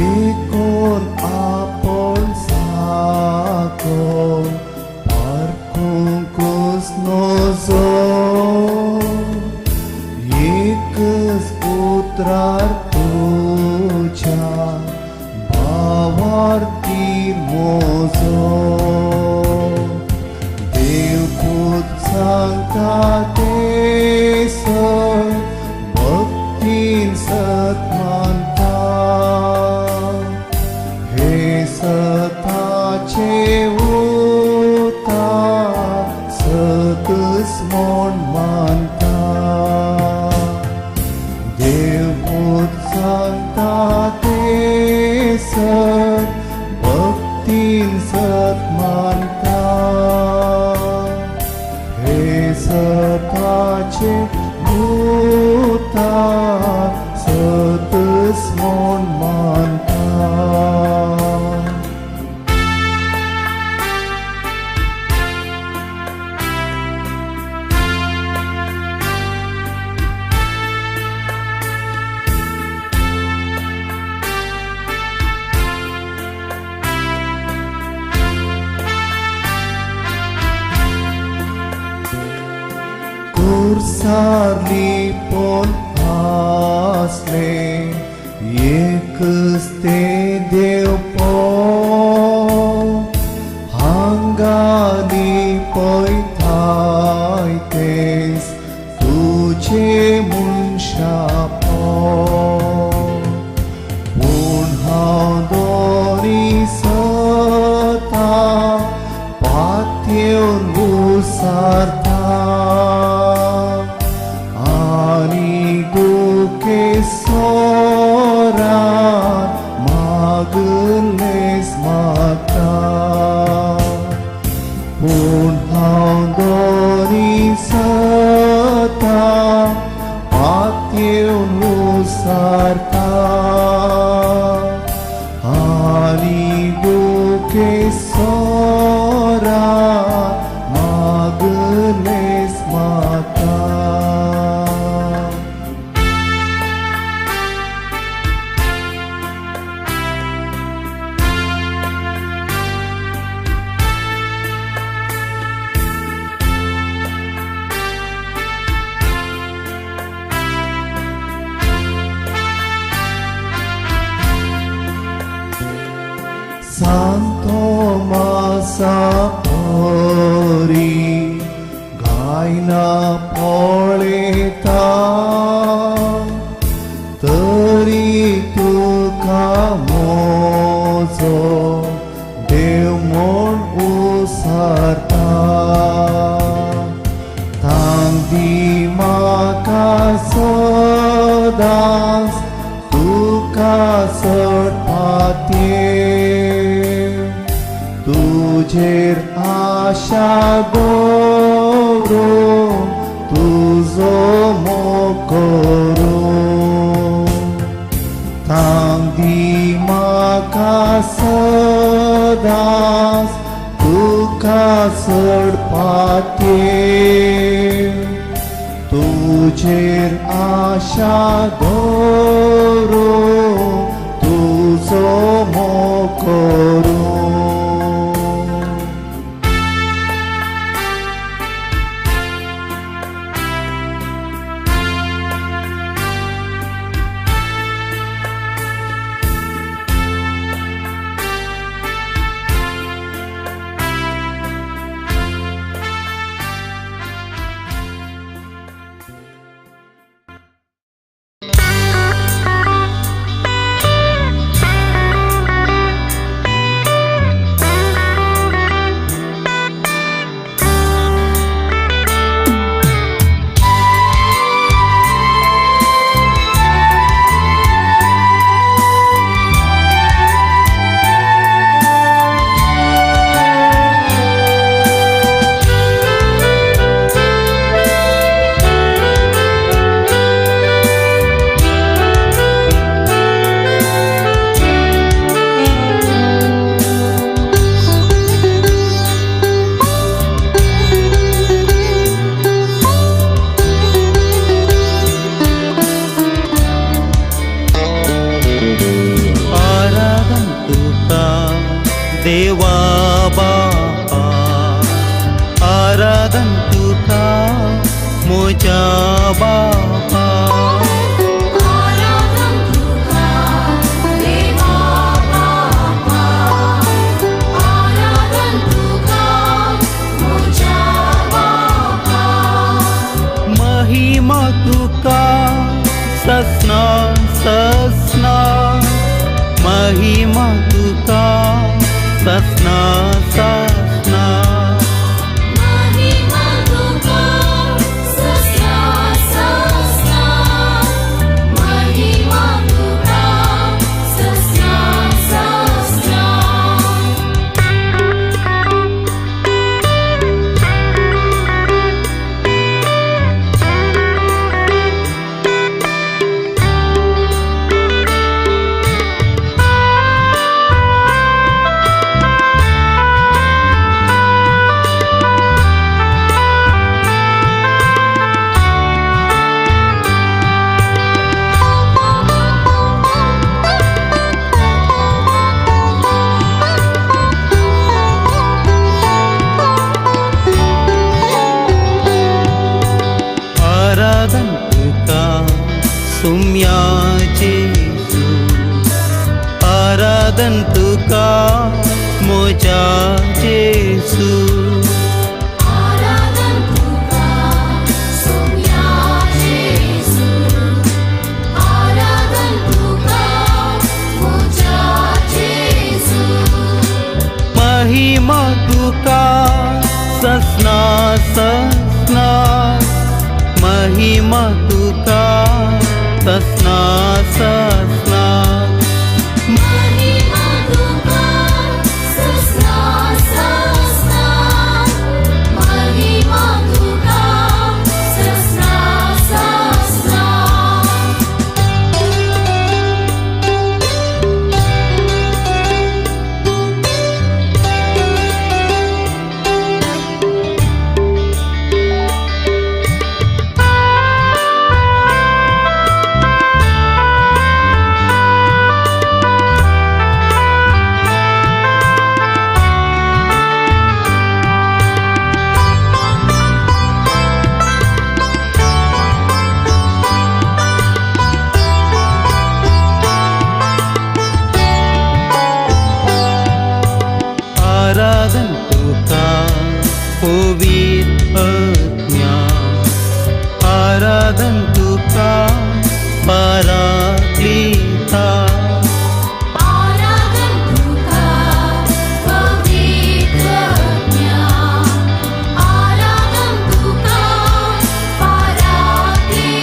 देखून आपण साखर पारखूंकच नजो एकच उतरार तुझ्या भावार्थी मोजो देवपूत सांगता ते सत भक्तीन सत मानता हे सताचे उतार सतच म्हूण मानता देवपूत सांगता ते सत भक्तीन सत मानता हे सताचे उतार सतच म्हूण मानता कुर्सारली पण आसले एकच ते देव हांगानी पळयताय तेच तुझे मनशा पूण हांव दोनी सता पातयेवन उसारता आनी दुखे सोरान मागलेस म्हाका पूण हांव दोनी सता पातयेवन उसारता आनी दुखे सोरान मागलेस म्हाका Santo Masapori गायना पळयता तरी तुका मोजो देव म्हूण उसारता तांदी म्हाका सदांच तुका सटपाते तुजेर आशा दवरून तुजो मोकोरो तांदी म्हाका सदांच तुका तुका सडपाते तुझेर आशा दवरू तुजो मोकोरू देवा बापा आराधन तुका मोजा बापा आराधन तुका देवा बापा आराधन तुका मोजा बापा महिमा तुका ससना ससना महिमा तुका ससना ससना महिमा तुका ससना ससना महिमा तुका ससना ससना आराधन तुका सुम्या जेसू आराधन तुका मोजा जेसू आराधन तुका सोम्या येसू आराधन तुका मोजा येसू महिमा तुका ससना ससना महिमा तुका ससना ससना महिमा तुका ससना ससना महिमा तुका ससना ससना आराधन तुका पवित्र आज्ञा आराधन तुका पराक्लिता आराधन तुका पवित्र ज्ञान आराधन तुका पराक्लिता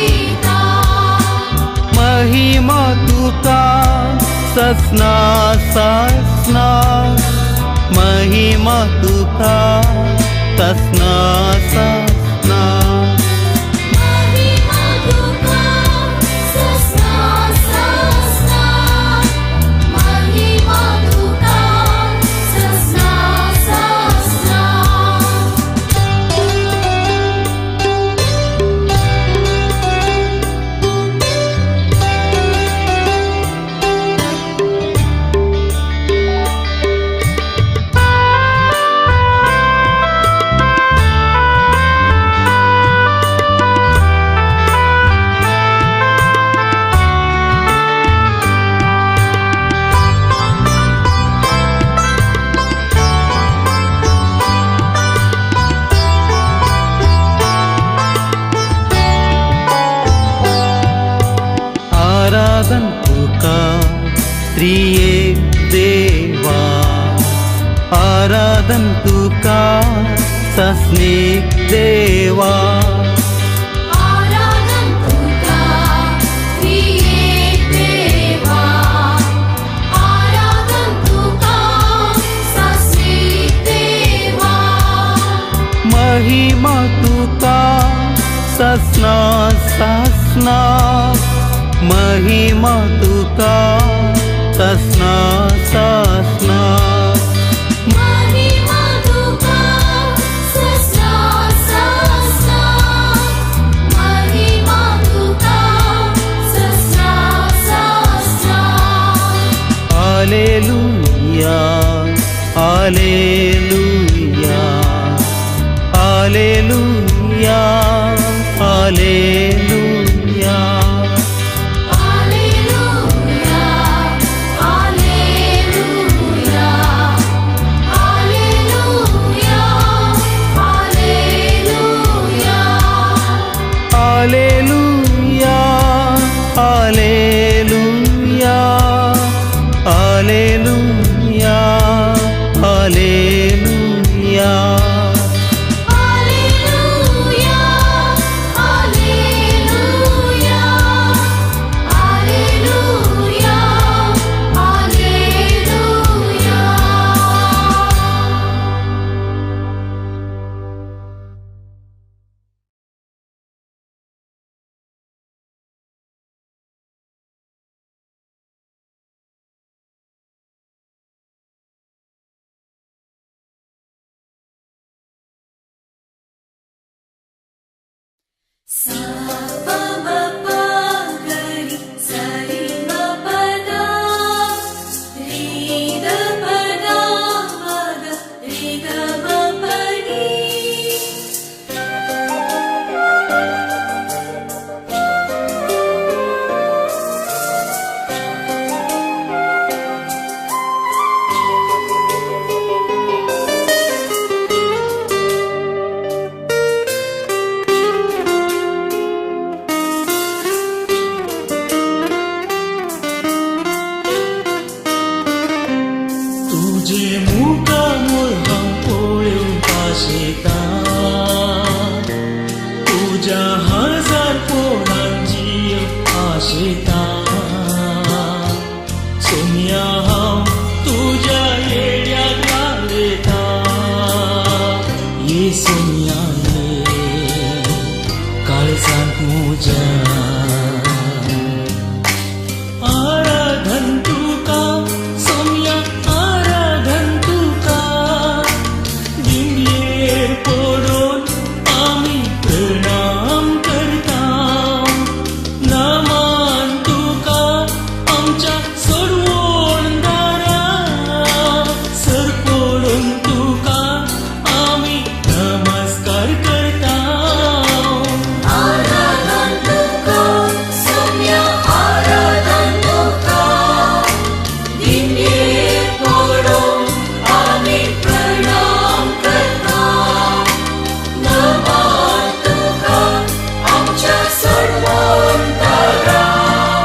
महिमा तुका ससना ससना महिमा तुका ससना ससना महिमा तुका ससना ससना महिमा तुका ससना ससना आराधन तुका त्रिएक देवा आराधन तुका सस्नेक देवा आराधन तुका त्रिएक देवा आराधन तुका सस्नेक देवा महिमा तुका ससना ससना महिमा तुका ससना ससना महिमा तुका ससना ससना महिमा तुका ससना ससना हालेलुया हालेलुया हालेलुया हालेलुया Alleluia, Alleluia, Alleluia, Alleluia. हालेलुया हालेलुया हालेलुया हालेलुया Alleluia, Alleluia, Alleluia, Alleluia. Sa pa ma pa ga ri sa ri ma pa da ri da pa da ma ga ri ga ma pa ni तुझे मुका मुळां पळोवंक आशेता तुझ्या हजार पोळांची आशेता सोनिया हांव तुझ्या येड्याक लालयता ये सोनिया ये काळजांत म्हज्या आराधन तुका सोनिया आराधन तुका दिंडयेर पडून आमी प्रणाम करता नामान तुका आमच्या सोडवण दारां सर पडून तुका आमी नमस्कार करता आराधन तुका सोम्या आराधन तुका दिंडयेर पडून आमी प्रणाम करता नमान तुका आमच्या सोडवण दारां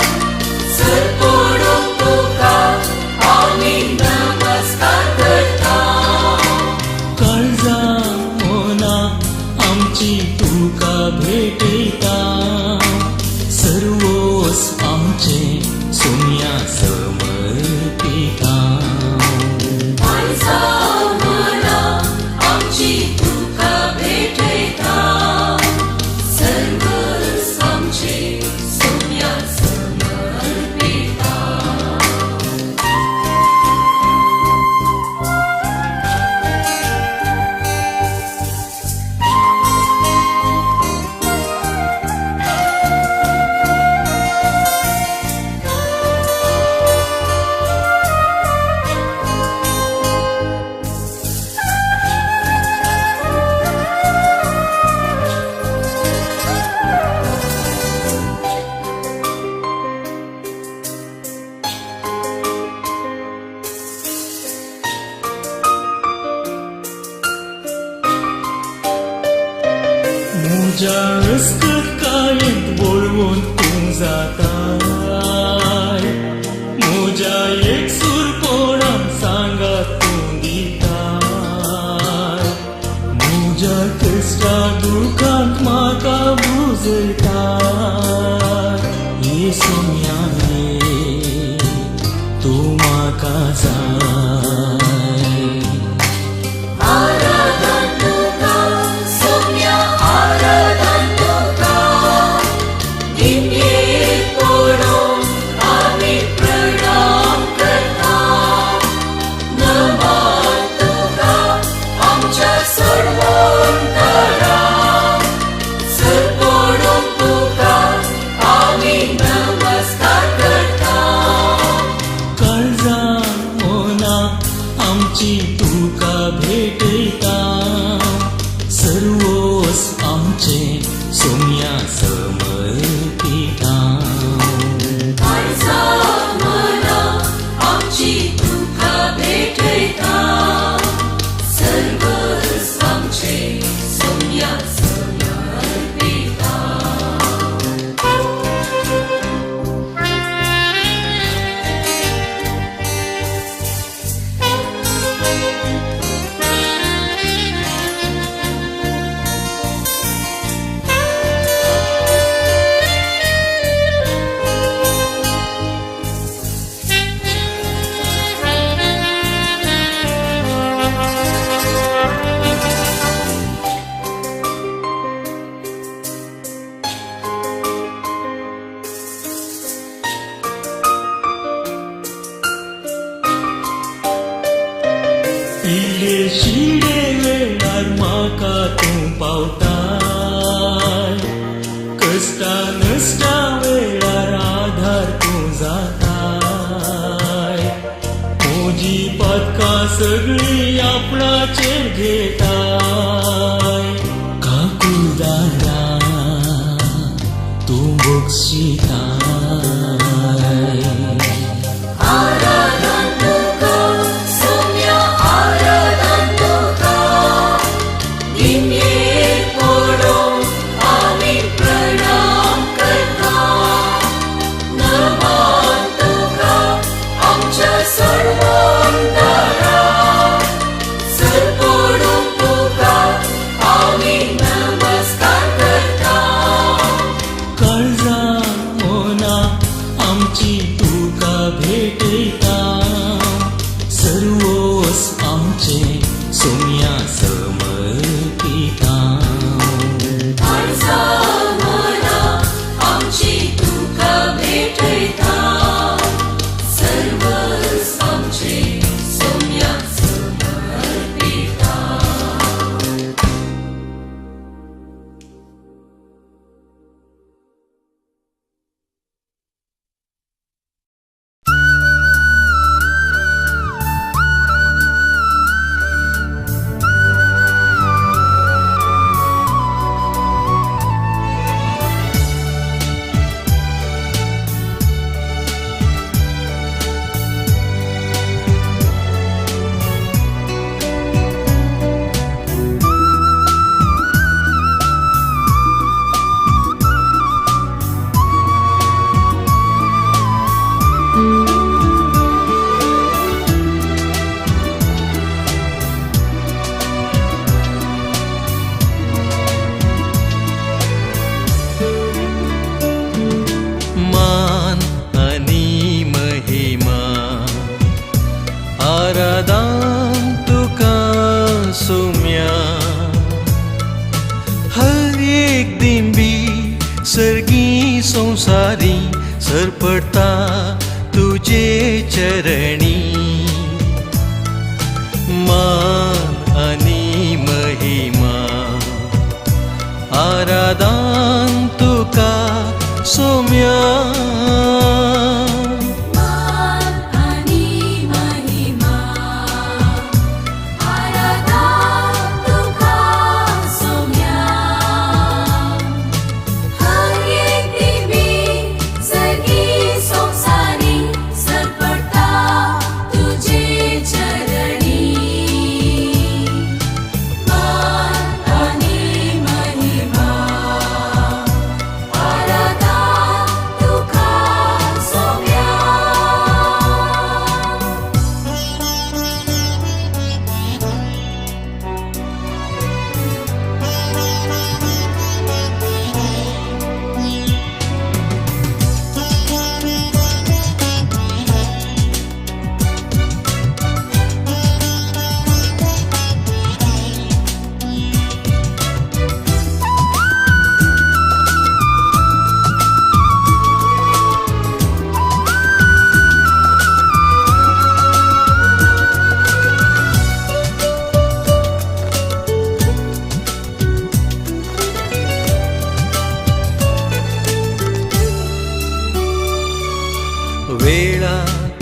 सर पडून तुका आमी नमस्कार करता काळजा मोना आमची तुका भेटयता सर्वोस आमचे सोनिया समर्पिता काळजा मना आमची तुका भेटयता सर्वस आमचे सोम्या समर्पिता म्हज्या रस्कत कायेंत बोळवून तूं जाता कष्टा दुखांत म्हाका बुजयता हे सोम्या रे तूं म्हाका जाय आराधन तुका सोम्या आराधन तुका निमयेक पडून आमी प्रणाम करता नमन तुका आमच्या सर्वोंतरा सर पडून तुका आमी नमस्कार करता काळजा मोना आमची तुका भेटयता सर्वोस आमचे सोम्या समर्पिता काळजा मना आमची तुका भेटयता सर्वस्व आमचे सोम्या समर्पिता इल्ले शिडे वेळार म्हाका तूं पावताय कष्टा नश्टा वेळार आधार तूं जाताय म्हजी पदकां सगळीं आपणाचेर घेताय काकुदारा तूं बक्षिताय आराधन तुका सोम्या आराधन तुका निमयेक पडून आमी प्रणाम करता नमन तुका आमच्या सर्वोंतरा सर पडून तुका आमी नमस्कार करता काळजा मोना आमची तुका भेटयता सर्वोस आमचे सोम्या समर्पिता काळजा मना आमची तुका भेटयता सर्वस्व आमचे सोम्या समर्पिता मान आणि महिमा आराधन तुका सोम्या हर एक दिंबी सर्गी संसारी सरपडता तुझे चरणी मान आणि महिमा आराधन तुका सोम्या मान आणि महिमा आराधन तुका सोम्या हर एक दिवी सगळी संसारी सरपडता तुझे चरणी मान आणि महिमा आराधन तुका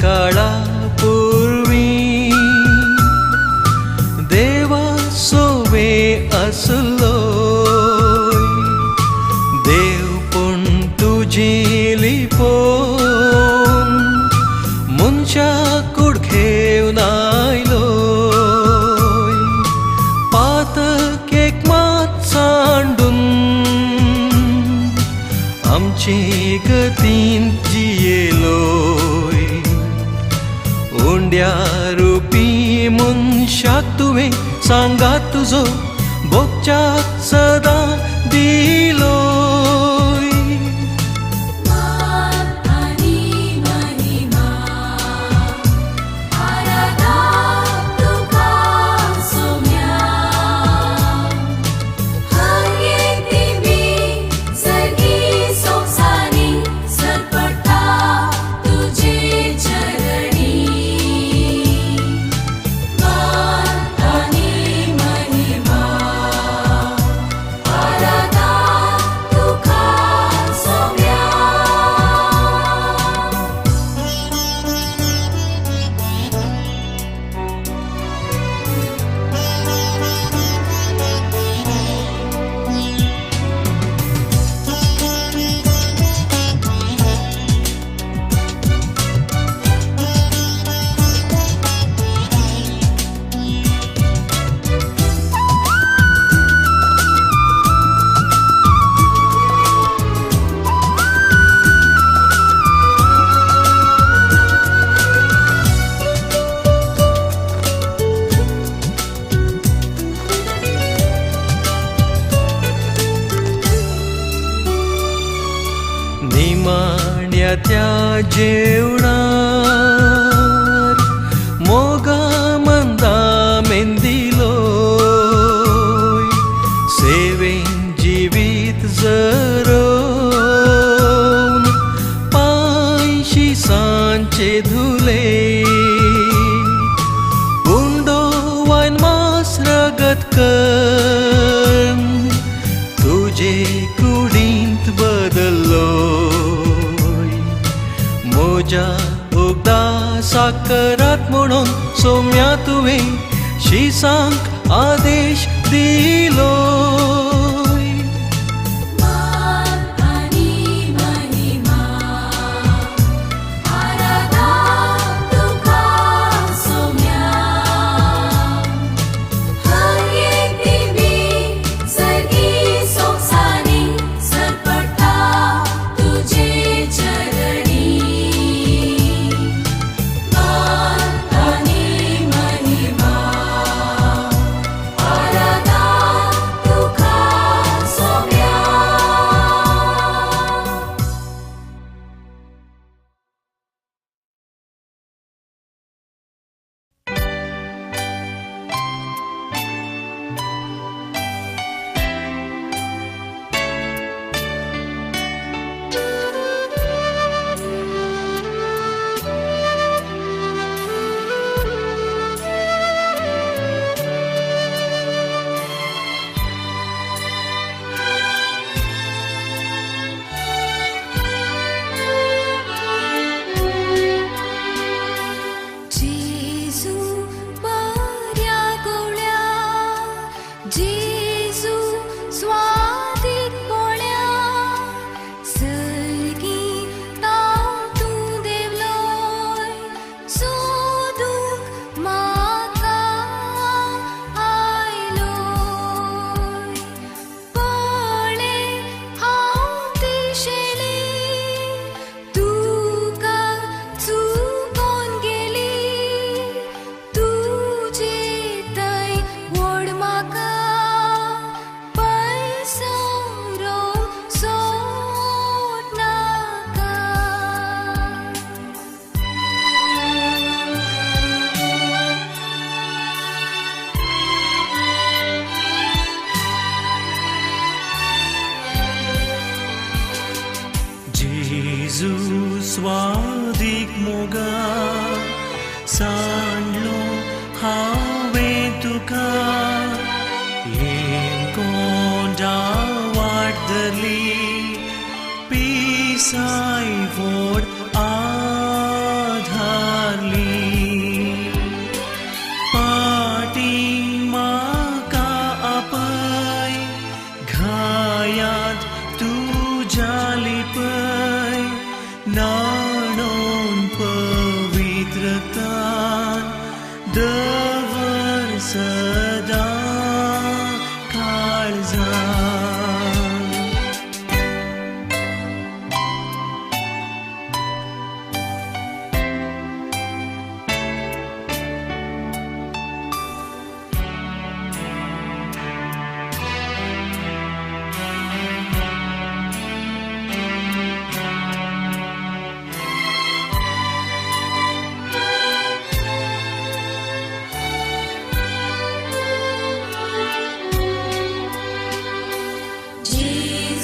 काळापूर्वी देवा सोवे असलोय देव पण तुझी लिपोन मनशा कुडखेवन आयलोय पातकेक मात सांडून आमचे गतीन जियेलोय ओंड्या रुपी मनशाक तुवें सांगात तुजो बोगच्याक सदां दिलोय मान आणि महिमा आराधा तुका सोम्या हर एक दिवी सर्गी संसारी सरपटा तुझे चरणी मान आणि महिमा आराधा तुका सोम्या निमाण्या त्या जेवणार मोगा मंदा मेंदिलोय सेवेन जिवीत जरोवन पांयशी सांचे धुले उंडो वायन मास रगत कर तुझे कुडींत बदल्लोय मोजा उगदा साकरात म्हणून सोम्या तुवें शिसांक आदेश दिलोय मान आणि महिमा आराधा तुका सोम्या हर एक दिवी सर्गी संसारी सरपटा तुझे चरणी मान आणि महिमा आराधा तुका सोम्या जेजू बऱ्या गोळ्या जेजू स्वादीक पोळ्या सर्गी ताव तूं देवलोय सोदूंक म्हाका आयलोय पळे हांव दिशेली तुका चुकोन गेली तुजे थंय व्हड म्हाका पयसरो सोद नाका जेजू स्वादीक मोगा सांडलो हांवें तुका कोंडा वाट धरली पिसाय व्हड आधार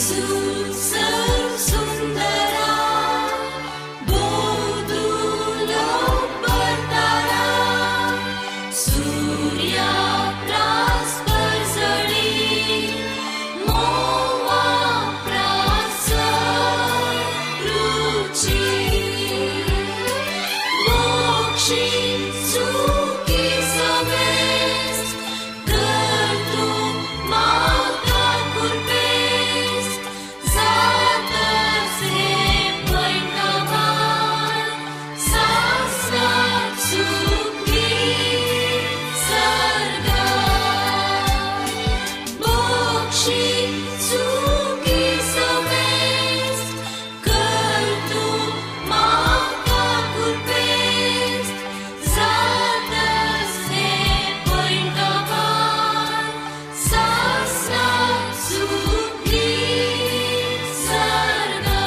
येसू सर्वसुंदरा बोधुलो परतारा सूर्या प्रास्पर जडी मोवा प्रासर रुची मोक्षी सुखी समेस कर तू माता कुर्बेस जातस हे पैठवान सासरात सुखी सर्गा मोक्षी सुखी समेस कर तू माता कुर्बेस जातस हे पैठवान सासरात सुखी सर्गा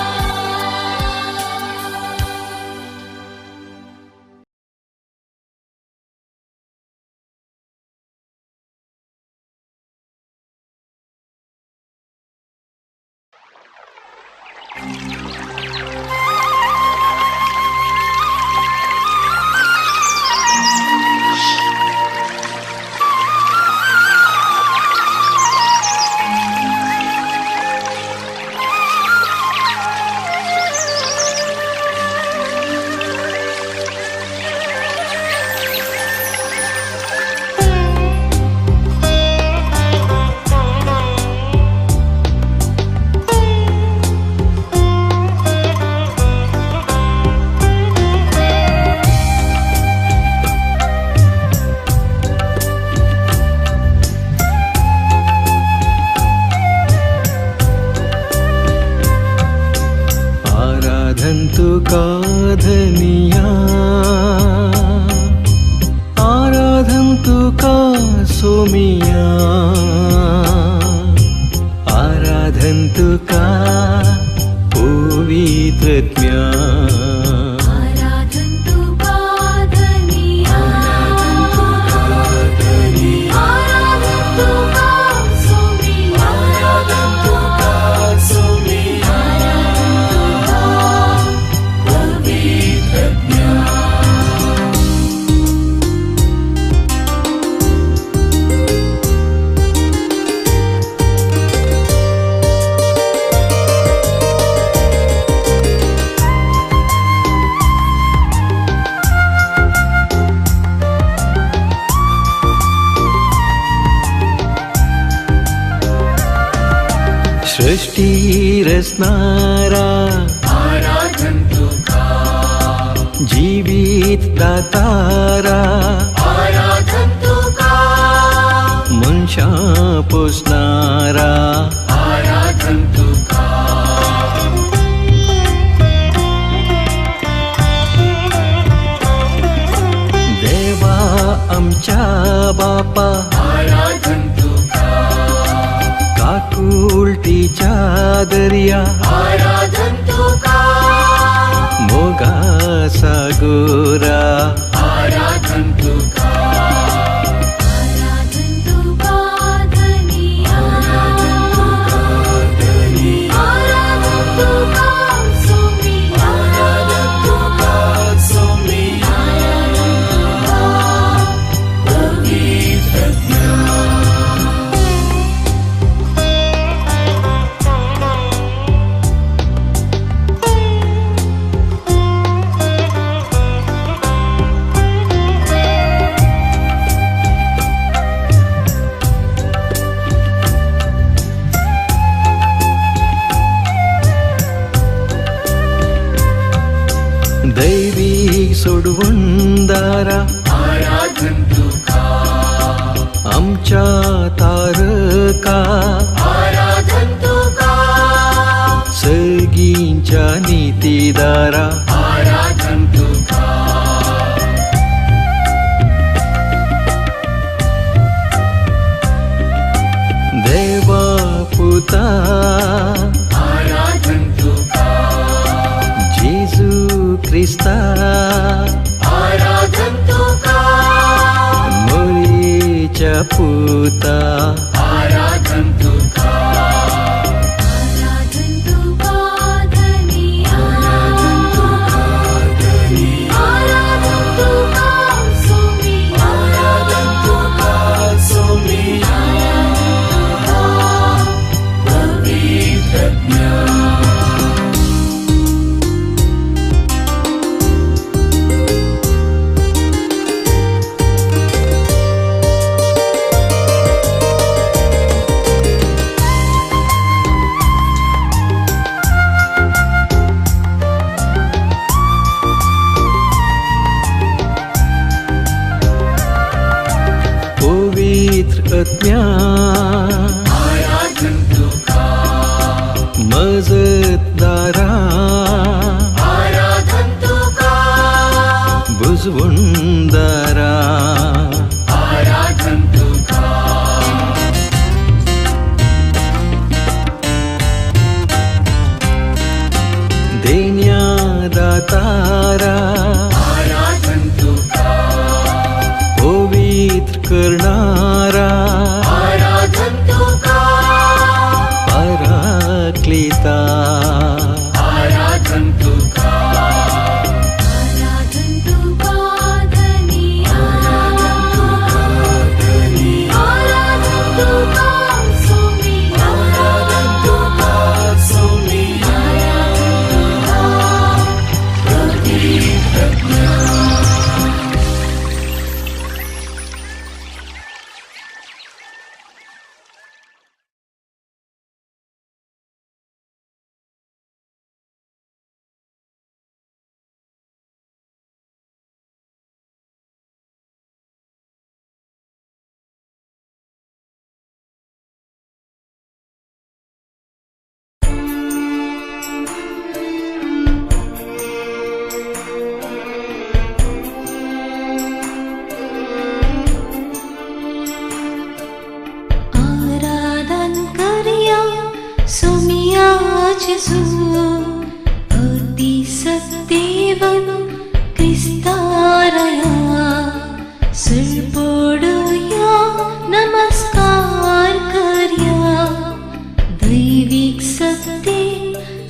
आराधन्तु काधनिया आराधन्तु का सोमिया आराधन्तु का पवित्रत्म्या आराधन्तु पादनिया आराधन्तु का सोमिया आराधन्तु का सोमिया पवित्रज्ञा सृष्टी रचणारा आराधन्तु का जीवित दातारा आराधन्तु का मनशा पोसणारा आराधन्तु का देवा आमच्या बापा आराधन्तु का काकुलटीच्या दर्या आराधन्तु का मोगा सागोरा आराधन्तु का आराधन्तु पादनिया आराधन्तु का सोमिया आराधन्तु का सोमिया पवित्रज्ञा दैविक सोडवणदारा आराधन्तु का आमच्या तारका आराधन्तु का सर्गींच्या नीतीदारा आराधन्तु का देवा पुता आराधन्तु का जेजू ख्रिस्ता आराधन्तु का मोरीच्या पुता आराधन्तु का वाजतदारा आराधन तुका बुजवून दारा आराधन तुका देण्यादातारा आराधन तुका पवित्र करणारा आराधन तुका पराक्लिता आराधन तुका आराधन तुका धनी आराधन तुका सोमी आराधन तुका सोमी आराधन करिया सोमिया जेसू अति सत्तेवन क्रिस्तारया सिरपोडूया नमस्कार करया दैविक सत्ते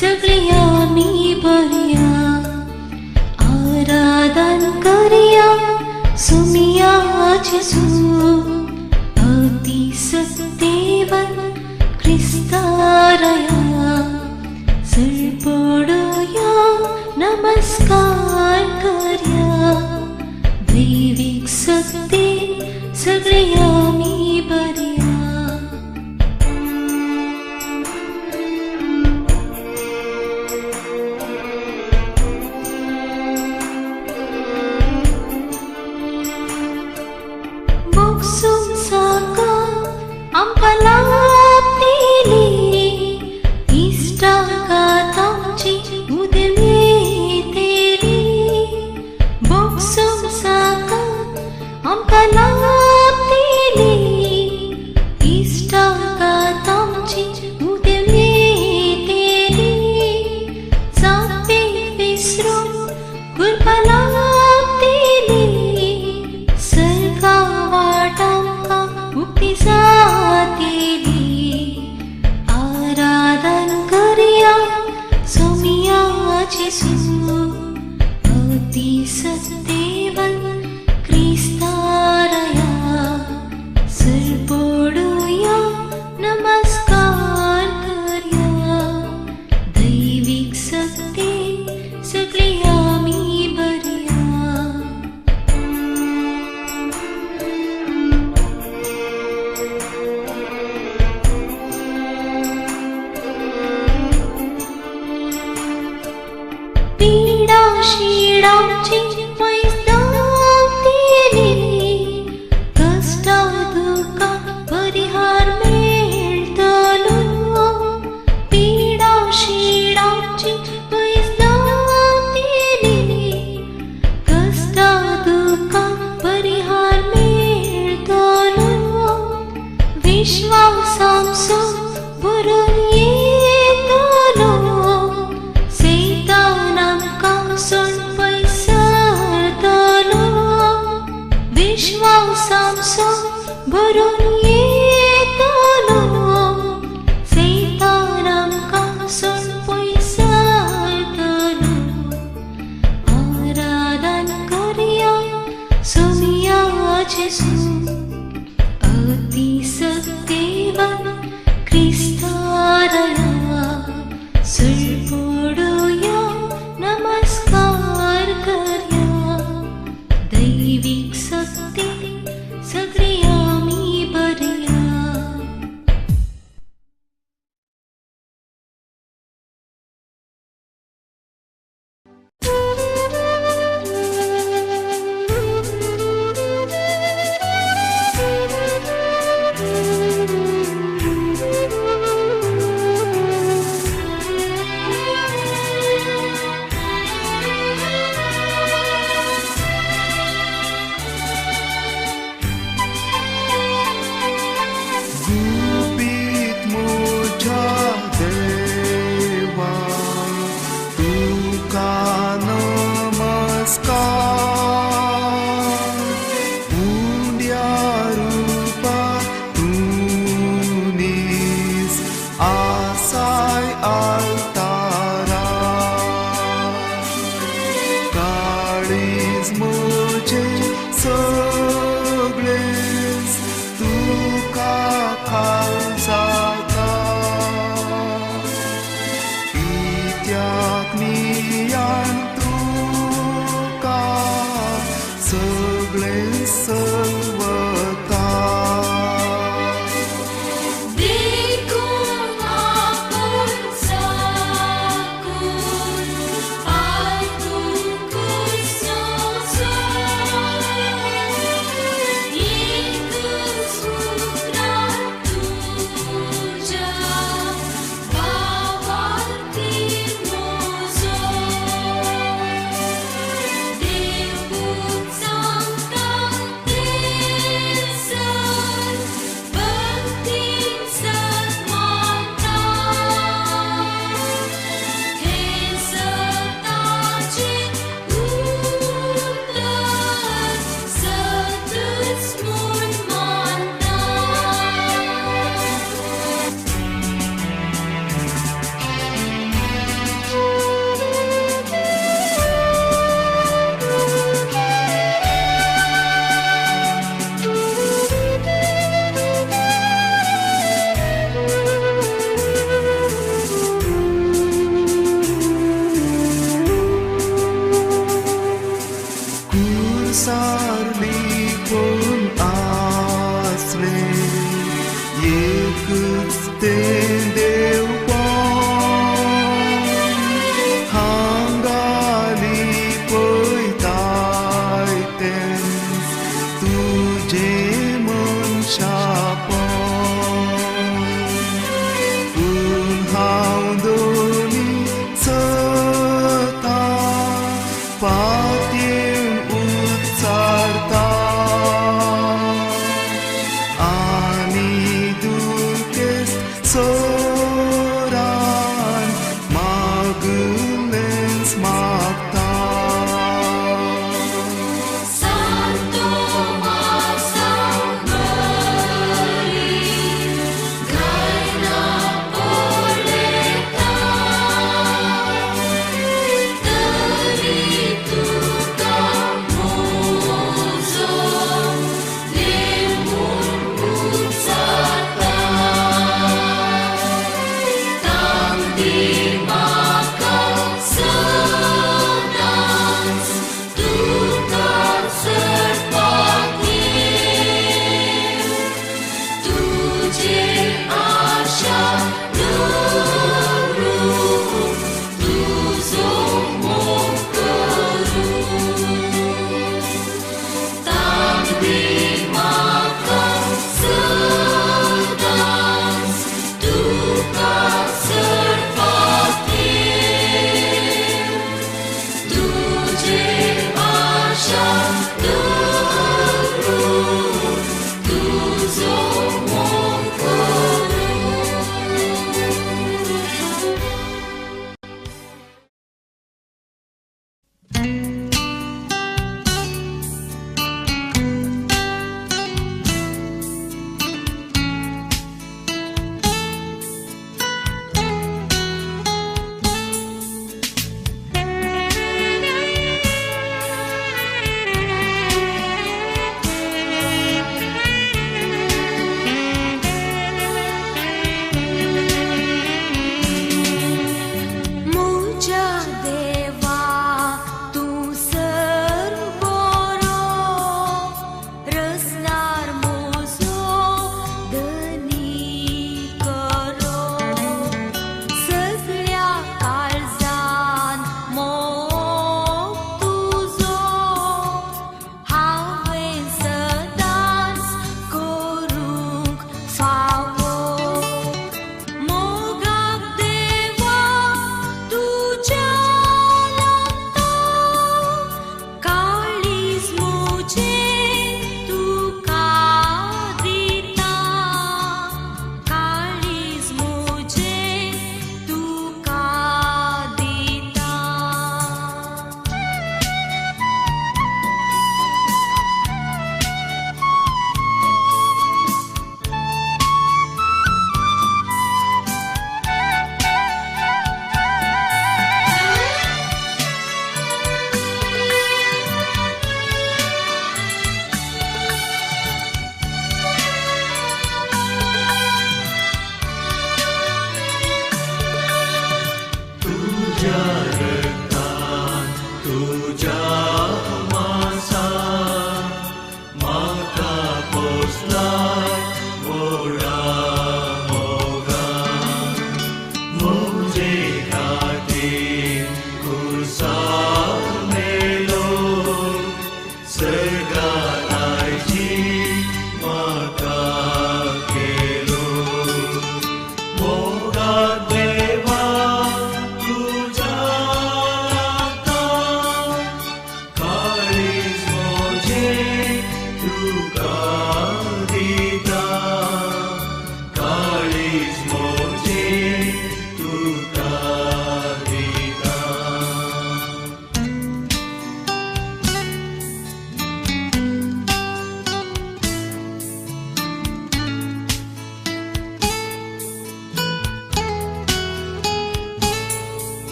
सगळे आम्ही बरया आराधन करिया सोमिया जेसू अति सत्तेवन क्रिस्तारया सिरपोडूया नमस्कार करया दैविक सत्ते सगळे आम्ही बरया Buksum saka ampala pili ista katamchi udme teri Buksum saka ampala pili ista katamchi udme teri sape visrum kurpala pili सरका वाटांका मुक्ती सातेली आराधन करिया सोमिया जेसू अति सत्तेवन क्रिस्तारया सिरपोडूया नमस्कार करया दैविक सत्ते सगळे आम्ही बरया पीडा शीडांची मैदानी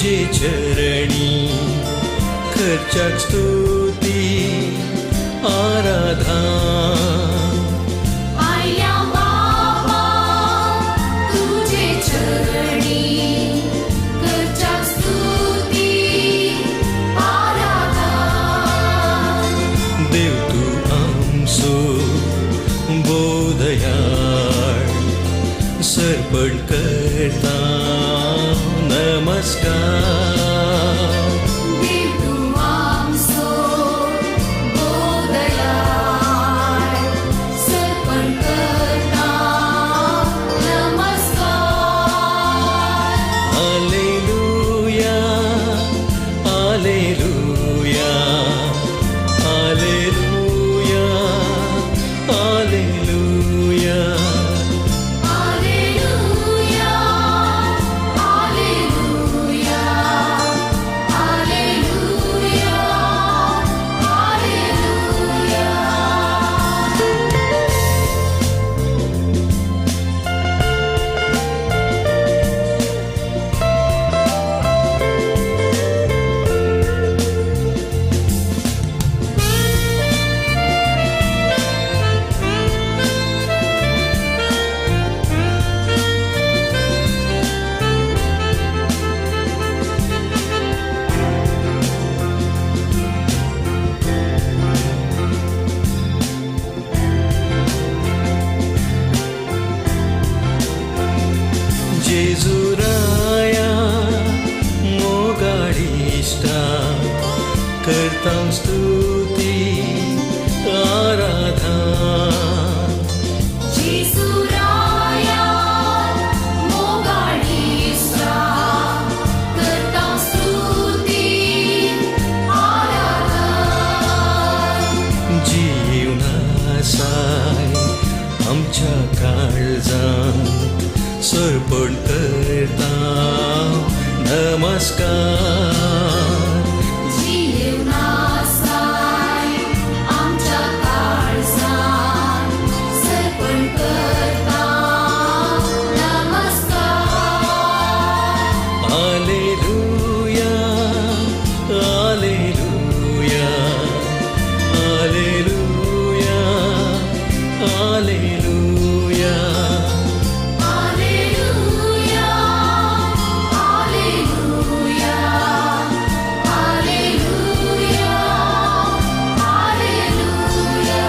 तुझे चरणी खर्चाक स्तुती आराधना आयल्या बाबा तुझे चरणी करच्या स्तुती आराधना देव तू आमचो बोधयाळ सर्पण करता नमस्कार देव तू आमचो बोधयाळ सर्पण करता नमस्कार हालेलुया हालेलुया हालेलुया हालेलुया Alleluia, Alleluia, Alleluia, जेजुराया मोगाडिष्टा करता स्तुती आराधना Jesuraya, mogadista, करता स्तुती आराधना जीवनासाय आमच्या काळजांत सर्पण करता नमस्कार जीवनासाय आमच्या काळजात सर्पण करता नमस्कार हालेलुया हालेलुया हालेलुया हालेलुया Alleluia, Alleluia, Alleluia,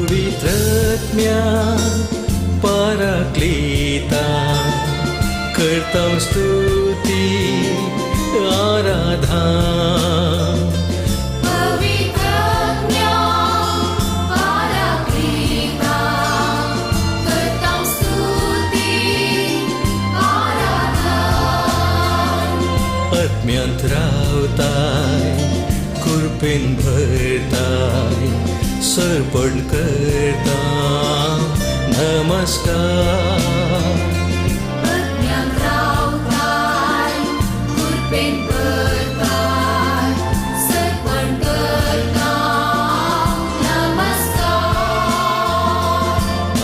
पवित्रत्म्या पराक्लिता करता स्तुती आराधना पवित्रज्ञा पराक्लिता करता स्तुती आराधना आत्म्यांत रावताय कृपेन भरताय सर्पण करता नमस्कार अज्ञान रावताय कृपेन भरताय सर्पण करता नमस्कार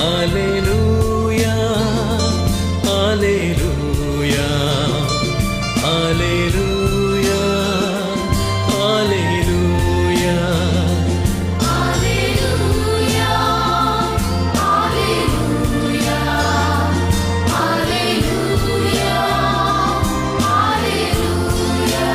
हालेलुया हालेलुया हालेलुया हालेलुया Alleluia, Alleluia, Alleluia, Alleluia.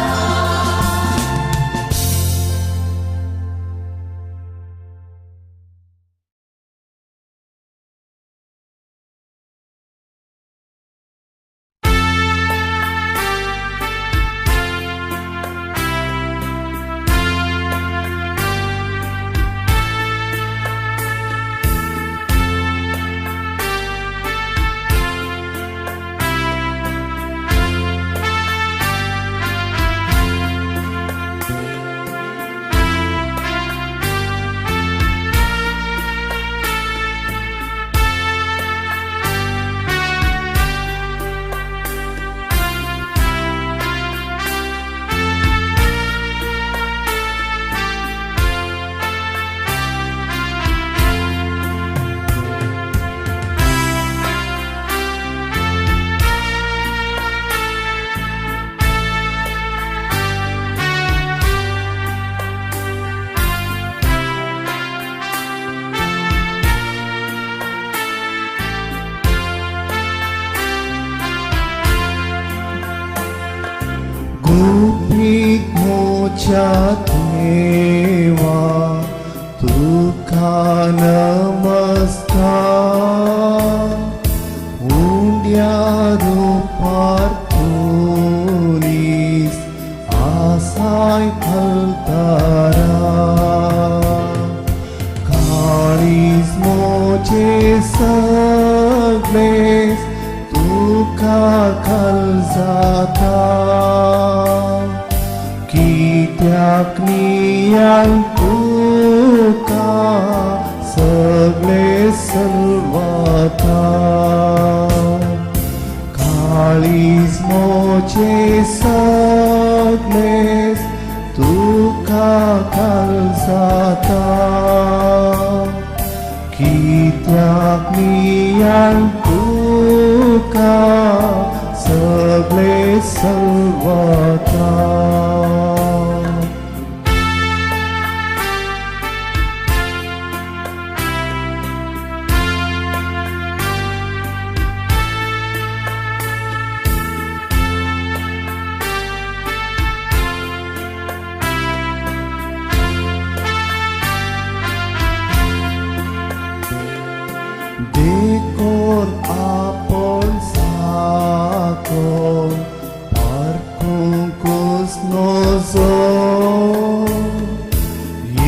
गुपित मोच्या देवा तुका नमस्कार उंड्या रूपार तुनीस आसाय घालतारा काळीज मोचे सगळेच तुका घाल जाता कित्याक नियान तुका सगळे सलवाता काळीज मोचे सगळेच तुका घाल जाता कित्याक नियान तुका सगळे सलवाता देखोर आपण साखो parcungus nozo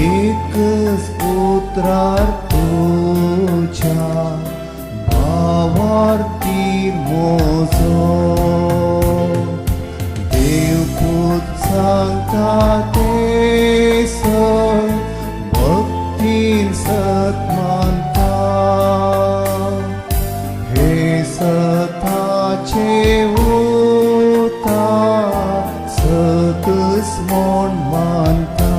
एकच पुत्रार तुझ्या भावार्थी मोजो देवपूत सांगता ते भक्तीन सत मानता हे सताचे उता सतस मोन मानता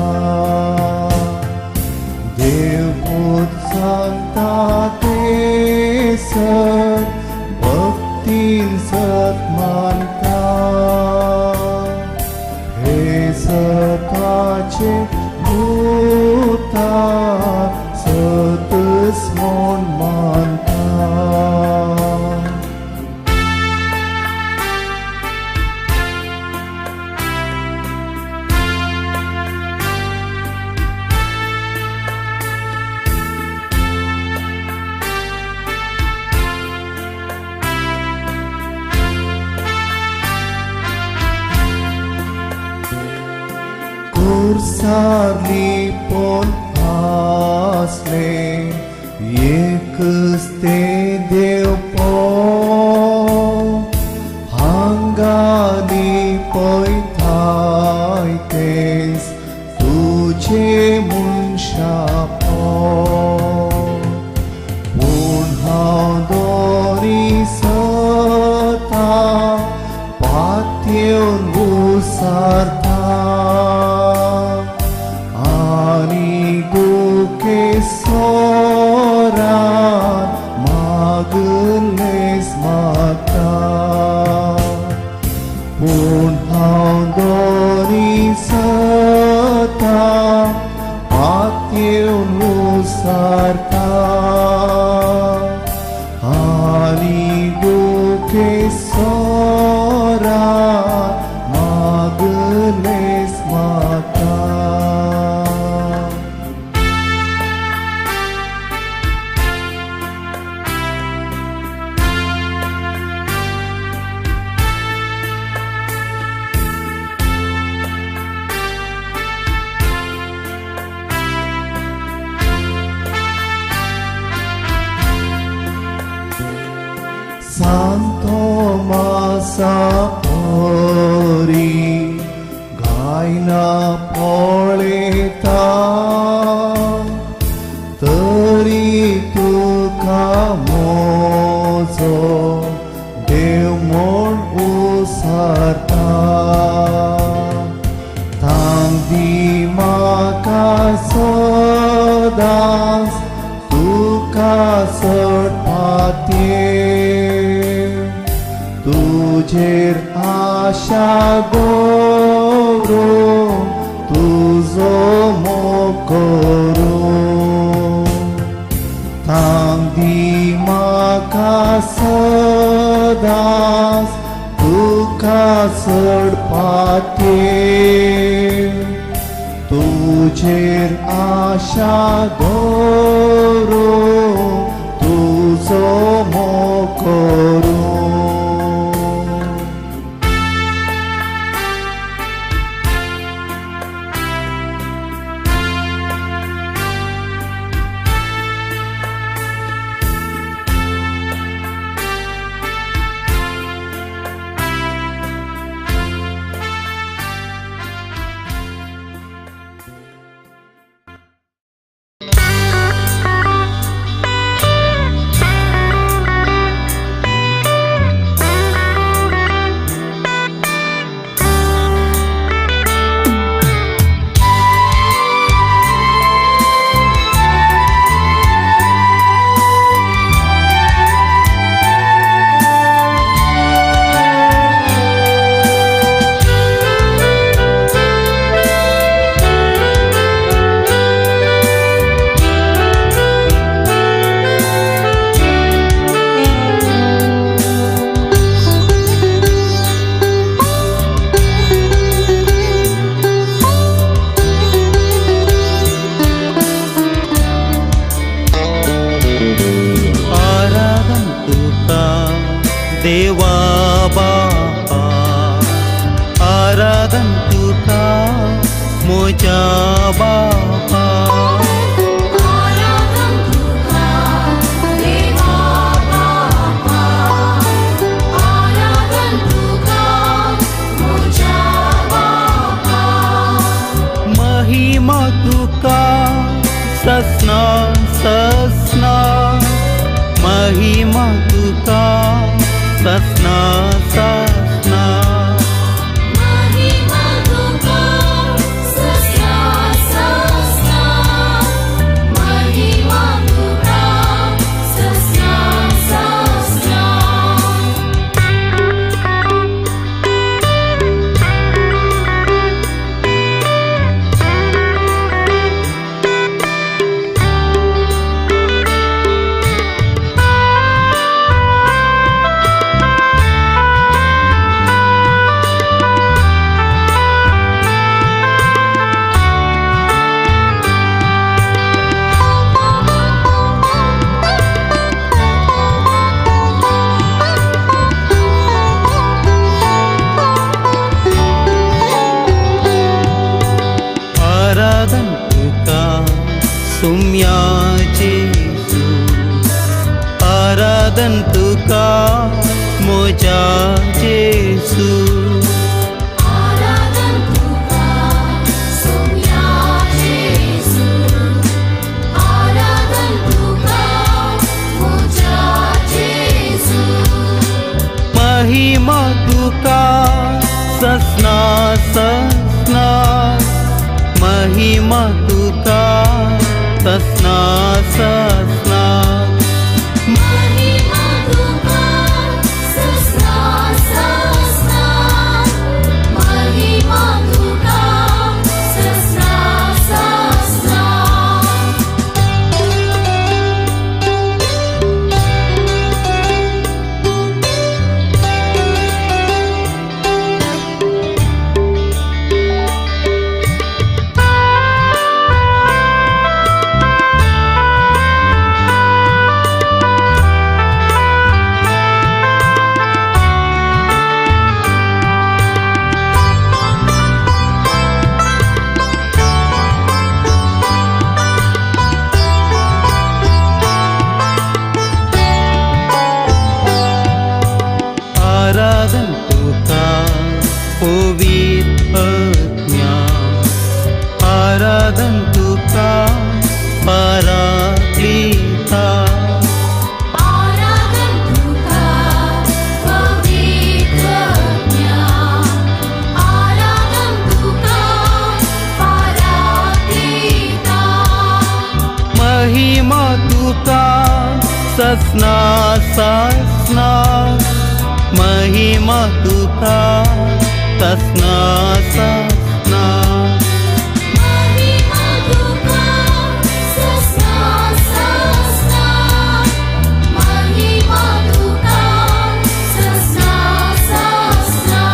देवपूत सांगता ते सत भक्तीन सत मानता हे सताचे उता सतस मोन मानता कुर्सारली पोन आसले एकच ते देव पो हांगानी पळयताय तेच तुझे मनशा पो पूण हांव दोरी सता पातयेवन उसारता आनी दुखे सोरान मागलेस म्हाका पूण हांव दोरी सता पातयेवन उसारता आनी दुखे सोरान मागलेस म्हाका Santo Masa Pori Gaina Poleta Tari Tuka Mozo Dev Mon Usarta Tang Di Maka Sodas Tuka Sarpatye तुझेर आशा गोरो तुझो मोकोरो थांबी म्हाका सदांच तुका सडपाते तुझेर आशा दवरू तुजो मोकोरू देवा बापा आराधन तुका मोजा बापा आराधन तुका देवा बापा आराधन तुका मोजा बापा महिमा तुका ससना ससना महिमा तुका ससना ससना महिमा तुका ससना ससना महिमा तुका ससना ससना आराधन तुका सुम्या जेजू आराधन तुका मोजा जेजू आराधन तुका सोम्या जेजू आराधन तुका मोजा जेजू महिमा तुका ससना ससना महिमा तुका ससना ससना महिमा तुका ससना ससना महिमा तुका ससना ससना आराधन तुका पवित्र ज्ञान आराधन तुका पराक्लिता आराधन तुका पवित्र ज्ञान आराधन तुका पराक्लिता महिमा तुका ससना ससना महिमा तुका ससना ससना महिमा तुका ससना ससना महिमा तुका ससना ससना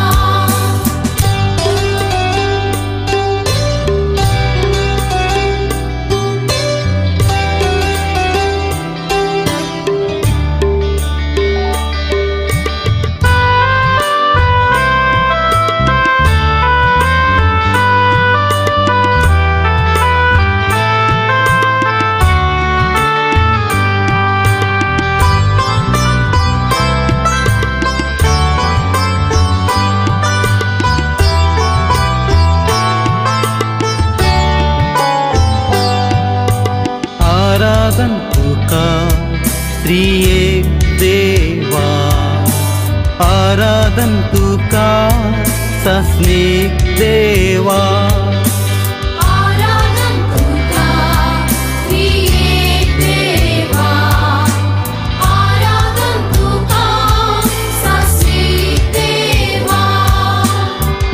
आराधन तुका त्रिएक देवा आराधन तुका सस्नेक देवा आराधन तुका त्रिएक देवा आराधन तुका सस्नेक देवा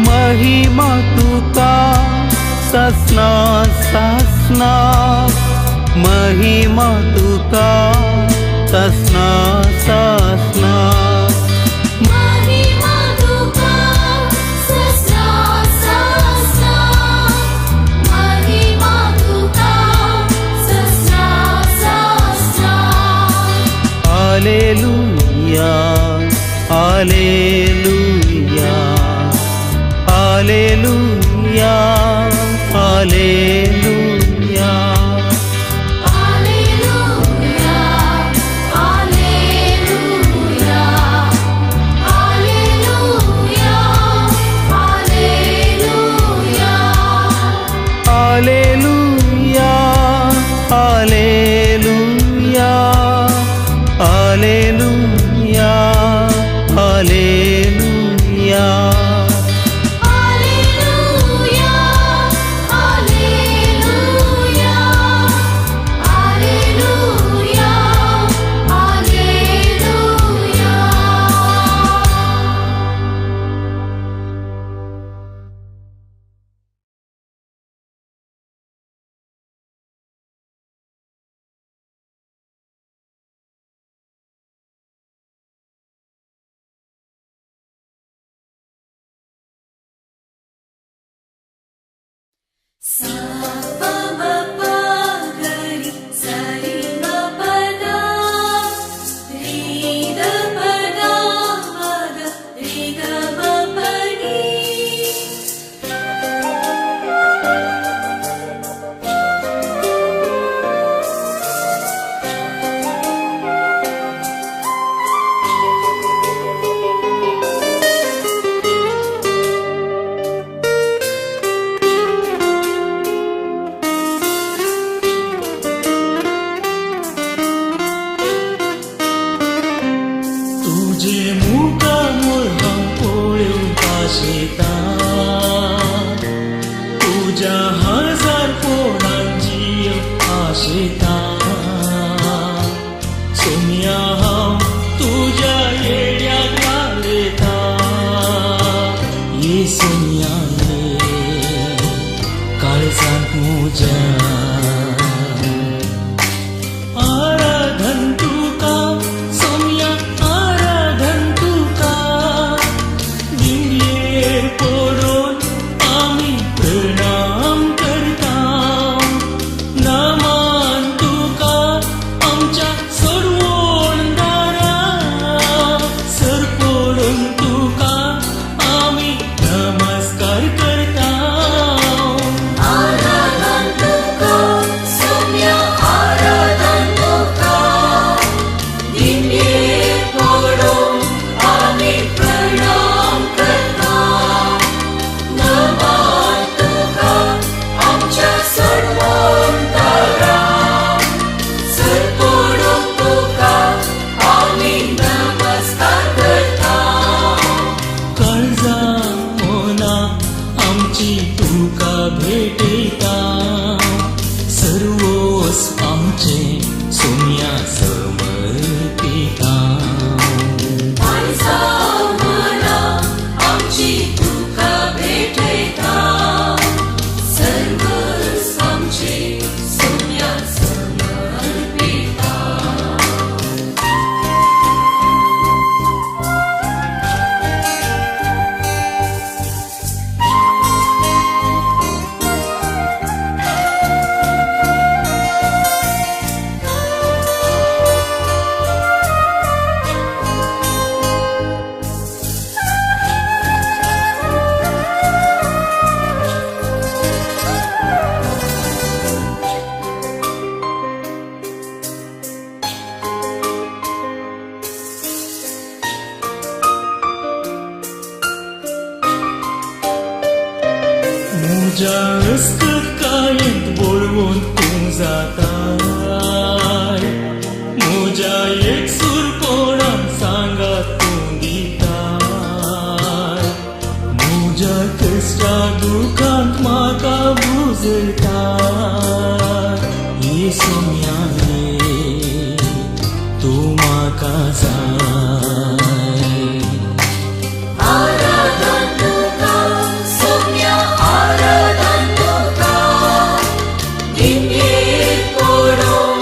महिमा तुका सस्ना सस्ना महिमा तुका सस्ना सस्ना महिमा तुका सस्ना सस्ना महिमा तुका सस्ना सस्ना हालेलुया हालेलुया हालेलुया हालेलुया Alleluia, Alleluia, Alleluia, Alleluia. हालेलुया हालेलुया हालेलुया हालेलुया Alleluia, Alleluia, Alleluia, Alleluia. Sa pa ma pa ga ri sa ri ma pa da ri da pa da ma da ri ga ma pa ni. तुझे मुका मुळां पळोवंक आशेता तुझ्या हजार पोळांची आशेता सोम्या हांव तुझ्या येड्याक लालयता ये सोम्या ये काळजांत म्हज्या आराधन तुका सोम्या आराधन तुका दिंडयेर पडून आमी प्रणाम करता नामान तुका आमच्या सर्वोण दारां सर पडून तुका आमी नमस्कार करता Aradhan tuka, Soumya Aradhan tuka, Dinye podon Ami pranam karta, Naman tuka, Amcha sarvan tara, Sar podon tuka, Ami namaskar karta. काळजा मोना आमची तुका भेटयता सर्वोस आमचे सोम्या समर्पिता काळजा मना आमची तुका भेटयता सर्वस आमचे सोम्या समर्पिता. म्हज्या अस्कत कायेंत बोळवून तूं जाता खंयच्या दुखांत म्हाका बुजता ही सोम्या रे तूं म्हाका जाय आराधन तुका सोम्या आराधन तुका निमयेर पडून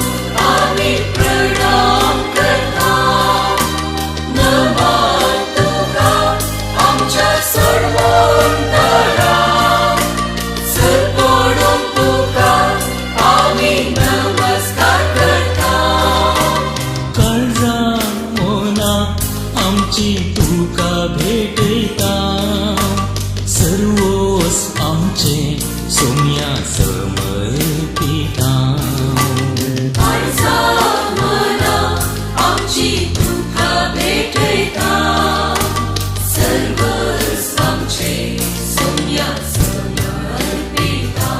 आमी प्रणाम करता नमन तुका आमच्या सर्वोंतरा सर पडून तुका आमी नमस्कार करता काळजा मोना आमची तुका भेटयता सर्वोस आमचे सोम्या समर्पिता काळजा मना आमची तुका भेटयता सर्वस्व आमचे सोम्या समर्पिता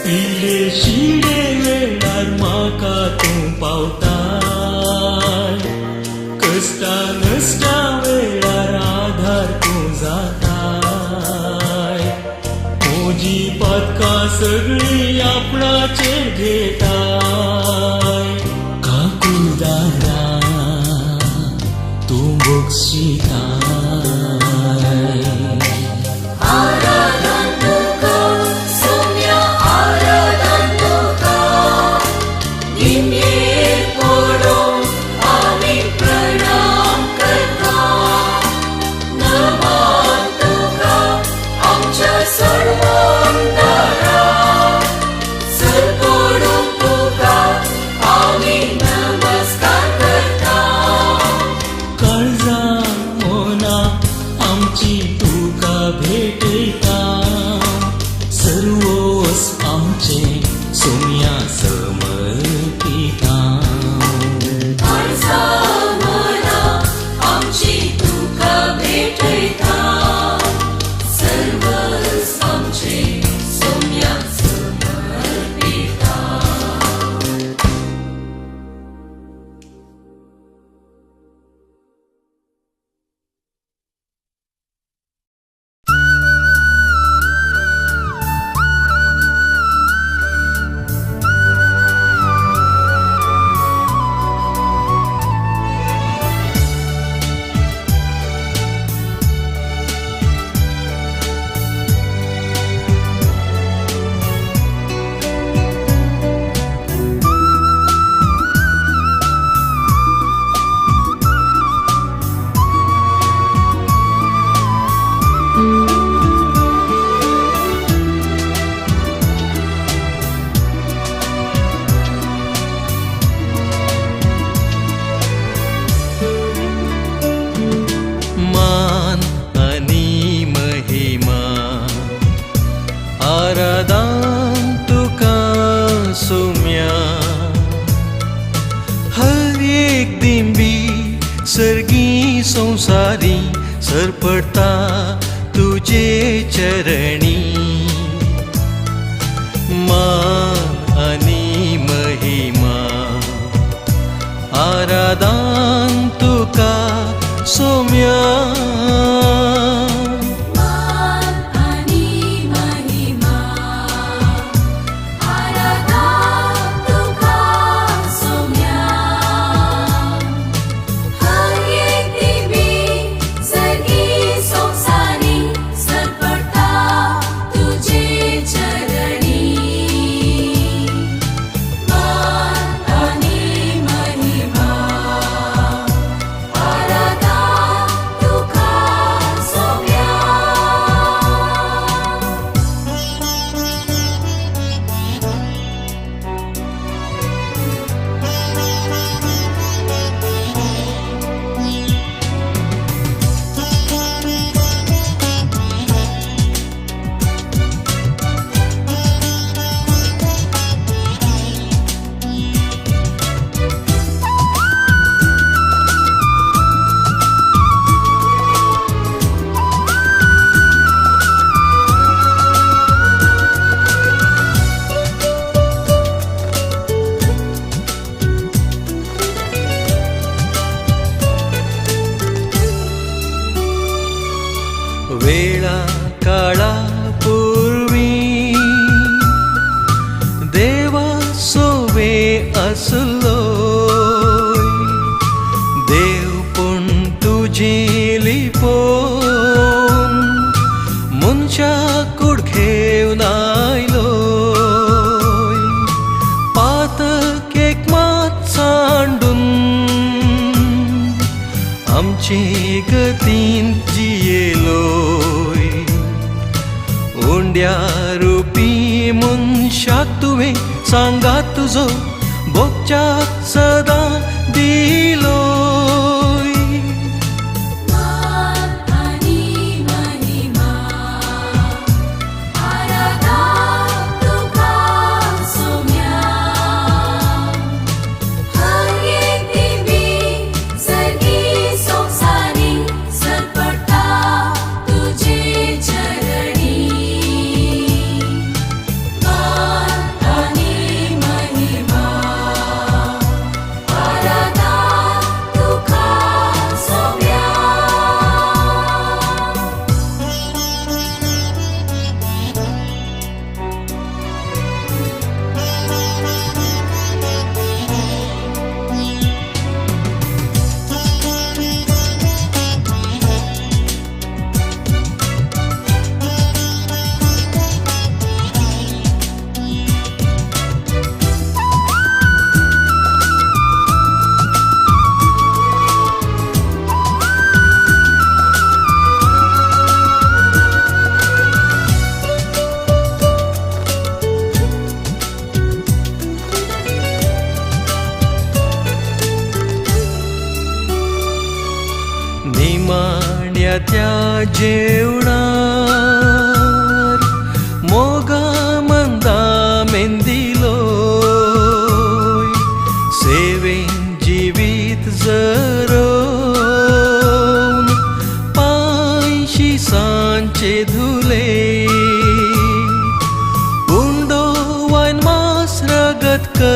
पिले शिडे वेळार म्हाका तूं पावताय कश्टा नश्टा वेळार आधार तूं जाताय म्हजी पदकां सगळीं आपणाचेर घेताय काकुळदारा तूं बक्षिताय आराधन तुका सोम्या आराधन तुका निमयेर पडून आमी प्रणाम करता नमन तुका आमच्या सर्वोंतरा सर पडून तुका आमी नमस्कार करता काळजा मोना आमची तुका भेटयता सर्वोस आमचे सोम्या समर्पिता काळजा मना आमची तुका भेटयता सर्वस्व आमचे सोम्या समर्पिता मान आणि महिमा आराधन तुका सोम्या हर एक दिंबी सर्गी संसारी सरपडता तुझे चरणी मान आणि महिमा आराधन तुका सोम्या मान आणि महिमा आराधन तुका सोम्या हर एक दिवी सर्गी संसारी सरपडता तुझे चरणी मान आणि महिमा आराधन तुका काळापूर्वी देवा सोवे असलोय देव पण तुझे लिपोन मनशा कुडखेवन आयलोय पातक एक मात सांडून आमचे गतीन जियेलोय ओंड्या रुपी मनशाक तुवें सांगात तुजो भोगच्याक सदां दिलोय मान आणि महिमा आराधा तुका सोम्या हर एक दिवी सर्गी संसारी सरपटा तुझे चरणी मान आणि महिमा आराधा तुका सोम्या निमाण्या त्या जेवणार मोगा मंदा मेंदिलोय सेवेन जिवीत जरोवन पांयशी सांचे धुले उंडो वायन मास रगत कर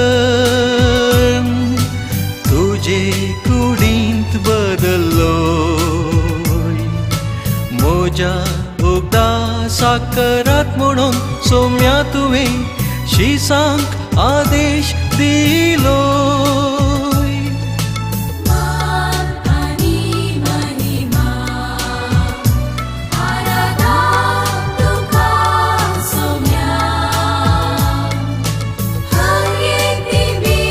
तुझे कुडींत बदल्लोय मोजा उगदा साकरात म्हणून सोम्या तुवें शिसांक आदेश दिलोय मान आणि महिमा आराधा तुका सोम्या हर एक दिवी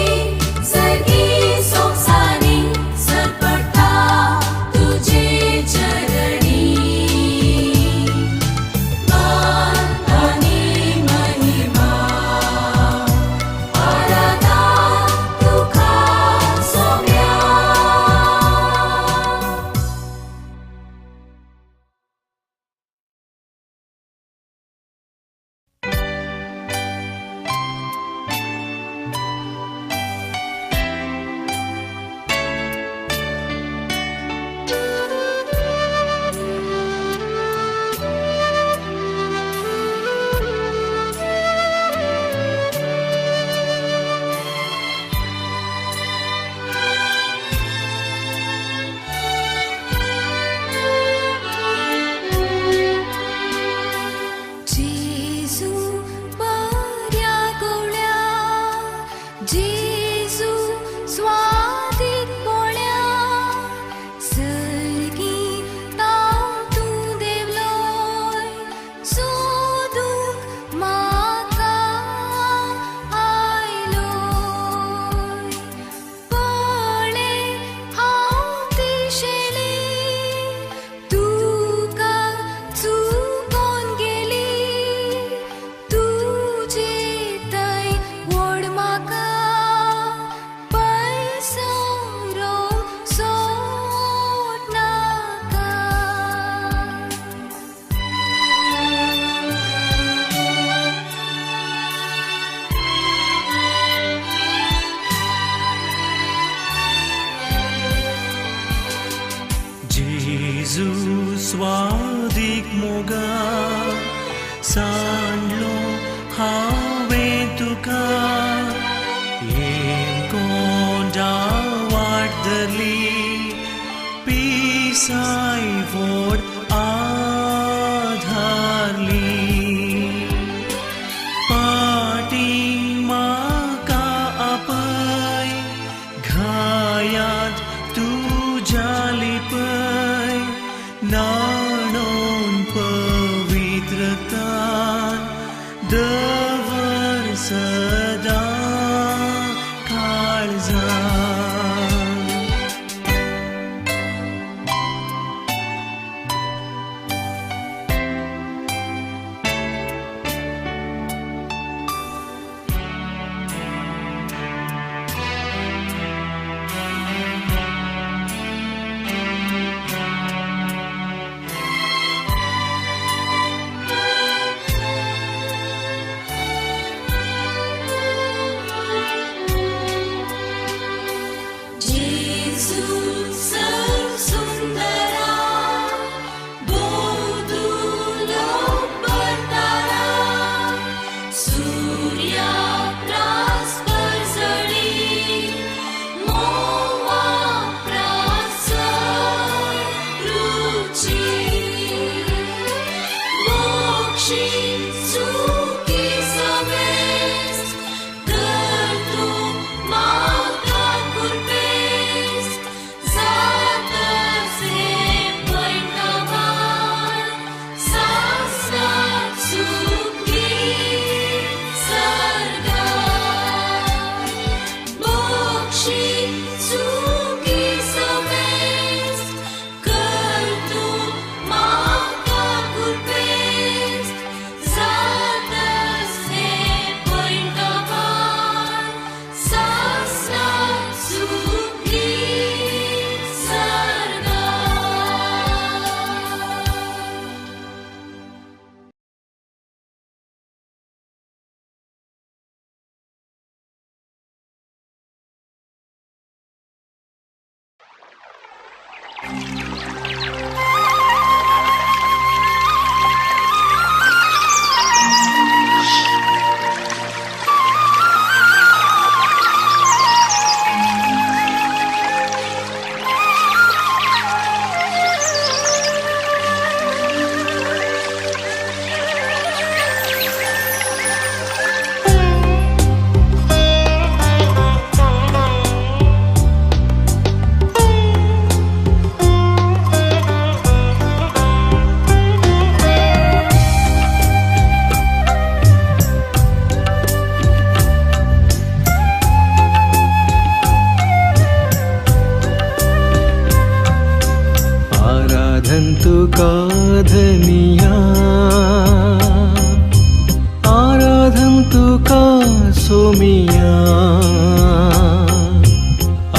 सर्गी संसारी सरपटा तुझे चरणी मान आणि महिमा आराधा तुका सोम्या जेजू बऱ्या गोळ्या जेजू स्वादीक पोळ्या सर्गी ताव तूं देवलोय सोदूंक म्हाका आयलोय पळय हांव दिशेली तुका चुकोन गेली तुजे थंय व्हड म्हाका पयसरो सोड नाका जेजू स्वादीक मोगा सांडलो हांवें तुका हें कोंडा वाट धरली पिसाय व्हड आधार सुंदरा बोधुलो परतारा सूर्या प्रास्पर जडी मोवा प्रासर रुची मोक्षी सुखी समेस कर तू माता कुर्बेस जात से पैठवार सासनात सुखी सर्गा मोक्षी सुखी समेस कर तू माता कुर्बेस जात से पैठवार सासनात सुखी सर्गा आराधन्तु काधनिया आराधन्तु का सोमिया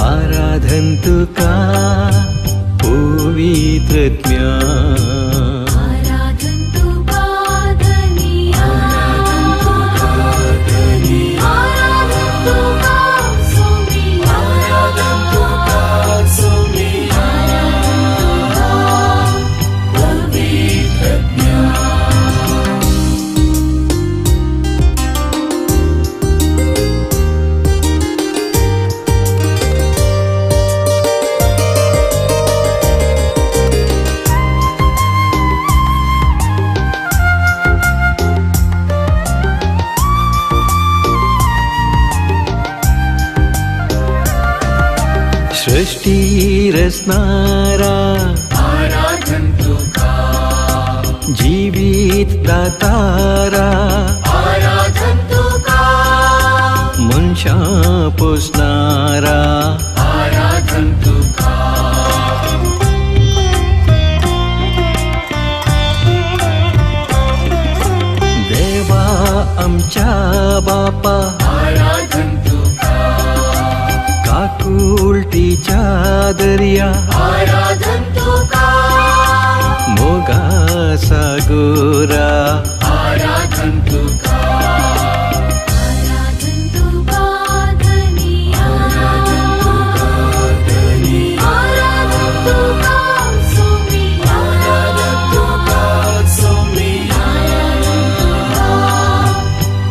आराधन्तु का पवित्रज्ञा आराधन्तु पादनिया आराधन्तु का सोमिया आराधन्तु का सोमिया पवित्रज्ञा सृष्टि रचनारा आराधन्तु का जीवित दातारा आराधन्तु का मनशा पोसणारा आराधन्तु का देवा आमच्या बापा आराधन्तु का काकुलटीच्या दर्या आराधन्तु का मोगा सागोरा आराधन्तु का आराधन्तु पादनिया आराधन्तु का सोमिया आराधन्तु का सोमिया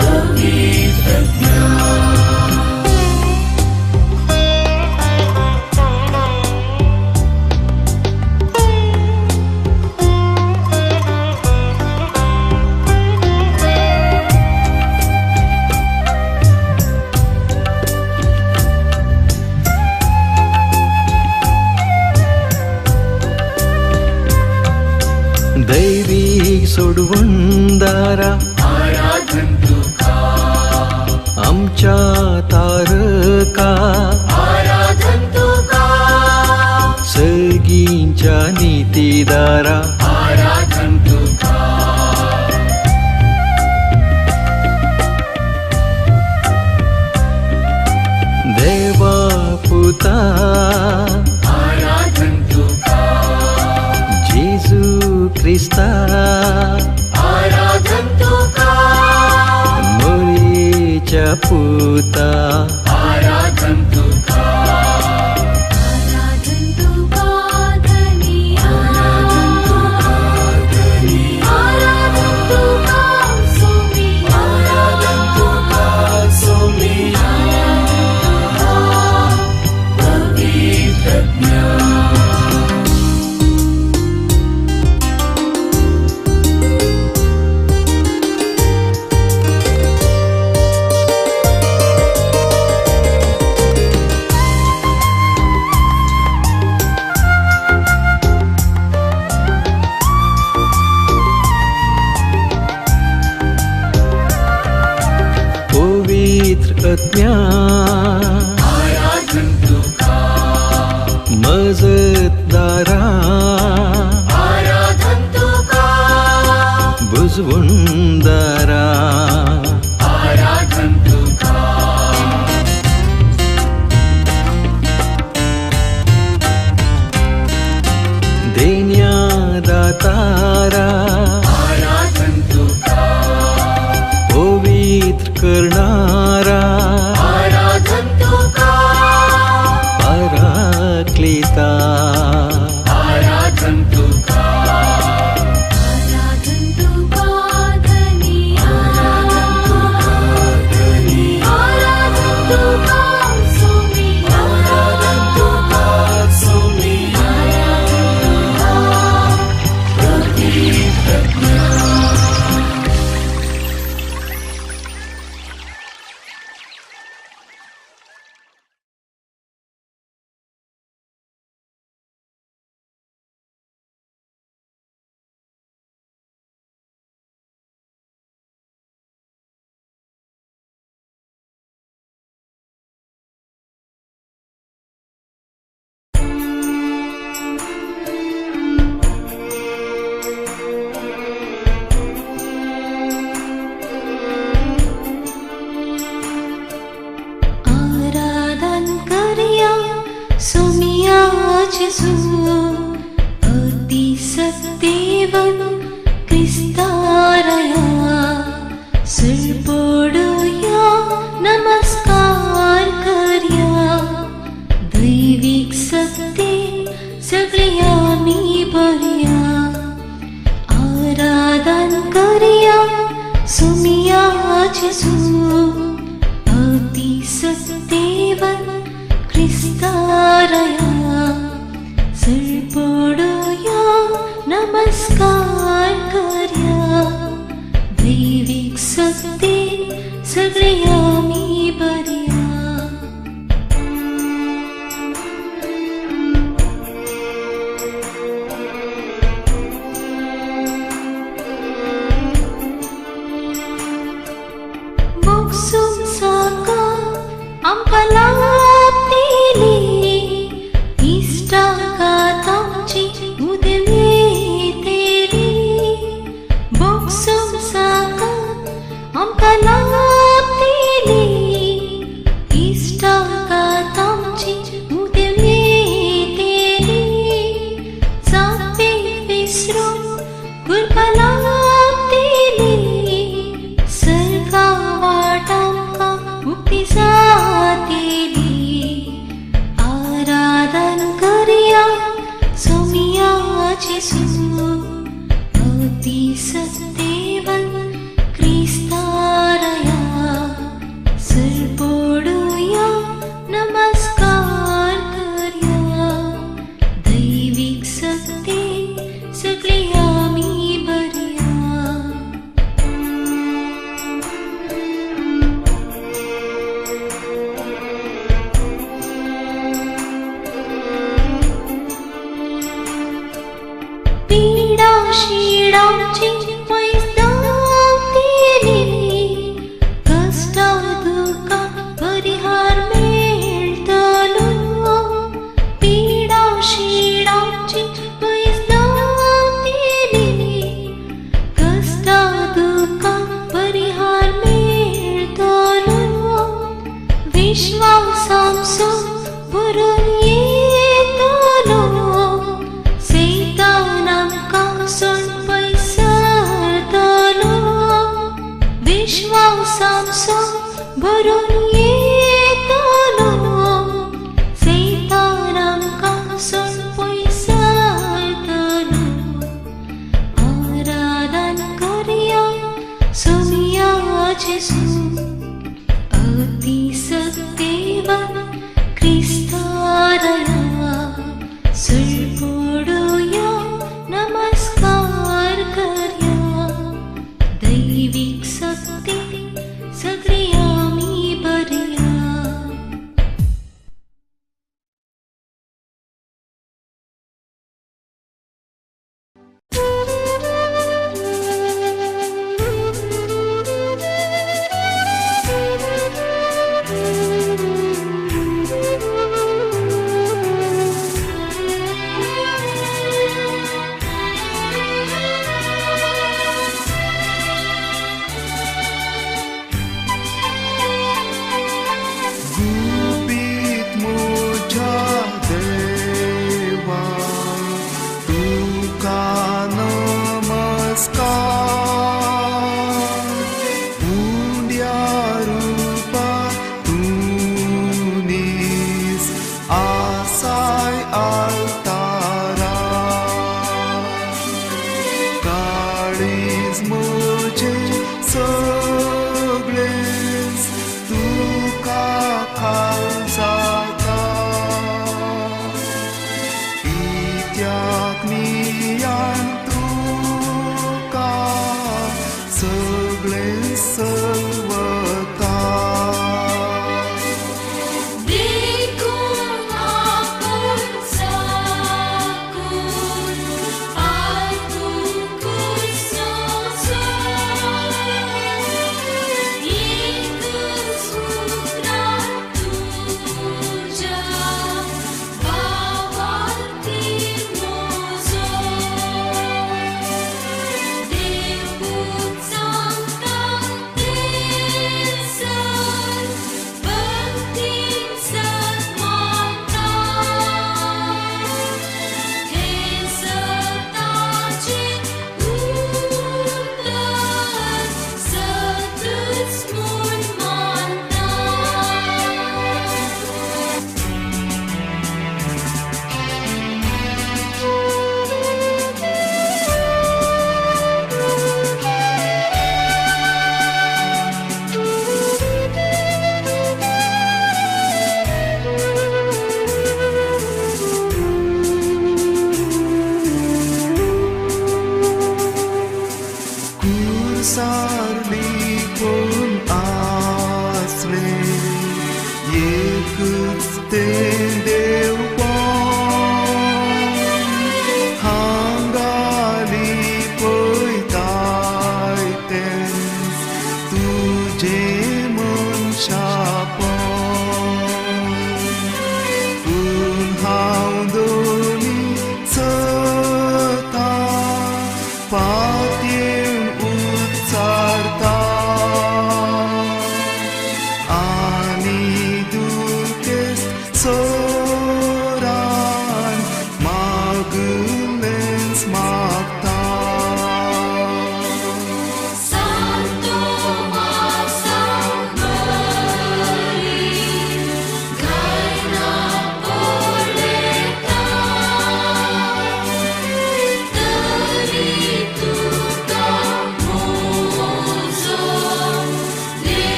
पवित्रज्ञा दैविक सोडवणदारा आराधन्तु का आमच्या तारका आराधन्तु का सर्गींच्या नीतिदारा आराधन्तु का देवा पुता आराधन्तु का जेजू ख्रिस्ता आराधन्तु का मोरीच्या पुता आराधन्तु का मजतदारा आराधन तुका बुजवुंदारा आराधन तुका देण्यादातारा आराधन तुका पवित्र करणारा आराधन तुका पराक्लिता आराधन तुका आराधन तुका धनी आराधन तुका सुमी आराधन तुका सुमी आराधन करिया सोमिया जेसू अति सत्यवन क्रिस्तारया सिरपोडूया नमस्कार करया दैविक सत्य सगळे आम्ही बरया आराधन करिया सोमिया जेसू अति सत्यवन क्रिस्तारया सिरपोडूया नमस्कार करया दैविक सत्य सगळे आम्ही बरया मोक्षुम साका आमकां लाभलेली इष्टाघातांची उदेमेतेली मोक्षुम साका आमकां लाभलेली इष्टाघातांची उदेमेतेली सापे विसरून कृपा लाभलेली सर्गा वाटांका मुक्ती जातेली आराधन करिया सोमिया जेसू अति सत्यवन क्रिस्तारया सिरपोडूया नमस्कार करया दैविक सत्य सगळे आम्ही बरया पीडा शीडांची पैजावतेली कष्टा दुःखा परिहार मेळटलो पीडा शीडांची पैजावतेली कष्टा दुःखा परिहार मेळटलो विश्वासांसून भरून येतलो सैतान आमकां सोडून पयस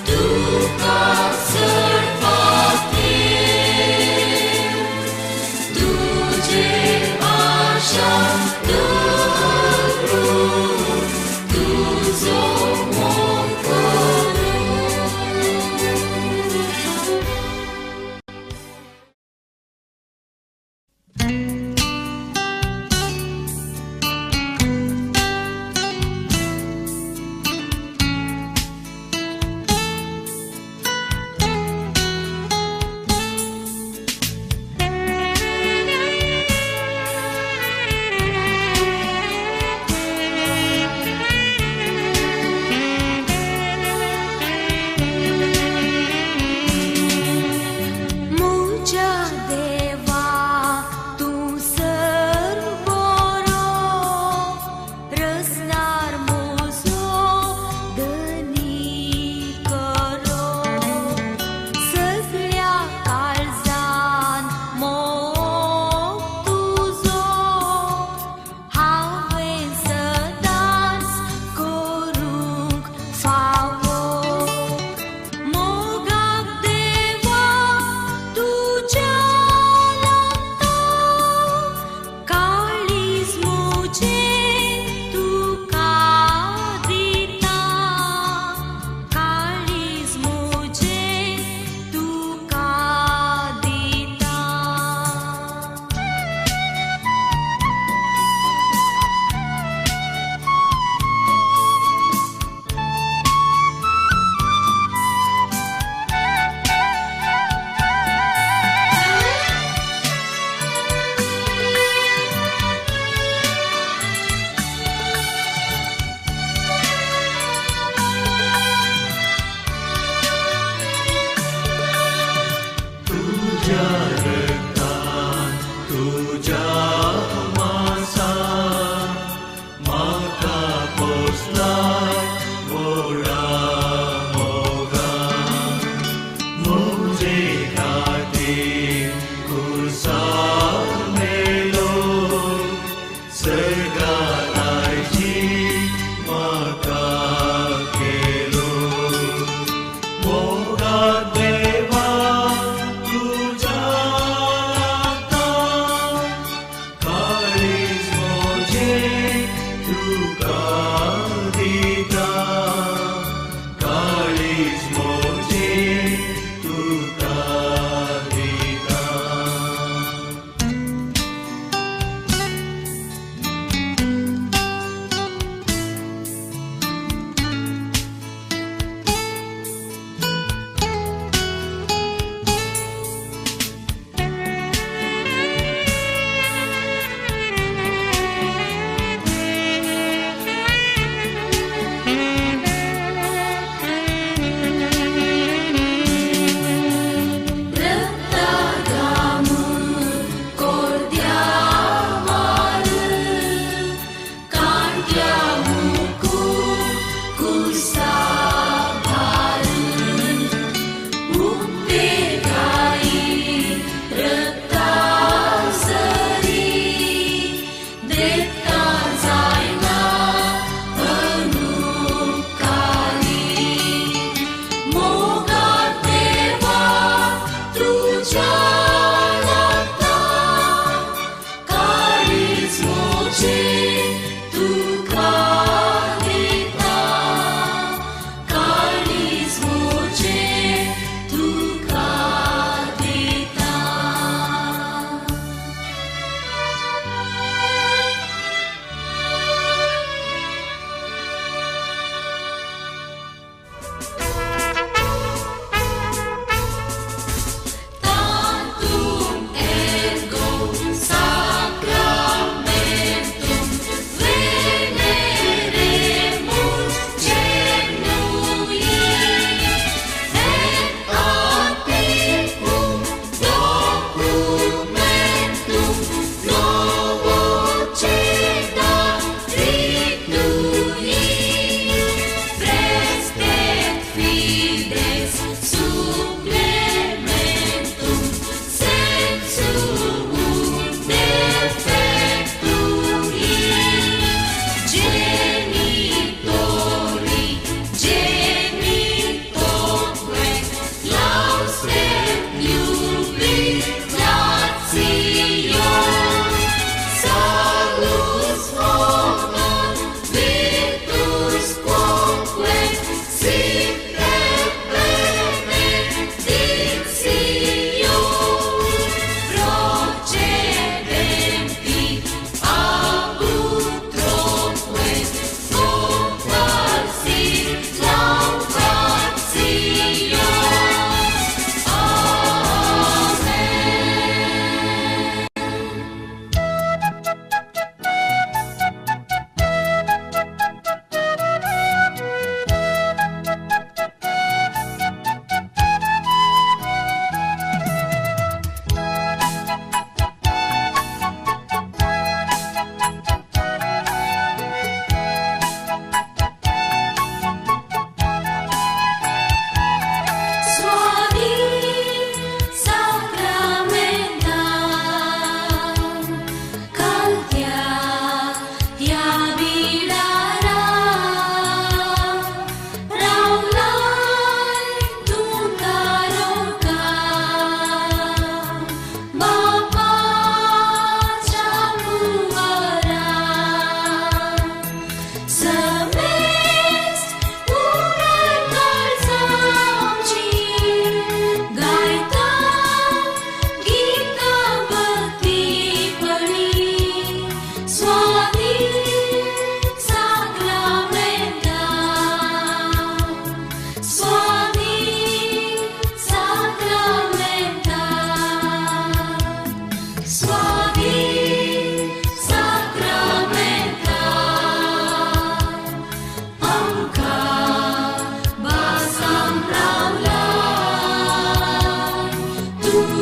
Duka serpa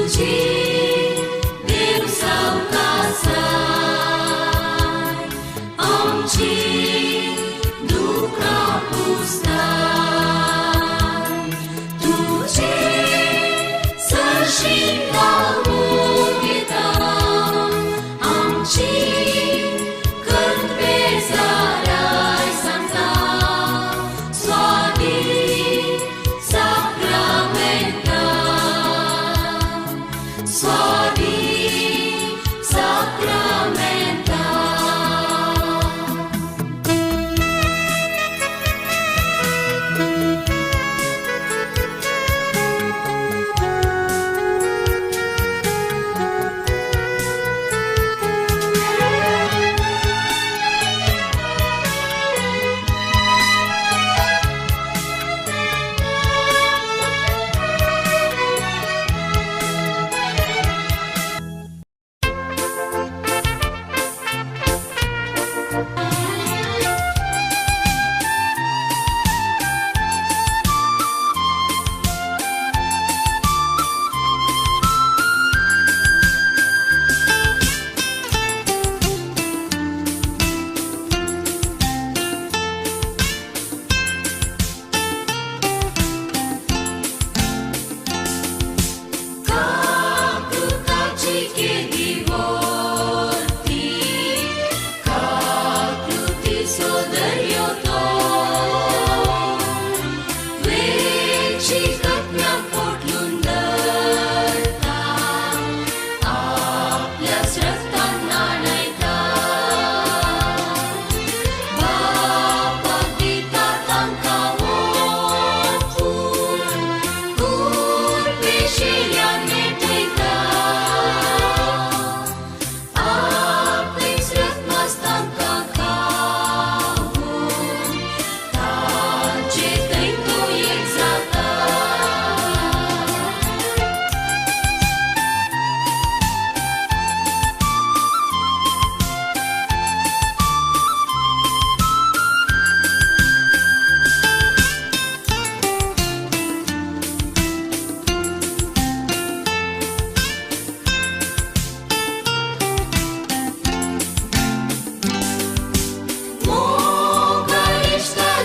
तुझे देव सावकासाय आमची दुःखा पुसताय तुझे सरशील लावून घेता आमची कर्तव्ये साराय सांगता स्वादी sacramenta स्वादी sacramenta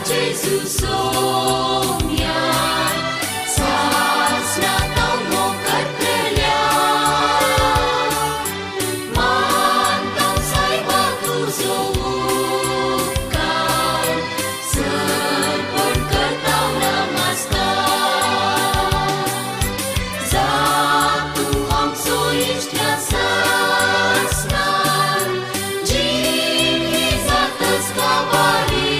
Jesus omnian sasnatang mo katrelia mantang say batusukan sepon katang namastan zatu ang soistya sasnan jin hizatas kabari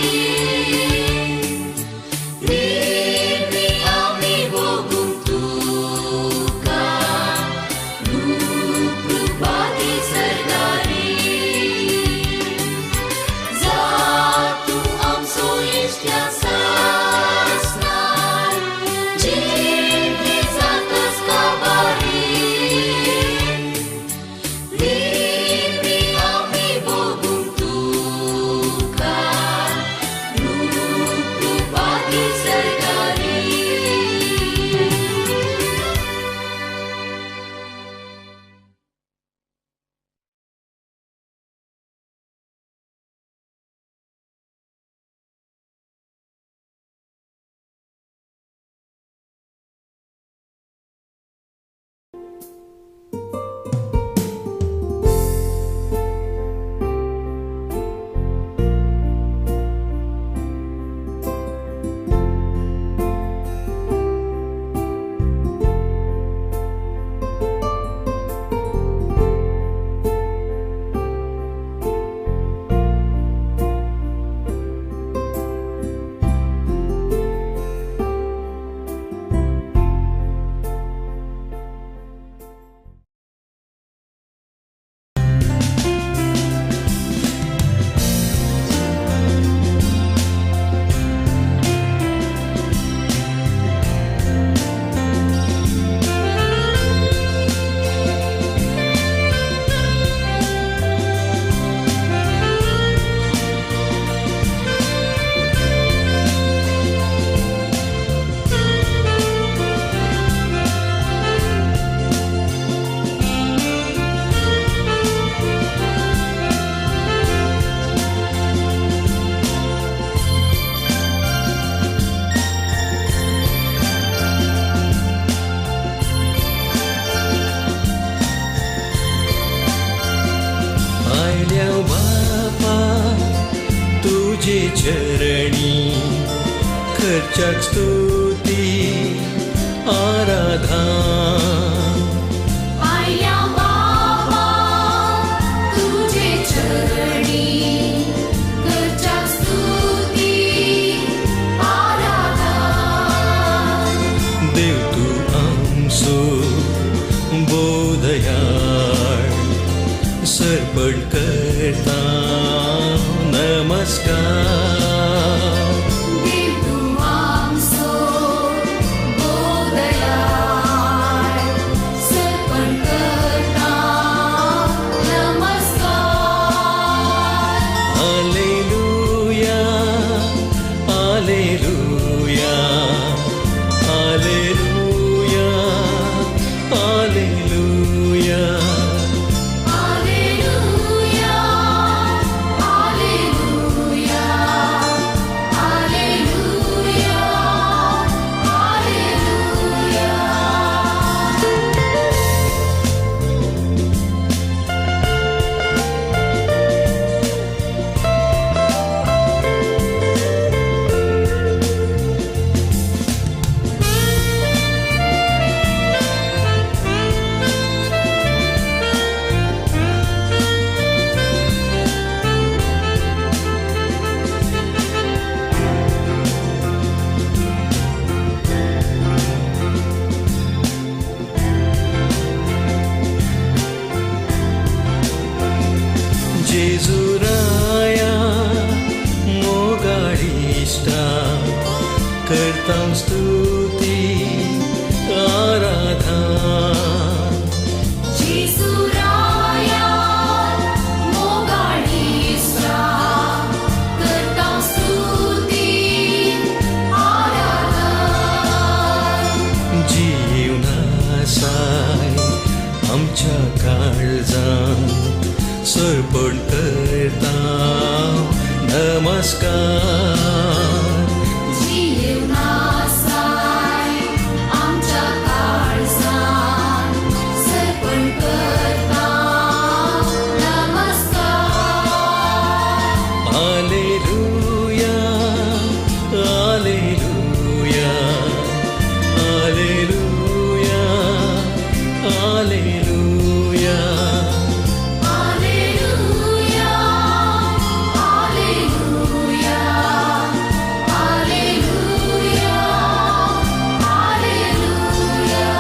चरणी खर्चाक स्तुती आराधन आया बाबा तुझे चरणी करच्या स्तुती आराधन देव तू आमचो बोधयाळ सर्पण करता नमस्कार देव तू आमचो बोधयाळ सर्पण करता नमस्कार हालेलुया हालेलुया हालेलुया हालेलुया Alleluia, Alleluia, Alleluia, जेजुराया मोगाडिष्टा करतां स्तुती आराधन Jesuraya, mogadista, करता स्तुती आराधन जीवनासाय आमच्या काळजांत सर्पण करता नमस्कार जीवनासाय आमच्या काळजात सर्पण करता नमस्कार हालेलुया हालेलुया हालेलुया हालेलुया Alleluia, Alleluia, Alleluia,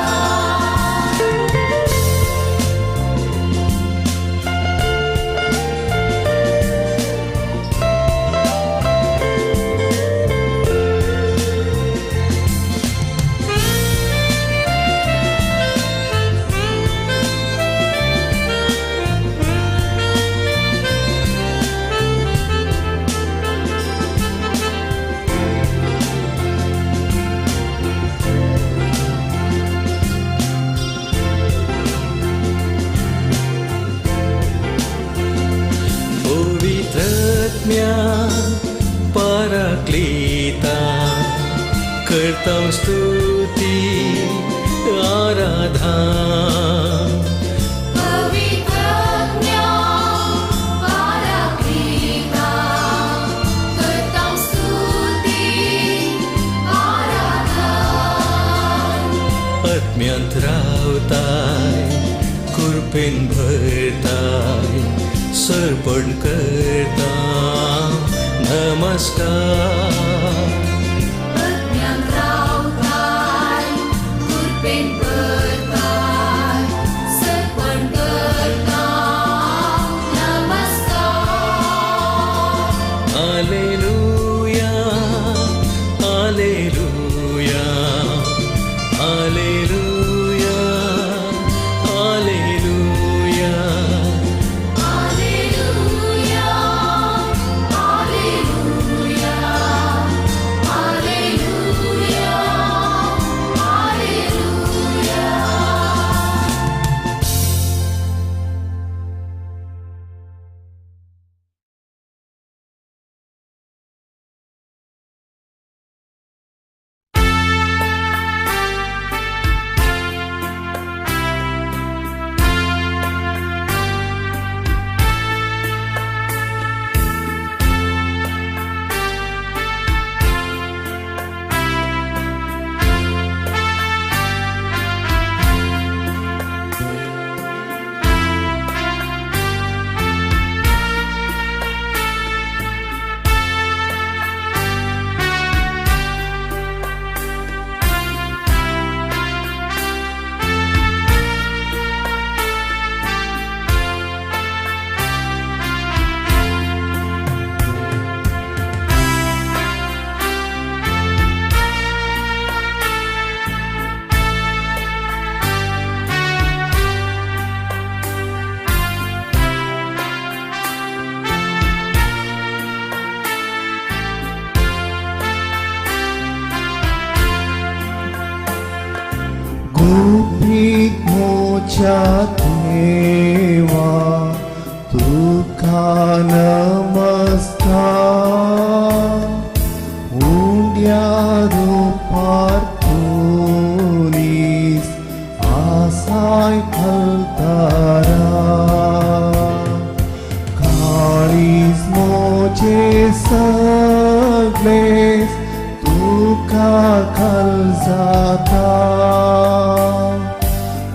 पवित्रत्म्या पराक्लिता करतां स्तुती आराधन पवित्रज्ञा पराक्लिता करता स्तुती आराधन आत्म्यांत रावताय कृपेन भरताय सर्पण करता नमस्कार प्रज्ञान रावताय कृपेन भरताय सर्पण करता नमस्कार हालेलुया हालेलुया हालेलुया हालेलुया Alleluia, Alleluia, Alleluia, Alleluia. गुपित मोच्या देवा तुका नमस्कार उंड्या रूपार तुनीस आसाय फलतारा काळीज मोचे सगळेस तुका कल जाता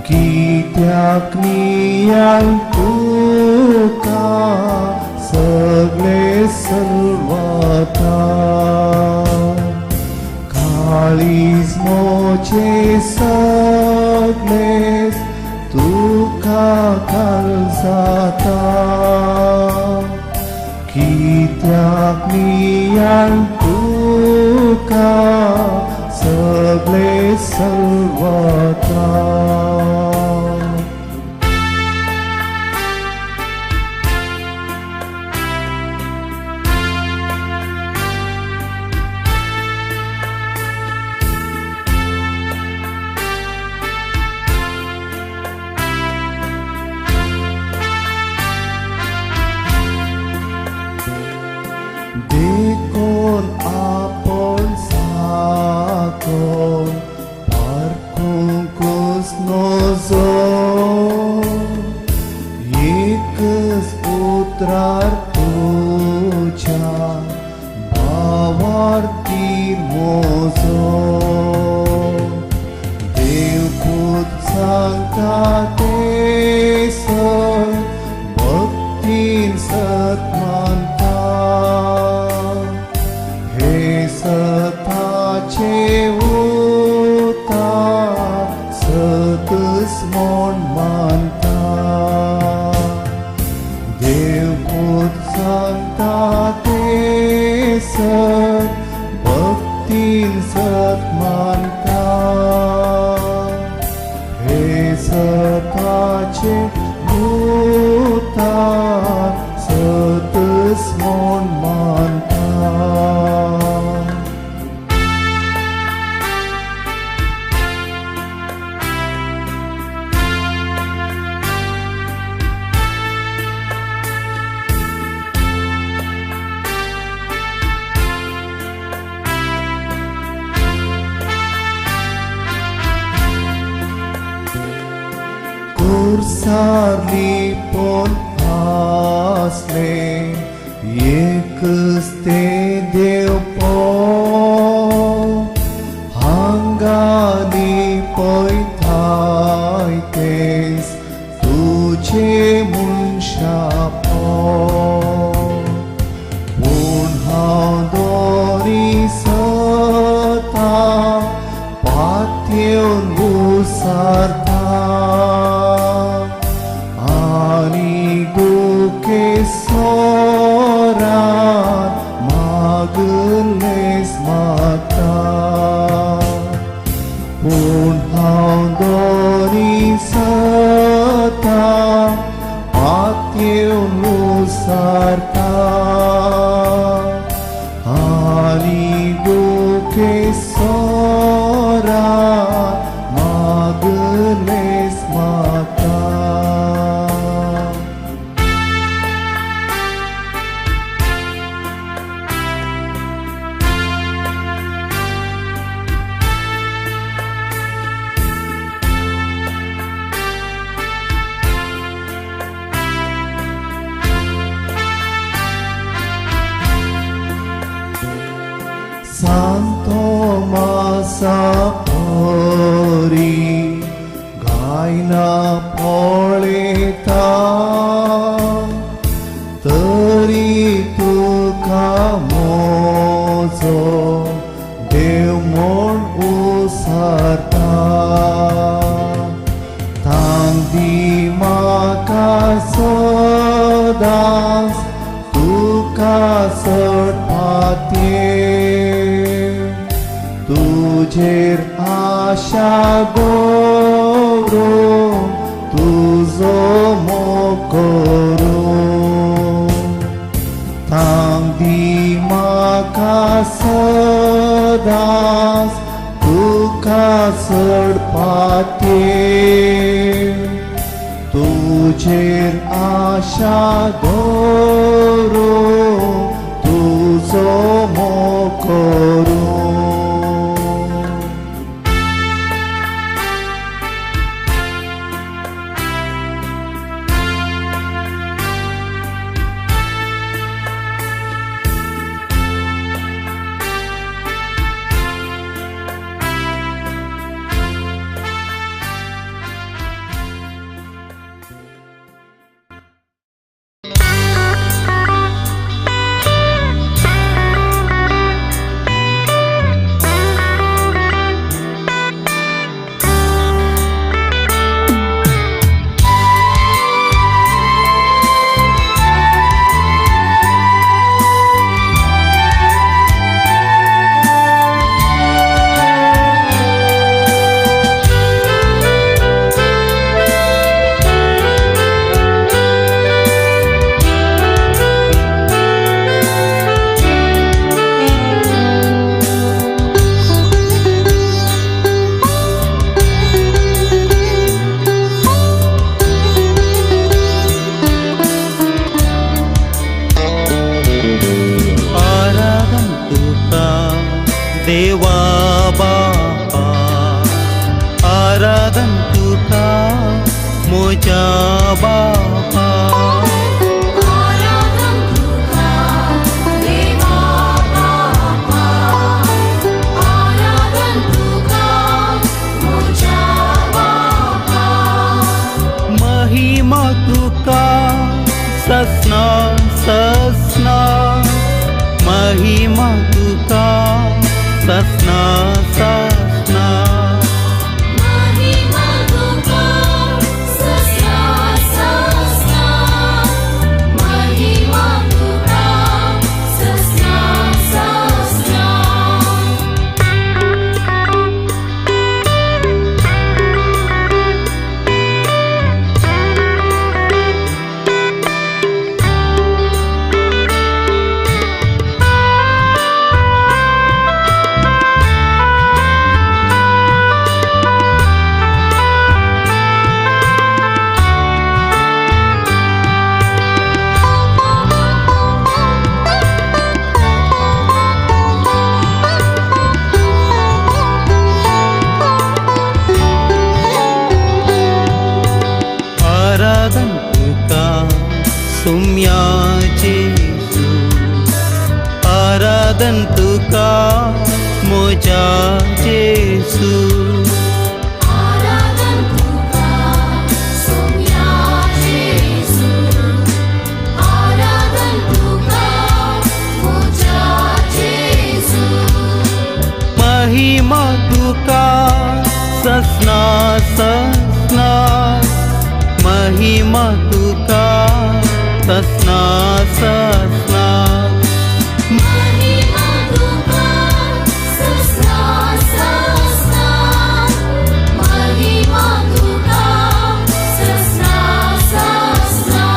कित्याक नियाल तुका सगळे सलवाता काळीज मोचे सगळेस तुका कल जाता कित्याक नियाल तुका सगळे सलवाता देखून आपण साकोन पारखूंकूच नजो एकच उतरार तुझ्या भावार्थी मोजो देवपूत सांगता ते सत भक्तीन सत्मानता हे सताचे उतार सतच म्हूण मानता देवपूत सांगता ते सत भक्तीन सत्मानता हे सताचे उतार सतच म्हूण मानता कुर्सारली पोन आसले एकच ते देव हांगानी पळयताय तेच तुझे मनशा पूण हांव दोरी सता पातयेवन उसरता आनी दुखे सोरान मागलेस म्हाका पूण हांव दोरी सता पातयेवन उसरता आनी दुखे सोरान मागलेस म्हाका Santo Masapori गायना पळयता तरी तुका मोजो देव म्हूण उसरता तांदी म्हाका सदांच तुका चड पातयेव तुजेर आशा दवरून तुजो मोग करून तांदी म्हाका सदांच तुका चड पातये तुझेर आशा दवरो तुजो मोकोरो देवा बापा आराधन तुका मोजा बापा आराधन तुका देवा बापा आराधन तुका मोजा बापा महिमा तुका ससना ससना महिमा तुका ससना ससना महिमा तुका ससना ससना महिमा तुका ससना ससना आराधन तुका सुम्या जेसू आराधन तुका मोजा जेसू आराधन तुका सोम्या जेसू आराधन तुका मोजा जेसू महिमा तुका ससना ससना महिमा तुका ससना ससना महिमा तुका ससना ससना महिमा तुका ससना ससना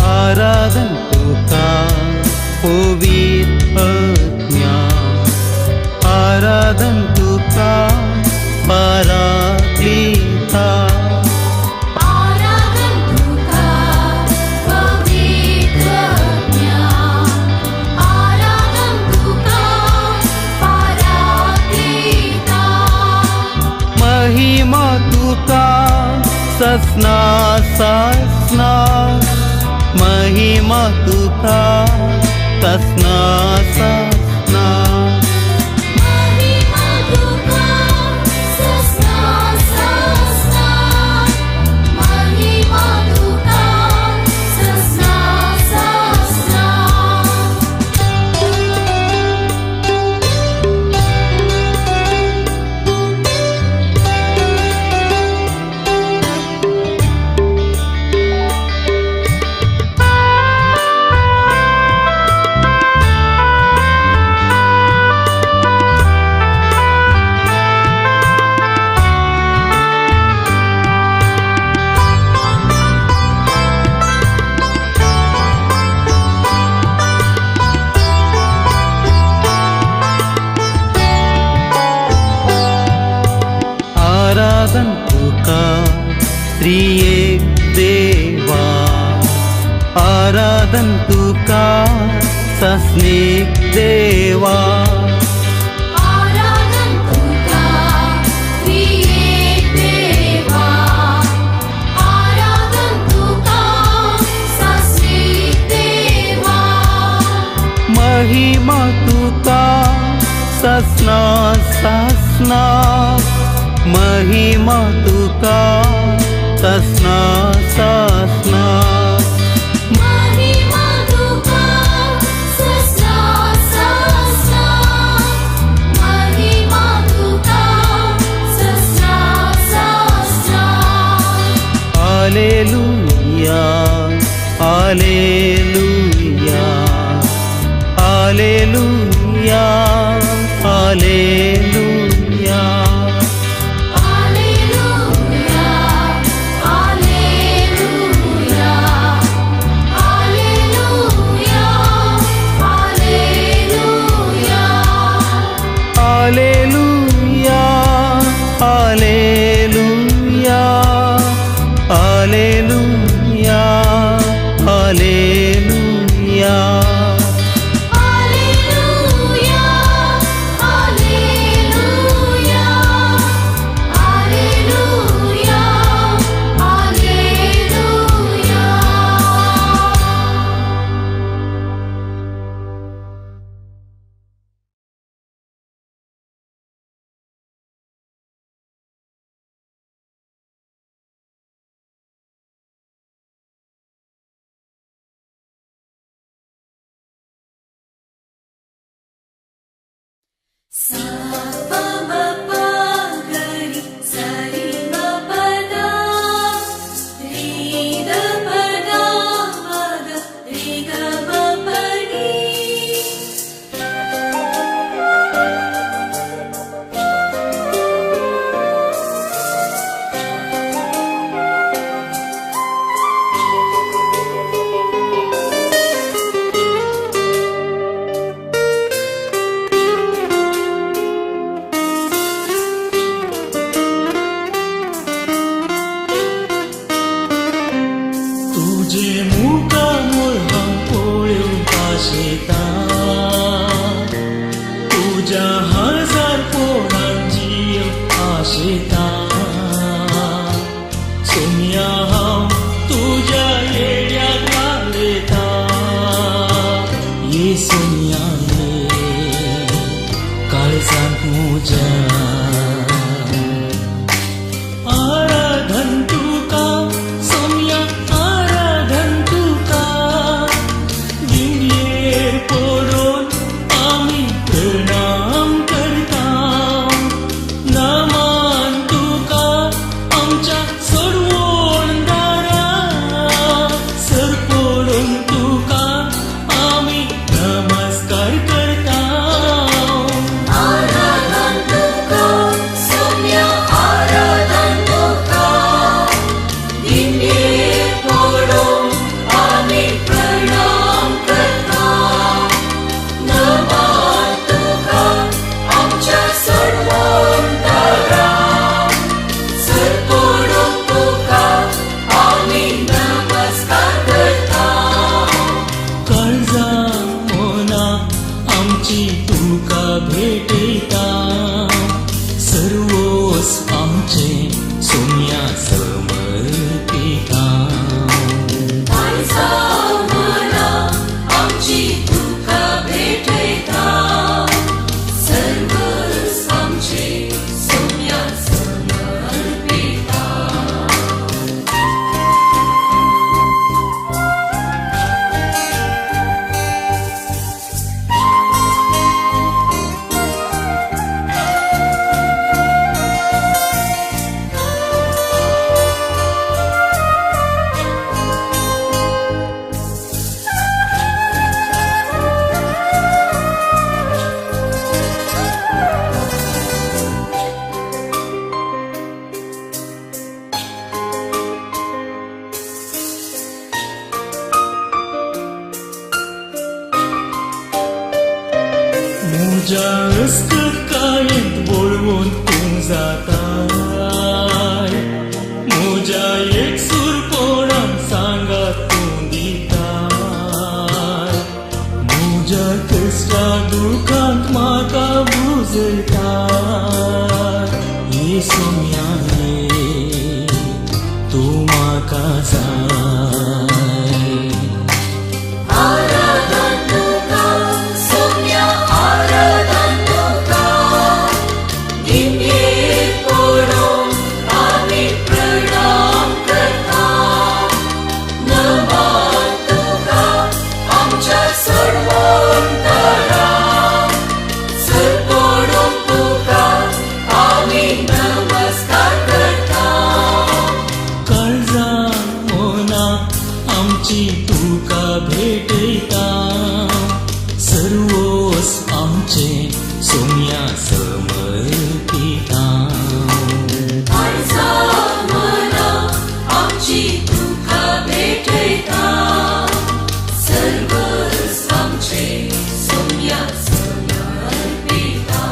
आराधन तुका पवित्र ज्ञान आराधन तुका पराक्लिता आराधन तुका पवित्र ज्ञान आराधन तुका पराक्लिता महिमा तुका ससना ससना महिमा तुका ससना ससना महिमा तुका ससना ससना महिमा तुका ससना ससना आराधन तुका त्रिएक देवा, आराधन तुका सस्नेक देवा. आराधन तुका त्रिएक देवा, आराधन तुका सस्नेक देवा. महिमा तुका सस्ना सस्ना, महिमा तुका सस्ना सस्ना. महिमा तुका सस्ना सस्ना, महिमा तुका सस्ना सस्ना. हालेलुया हालेलुया हालेलुया हालेलुया. Alleluia, Alleluia, Alleluia, Alleluia. हालेलुया हालेलुया हालेलुया हालेलुया. Alleluia, Alleluia, Alleluia, Alleluia. Sa pa ma pa ga ri sa ri ma pa da, ri da pa da ma ga ri ga ma pa ni. तुझे मुका मुळहां पळोवंक आशेता, तुझ्या हजार पोळान जीव आशेता. सोनिया हांव तुझ्या येड्याक वालयता, ये सोनिया ये काळजांत म्हज्या. आराधन तुका सोनिया, आराधन तुका. दिवयेर पडून आमी प्रणाम करता. नमन तुका आमच्या सोडवण दारा, सर पडून तुका आमी नमस्कार करता. Aradhan tuka, Soumya Aradhan tuka. Dinye podum ami pranam karta. Naman tuka amcha sarvam dara. Sar podum tuka ami namaskar karta. काळजा मोना आमची तुका भेटयता. सर्वोस आमचे सोनिया समर्पिता. काळजा मना आमची तुका भेटयता. सर्वस आमचे सोम्या समर्पिता. म्हज्या अस्कत काळेंत बोळवून तूं जाता. दुखांत म्हाका बुजता ये सोम्याने तूं म्हाका जाय आराधन तुका सोम्या आराधन तुका निमये पडून आमी प्रणाम करता नमन तुका आमच्या सर्वोंतरा सर पडून तुका आमी नमस्कार करता काळजा मोना आमची तुका भेटयता सर्वोस आमचे सोम्या समर्पिता आयजा मना आमची तुका भेटयता सर्वस आमचे सोम्या समर्पिता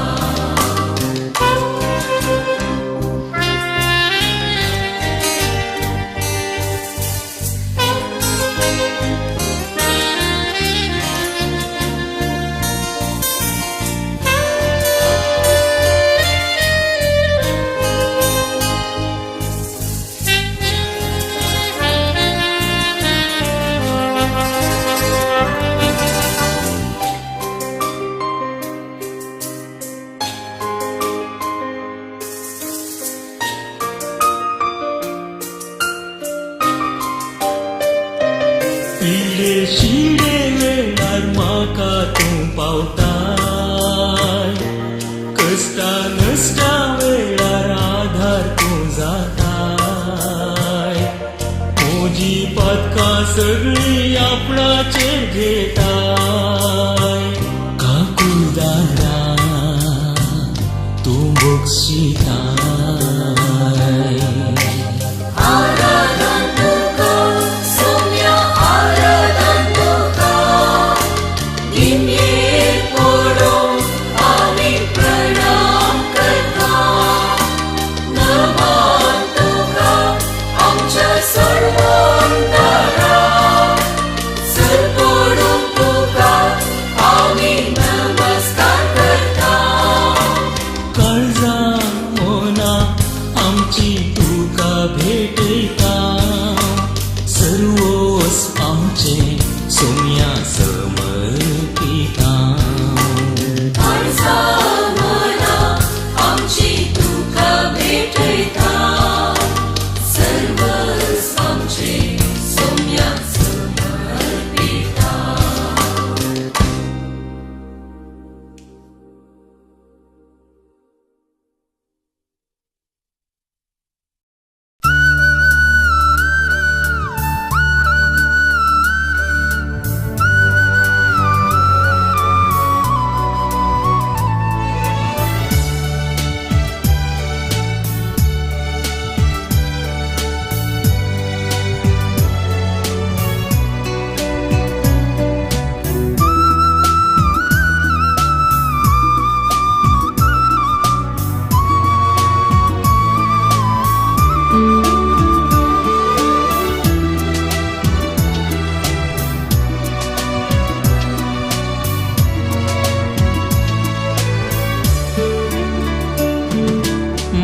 पिले शिडे वेळार म्हाका तूं पावताय कश्टा नश्टा वेळार आधार तूं जाताय म्हजी पदकां सगळीं आपणाचेर घेताय काकुदारा तूं बक्षिताय आराधन तुका सोम्या आराधन तुका निमये पडून आमी प्रणाम करता नमन तुका आमच्या सर्वोंतरा सर पडून तुका आमी नमस्कार करता काळजा मोना आमची तुका भेटयता सर्वोस आमचे सोम्या समर्पिता आयजा मना आमची तुका भेटयता सर्वस आमचे सोम्या समर्पिता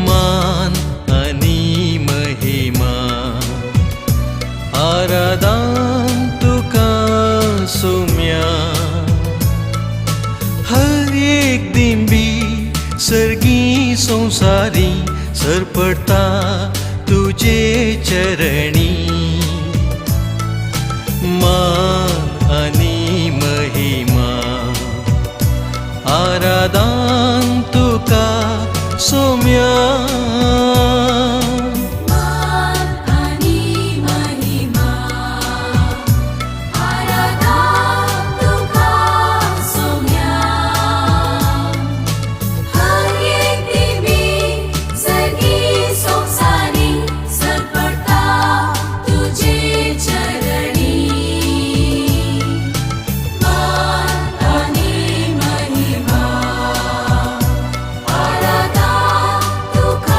मान आणि महिमा आराधन तुका सोम्या हर एक दिंबी सर्गी संसारी सरपडता तुझे चरणी मान आणि महिमा आराधन तुका सोम्या मान आणि महिमा आराधन तुका सोम्या हर एक दिवी सगळी संसारी सरपडता तुझे चरणी मान आणि महिमा आराधन तुका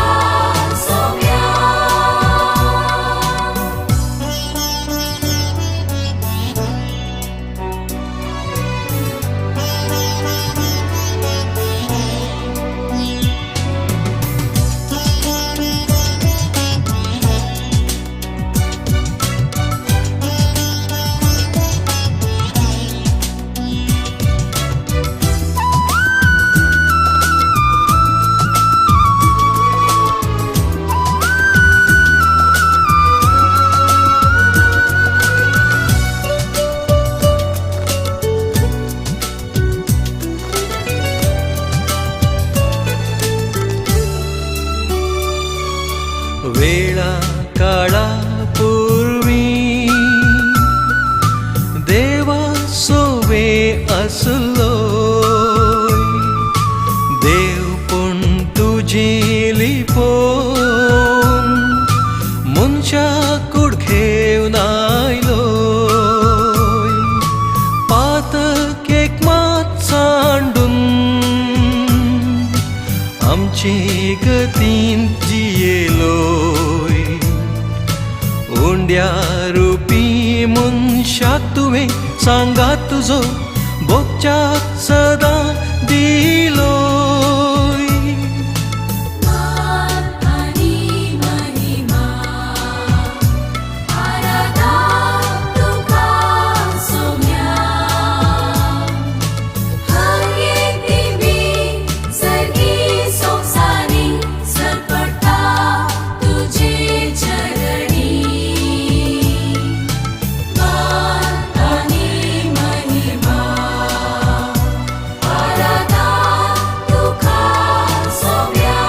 आमचे गतीन जियेलोय ओंड्या रुपी मनशाक तुवें सांगात तुजो भोगच्याक सदां दिलोय मान आणि महिमा आराधा तुका सोम्या हर एक दिवी सर्गी संसारी सरपटा तुझे चरणी मान आणि महिमा आराधा तुका सोम्या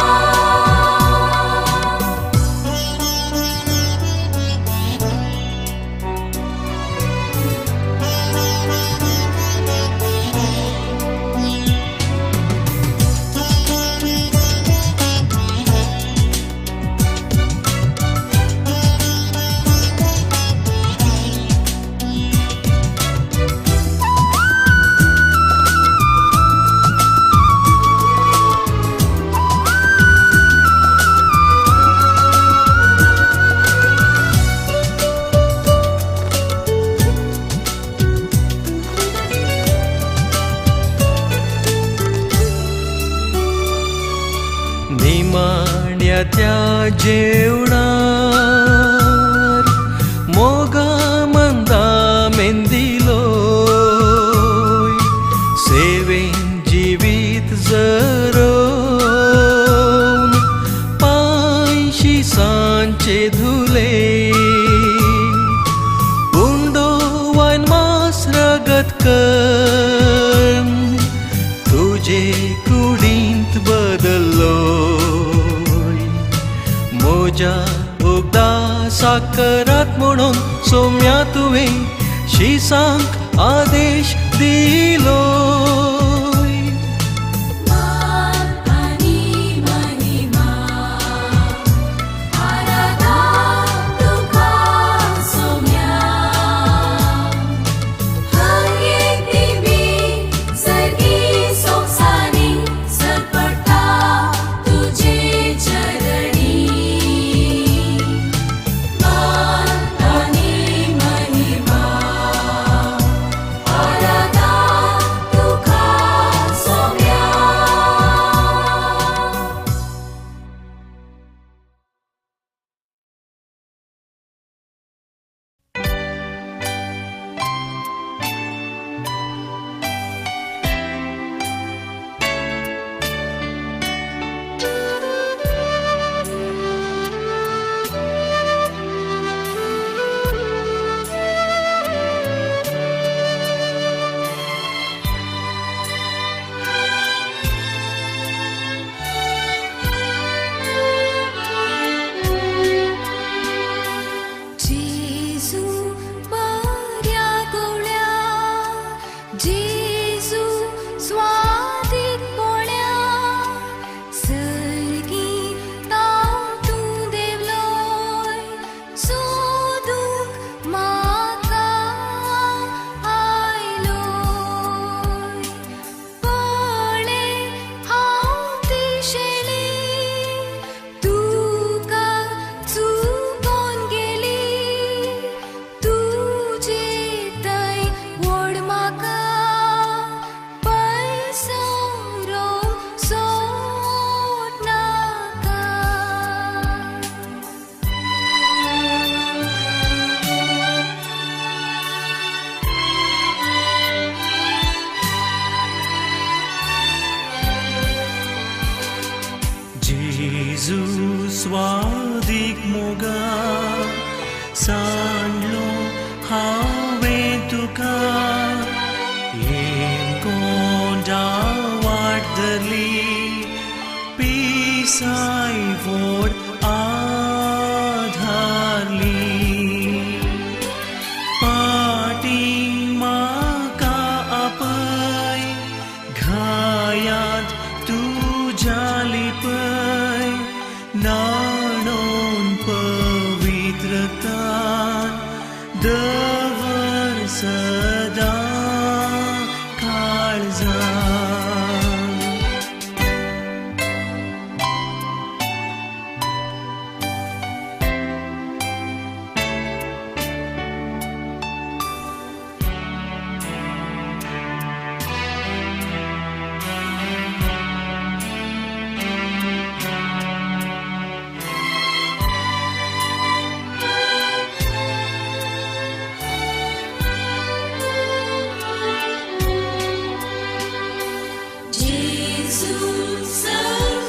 निमाण्या त्या जेवणार मोगा मंदा मेंदिलोय सेवेन जिवीत जरोवन पांयशी सांचे धुले उंडो वायन मास रगत कर्म तुझे कुडींत बदल्लोय मोजा उगदा साकरात म्हणून सोम्या तुवें शिसांक आदेश दिलोय मान आणि महिमा आराधा तुका सोम्या हर एक दिवी सर्गी संसारी सरपटा तुझे चरणी मान आणि महिमा आराधा तुका सोम्या जेजू बऱ्या गोळ्या जेजू स्वादिकपण्या सर्गी ताव तूं देवलोय सोदूंक म्हाका आयलोय पळय हांव दिशेली तुका चुकोन गेली तुजे थंय व्हड म्हाका पयसो सोड नाका जेजू स्वादीक मोगा सांडलो हांवें तुका हें कोंडा वाट धरली पिसाय व्हड आधारली पाटीं म्हाका आपय घायांत तुज्या लिपय नाणोन पवित्रतान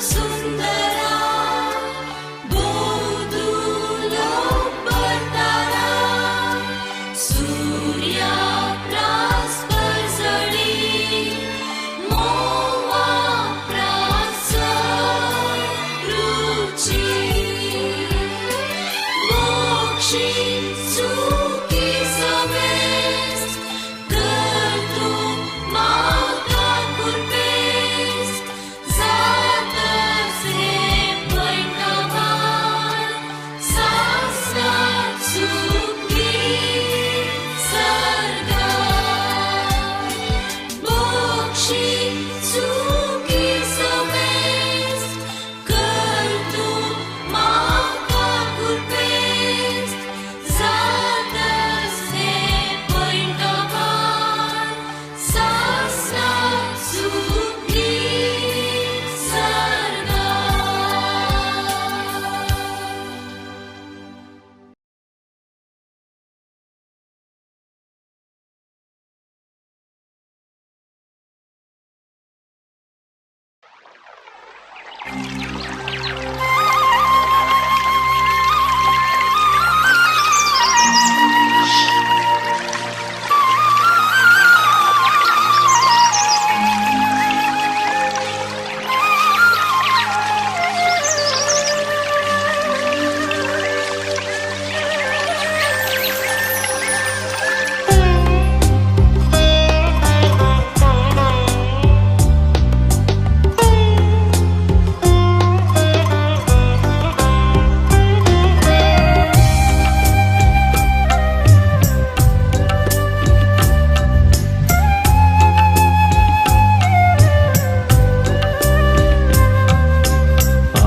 सुंदरा बोधुलो परतारा सूर्या प्रास्पर जडी मोवा प्रासर रुची मोक्षी सुखी समेस कर तू माता कुर्पेस जात से पैठवार सासनात सुखी सर्गा मोक्षी सुखी समेस कर तू माता कुर्पेस जात से पैठवार सासनात सुखी सर्गा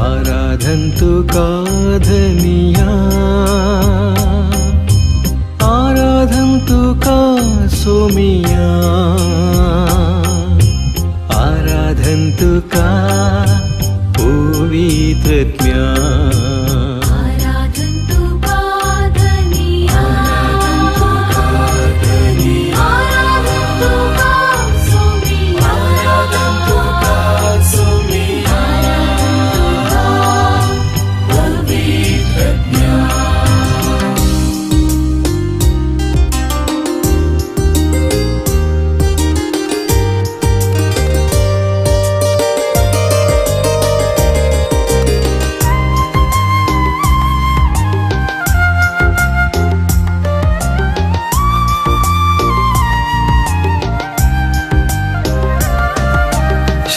आराधन्तु काधनिया आराधन्तु का सोमिया आराधन्तु का पवित्रत्म्या आराधन्तु कादनिया आराधन्तु का सोमिया आराधन्तु का सोमिया पवित्रज्ञा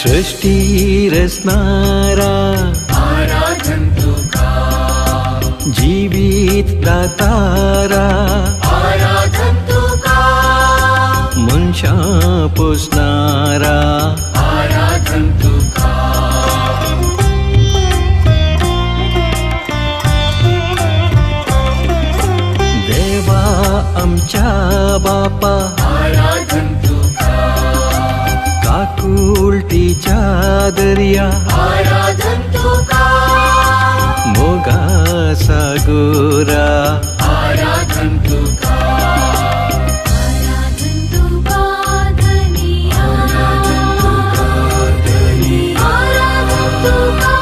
सृष्टि रचनारा आराधन्तु का जीवित दातारा आराधन्तु का मनशा पोसणारा आराधन्तु का देवा आमच्या बापा आराधन्तु का काकुलटीच्या दर्या आराधन्तु का मोगा सागोरा आराधन्तु का आराधन्तु कादनिया आराधन्तु का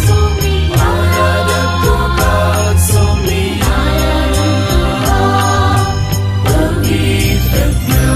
सोमिया आराधन्तु का सोमिया पवित्रज्ञा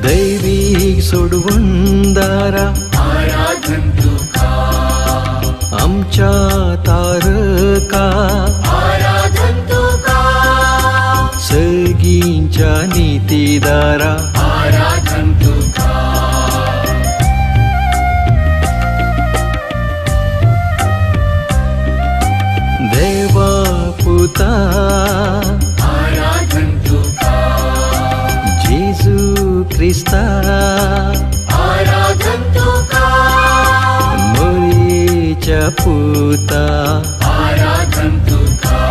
दैविक सोडवंदारा आराधन्तु का आमच्या तारका आराधन्तु का सर्गींच्या नीतीदारा आराधन्तु का देवा पुता आराधन्तु का जेजू ख्रिस्ता आराधन्तु का मोरीच्या पुता आराधन्तु का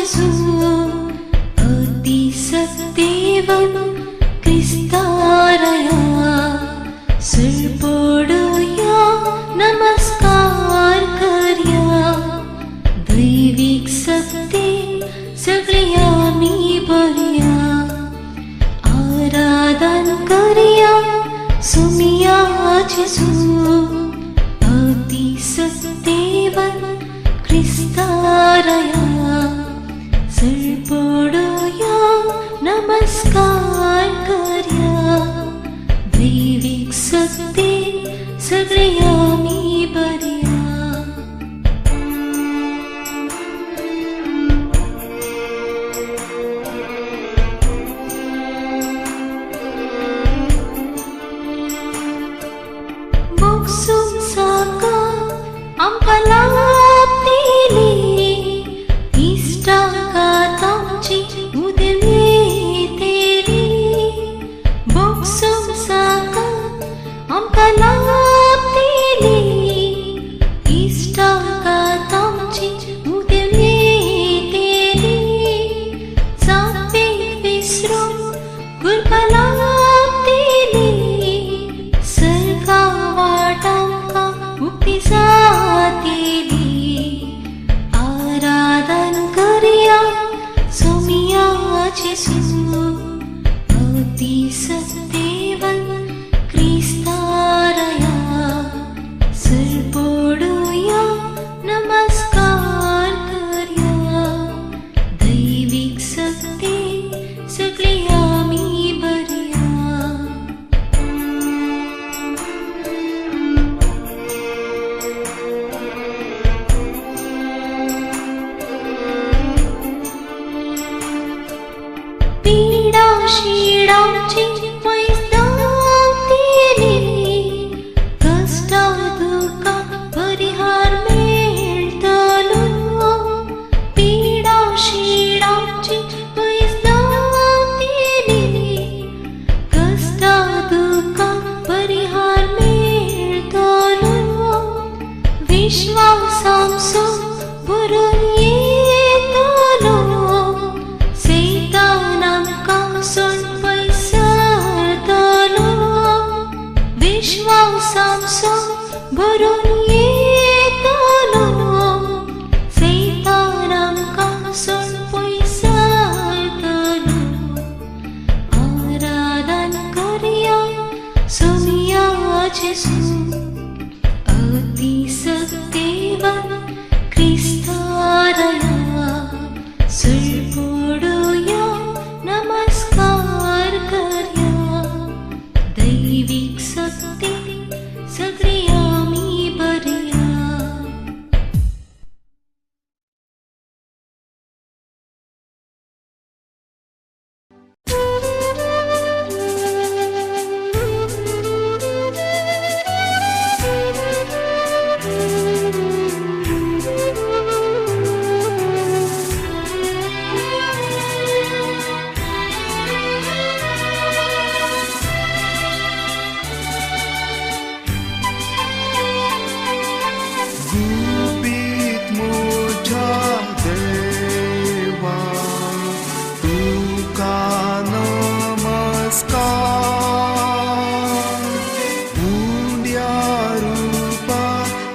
Jesu अतिसत्तेवन क्रिस्तारया सरपडूया नमस्कार करया दैविक सत्ते सगळे आम्ही बरया आराधन करया सुमिया जेसू अतिसत्तेवन क्रिस्तारया सरपडूया नमस्कार करया दैविक सत्ते सगळे आम्ही बरया बोक्सून साका आमकां लाभलेली इष्टाघातांची उदेली बोक्सून साका आमकां लाभलेली इष्टाघातांची उदेली सापेक विसरून गुरबा लाभलेली सरगा वाटांका मुक्ती जातेली आराधन करया सोमिया जेसू अतिसत्तेवन क्रिस्तारया सरपडूया नमस्कार करया दैविक सत्ते सगळे आम्ही बरया पीडा शिडांची पैसावतेली कष्टा दुःखा परिहार मेळटलो पीडा शिडांची पैसावतेली कष्टा दुःखा परिहार मेळटलो विश्वासांचो भरून येतलो सैतान आमकां सोड पयसरतलो विश्वासांचो भरून येतलो सैतान आमकां सोड पयसरतलो आराधन करया सोमिया जेसू अतिसत्तेवन क्रिस्तारया सरपडूया नमस्कार करया दैविक सत्ते सगळे आम्ही बरया गुपित मोठा देवा तुका नमस्कार उंड्या रूपा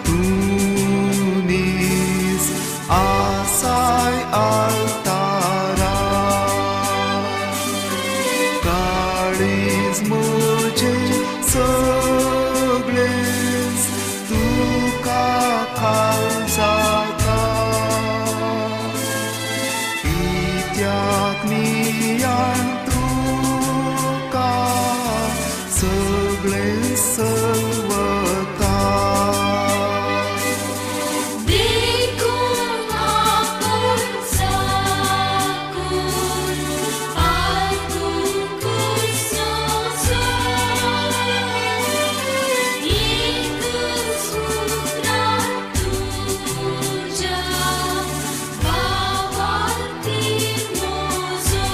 तुनीस आसाय आलतारा काळीज मोचे सगळेच तुका खावजाता कित्याक नियान तुका सगळे सर्वता देखून आपूण साकून आयकून कुर्सो एकच सुत्रांत तुज्या भावार्थी मोजो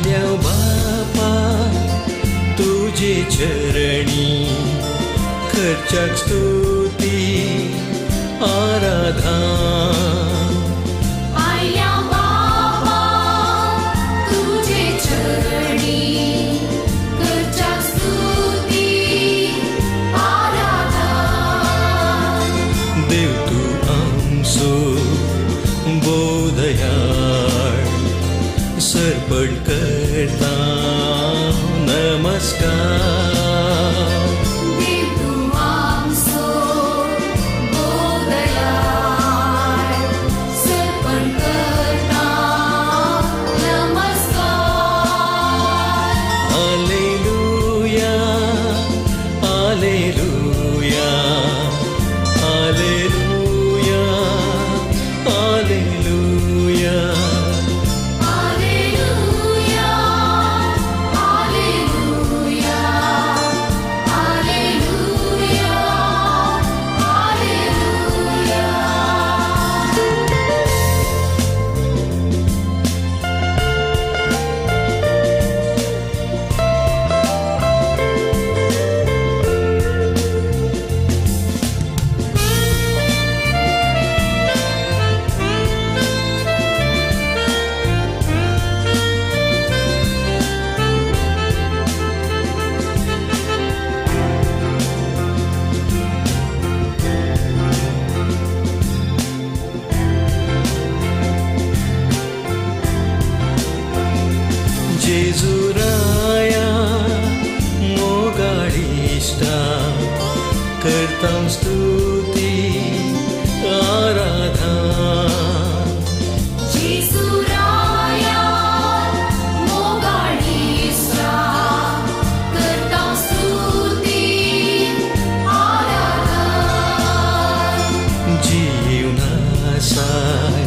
आल्या बापा तुझे चरणी खर्चाक स्तुती आराधना आयल्या बाबा तुझे चरणी करच्या स्तुती आराधना देव तू आमचो बोधयाळ सर्पण करता नमस्कार देव तू आमचो बोधयाळ सर्पण करता नमस्कार हालेलुया हालेलुया हालेलुया हालेलुया Alleluia, Alleluia, Alleluia, जेजुराया मोगाळिष्टा करतां स्तुती आराधना Jesuraya, mogaळीसा, करता स्तुती आराधना जीवनासाय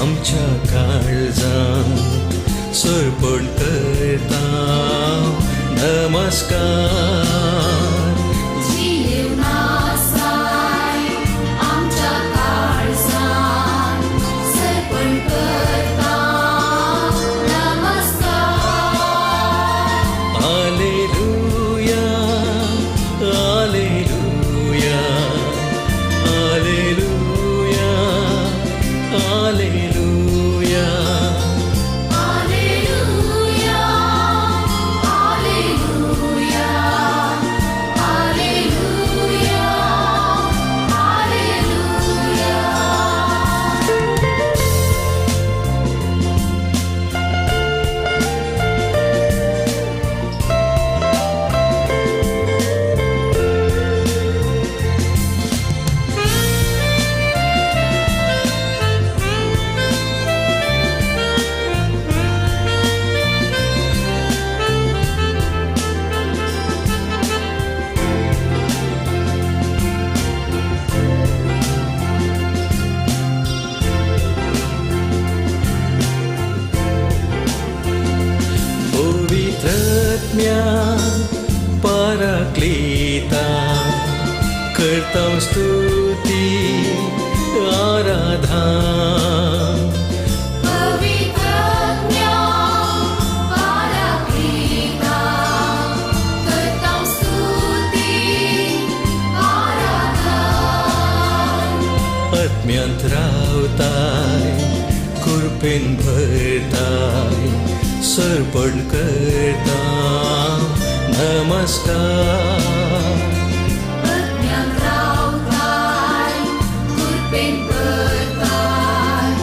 आमच्या काळजांत सर्पण करता नमस्कार जीवनासाय आमच्या काळजांत सर्पण करता नमस्कार हालेलुया हालेलुया हालेलुया हालेलुया Alleluia, Alleluia, Alleluia, पवित्रत्म्या पाराक्लीता करतां स्तुती आराधना पवित्रज्ञा पाराक्लीता करता स्तुती आराधना आत्म्यांत रावताय कृपेन भरताय सर्पण करता नमस्कार अज्ञान रावताय कृपेन भरताय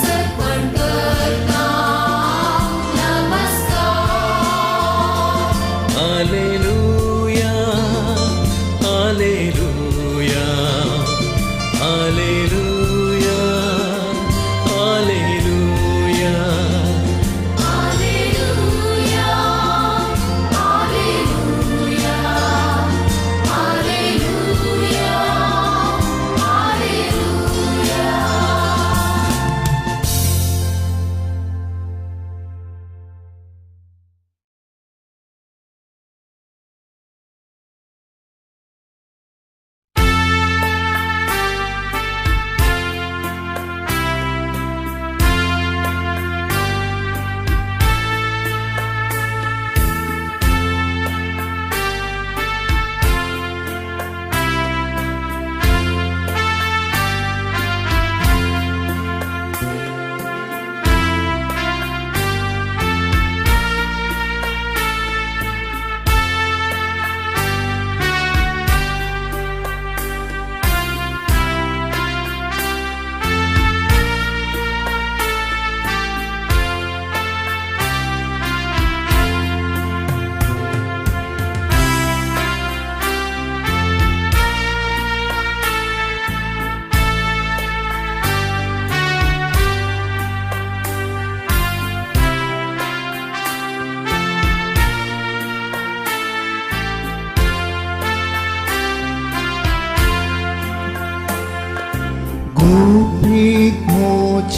सर्पण करता नमस्कार हालेलुया हालेलुया हालेलुया हालेलुया Alleluia, Alleluia,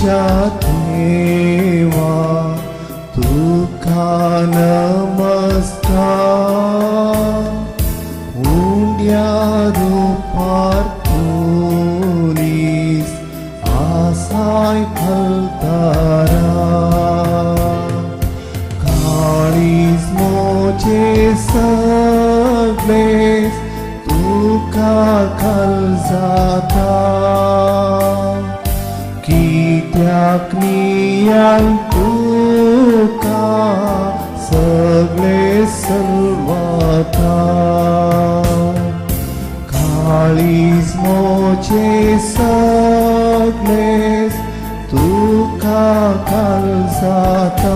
आमच्या देवा तुका नमस्कार उंड्या रूपार तुनीस आसाय फलतारा काळीज मोचे सगळेच तुका कल जाता कित्याक नियाल तुका सगळे सलवाता काळीज मोचे सगळेच तुका कल जाता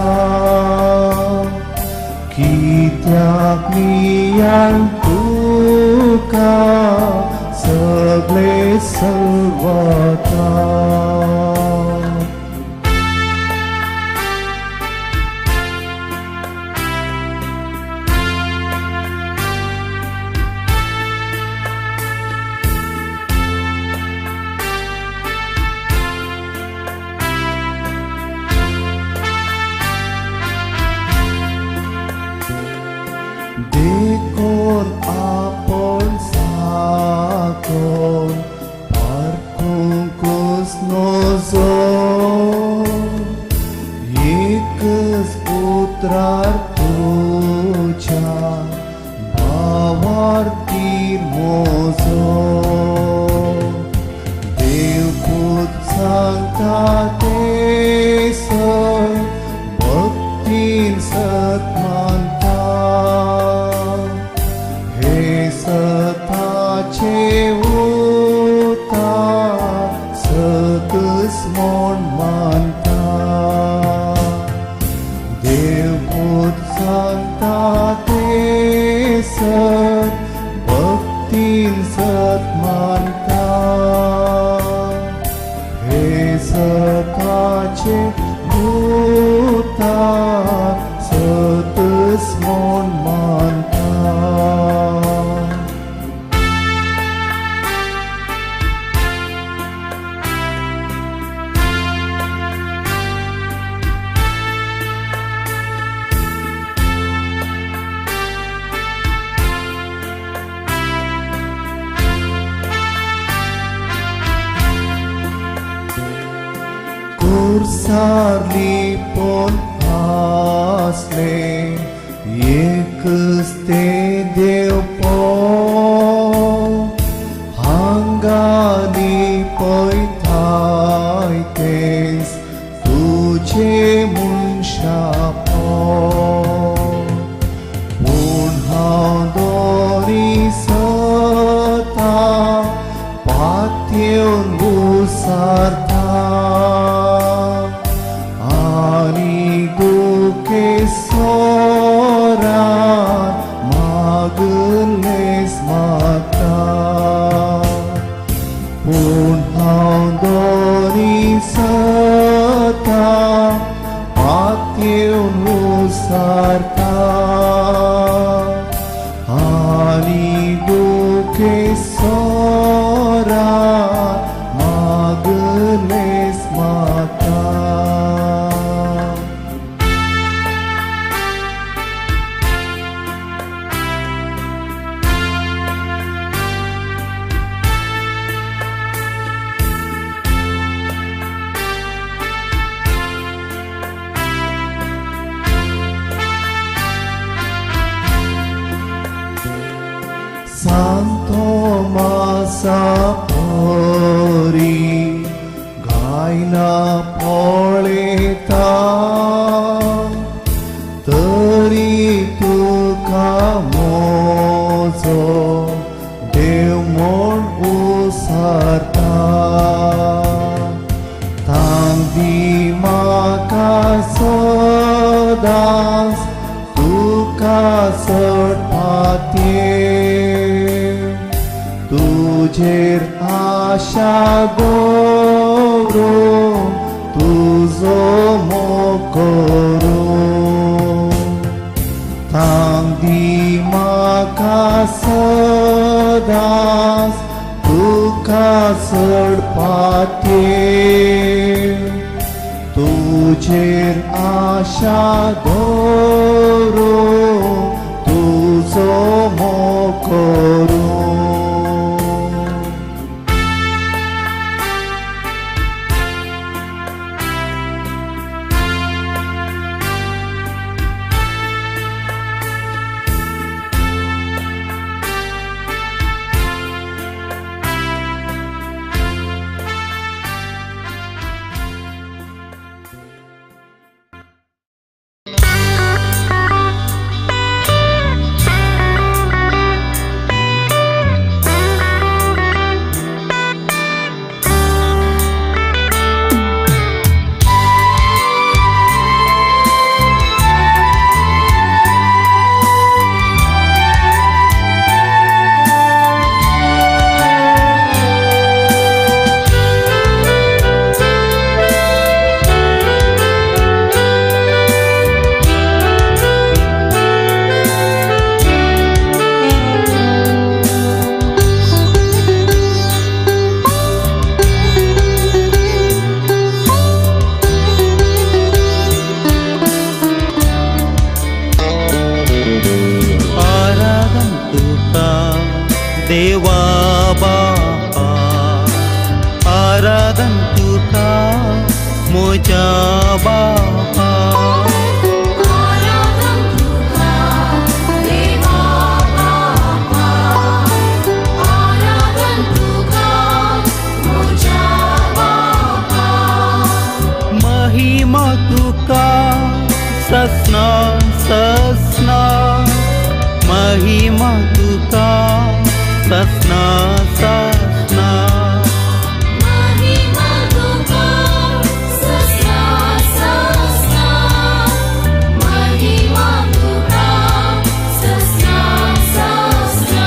कित्याक नियाल तुका सगळे सलवाता देखोन आपण साकोन parcungus nozo एकच पुत्रार तुझ्या भावार्थी मोजो देवपूत सांगता ते सय भक्तीन सत्मानता हे सताचे उतार सतस मोन मानता देवपूत सांगता ते सत भक्तीन सत्मानता हे सताचे उतार सतस मोन मानता कुर्सारली पोन आसले एकच ते देव पो हांगानी पयताय तेस तुझे मनशा पो पूण हांव दोरी सता पातयेवन घुसारता आनी दुखे सोरान मागलेस म्हाका पूण हांव दोरी सता पातयेवन घुसारता आनी दुखे सोरान मागलेस म्हाका Santo Masapori गायना पळेता तरी तुका मोजो देव म्हूण उसारता तांदी म्हाका सदांच तुका सटपाते तुझेर आशा दवरून तुजो मोकोरो तांदी म्हाका सदांच तुका सडपाते तुझेर आशा धरू तुझो मोकोरू देवा बापा आराधन तुका मोजा बापा आराधन तुका देवा बापा आराधन तुका मोजा बापा महिमा तुका ससना ससना महिमा तुका ससना ससना महिमा तुका ससना ससना महिमा तुका ससना ससना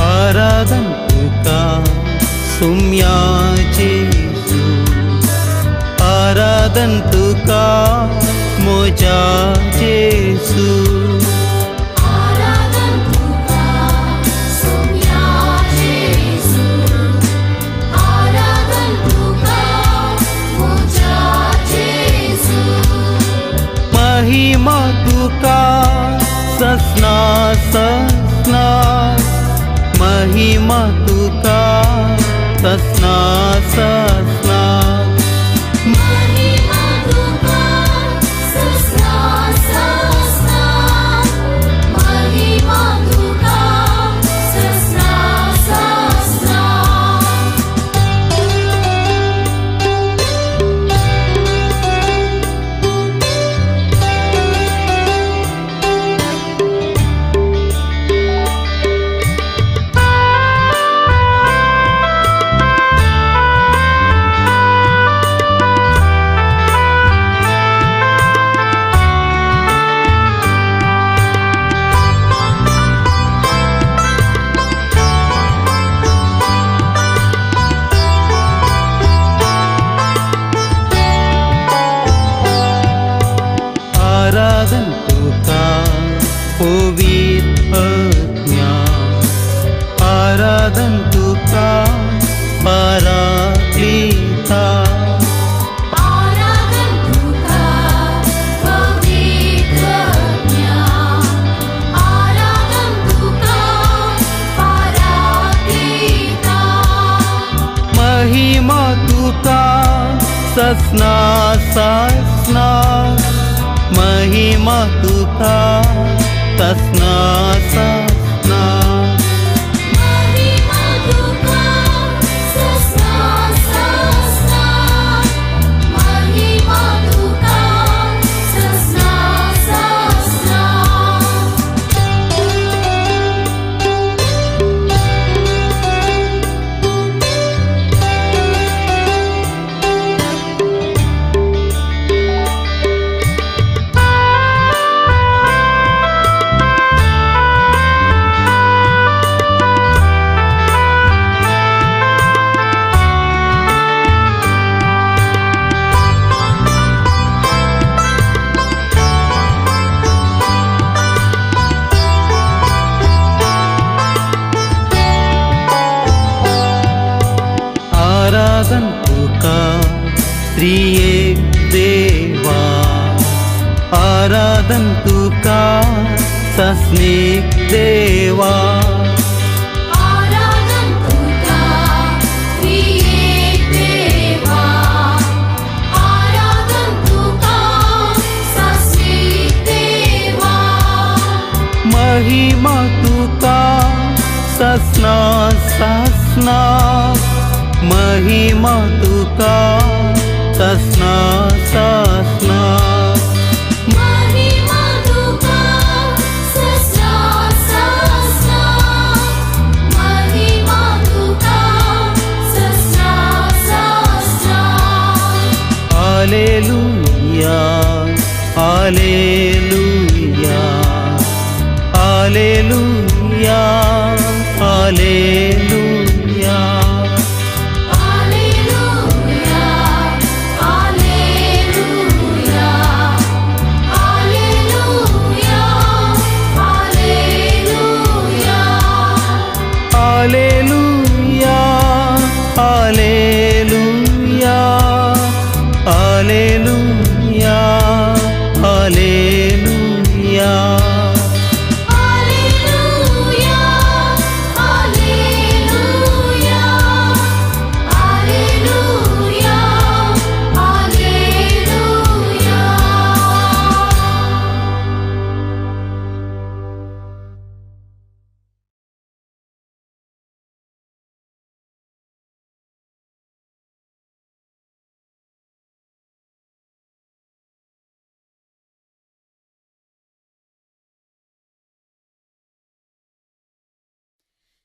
आराधन तुका सुम्या जेसू आराधन तुका मोजा जेसू आराधन तुका सोम्या जेसू आराधन तुका मोजा जेसू महिमा तुका ससना ससना महिमा तुका ससना ससना महिमा तुका ससना ससना महिमा तुका ससना ससना आराधन तुका पवित्र ज्ञान आराधन तुका पराक्लिता आराधन तुका पवित्र ज्ञान आराधन तुका पराक्लिता महिमा तुका ससना ससना महिमा तुका ससना ससना महिमा तुका ससना ससना महिमा तुका ससना ससना आराधन तुका त्रिएक देवा, आराधन तुका सस्नेक देवा. आराधन तुका त्रिएक देवा, आराधन तुका सस्नेक देवा. महिमा तुका सस्ना सस्ना, महिमा तुका सस्ना सस्ना. महिमा तुका सस्ना सस्ना, महिमा तुका सस्ना सस्ना. हालेलुया हालेलुया हालेलुया हालेलुया. Alleluia, Alleluia, Alleluia, Alleluia. Alleluia, Alleluia, Alleluia, Alleluia.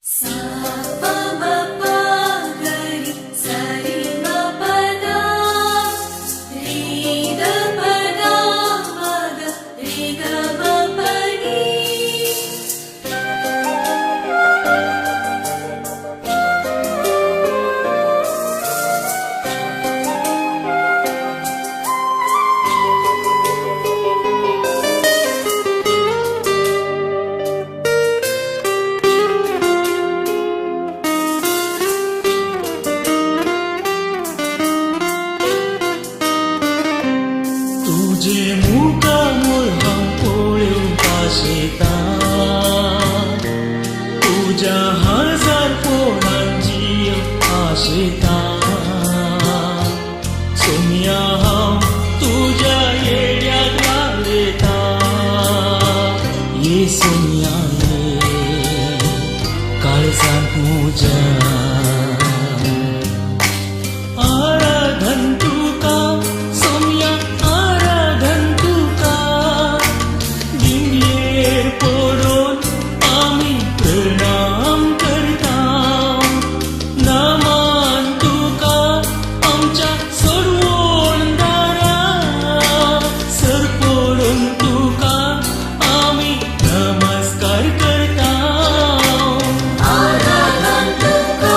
Sa pa ma pa ga ri sa ri ma pa da, ri da pa da ma ga ri ga ma pa ni. तुझे मुका मुळा पोळ्यो पाशेता, तुझ्या हजार पोळांची आशेता. सोम्या हांव तुझ्या येड्याक लागलेता, ये सोम्या ये काळजांत म्हज्या. आराधन तुका सोम्या, आराधन तुका. दिंगेर पडून आमी प्रणाम करता. नामान तुका आमच्या सोडवून दारा, सर पडून तुका आमी नमस्कार करता. Aradhan tuka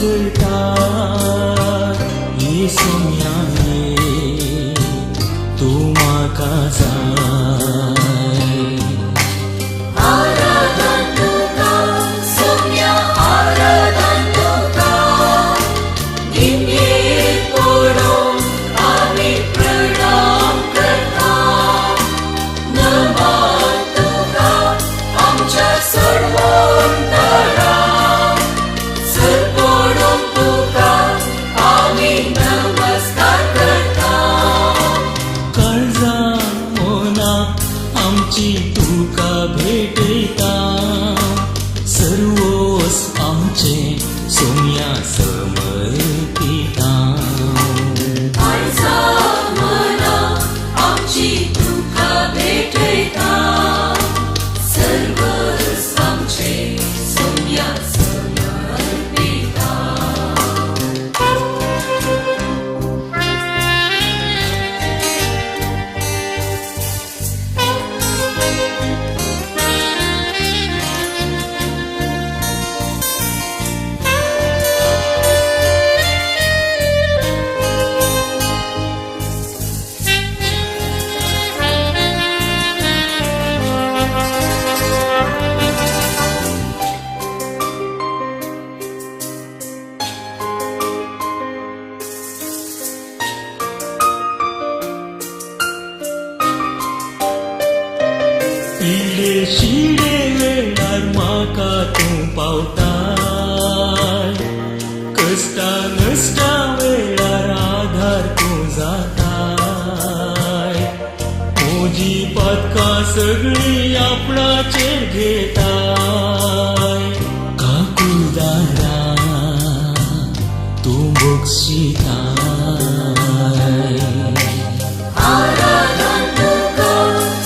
जळटा ये सोम्याने तूं म्हाका जाय आराधन तुका सोम्या आराधन तुका निमयेर पडून आमी प्रणाम करता नमन तुका आमच्या सर्वोंतरा सर पडून तुका आमी नमस्कार करता काळजा मोना आमची तुका भेटयता सर्वोस आमचे सोम्या समर्पिता आयजा मना आमची तुका भेटयता सर्वस आमचे सोम्या समर्पिता पिले शिडे वेळार म्हाका तूं पावताय कश्टा नश्टा वेळार आधार तूं जाताय म्हजी पदकां सगळीं आपणाचेर घेताय काकुलदारा तूं बक्षिताय आराधन तुका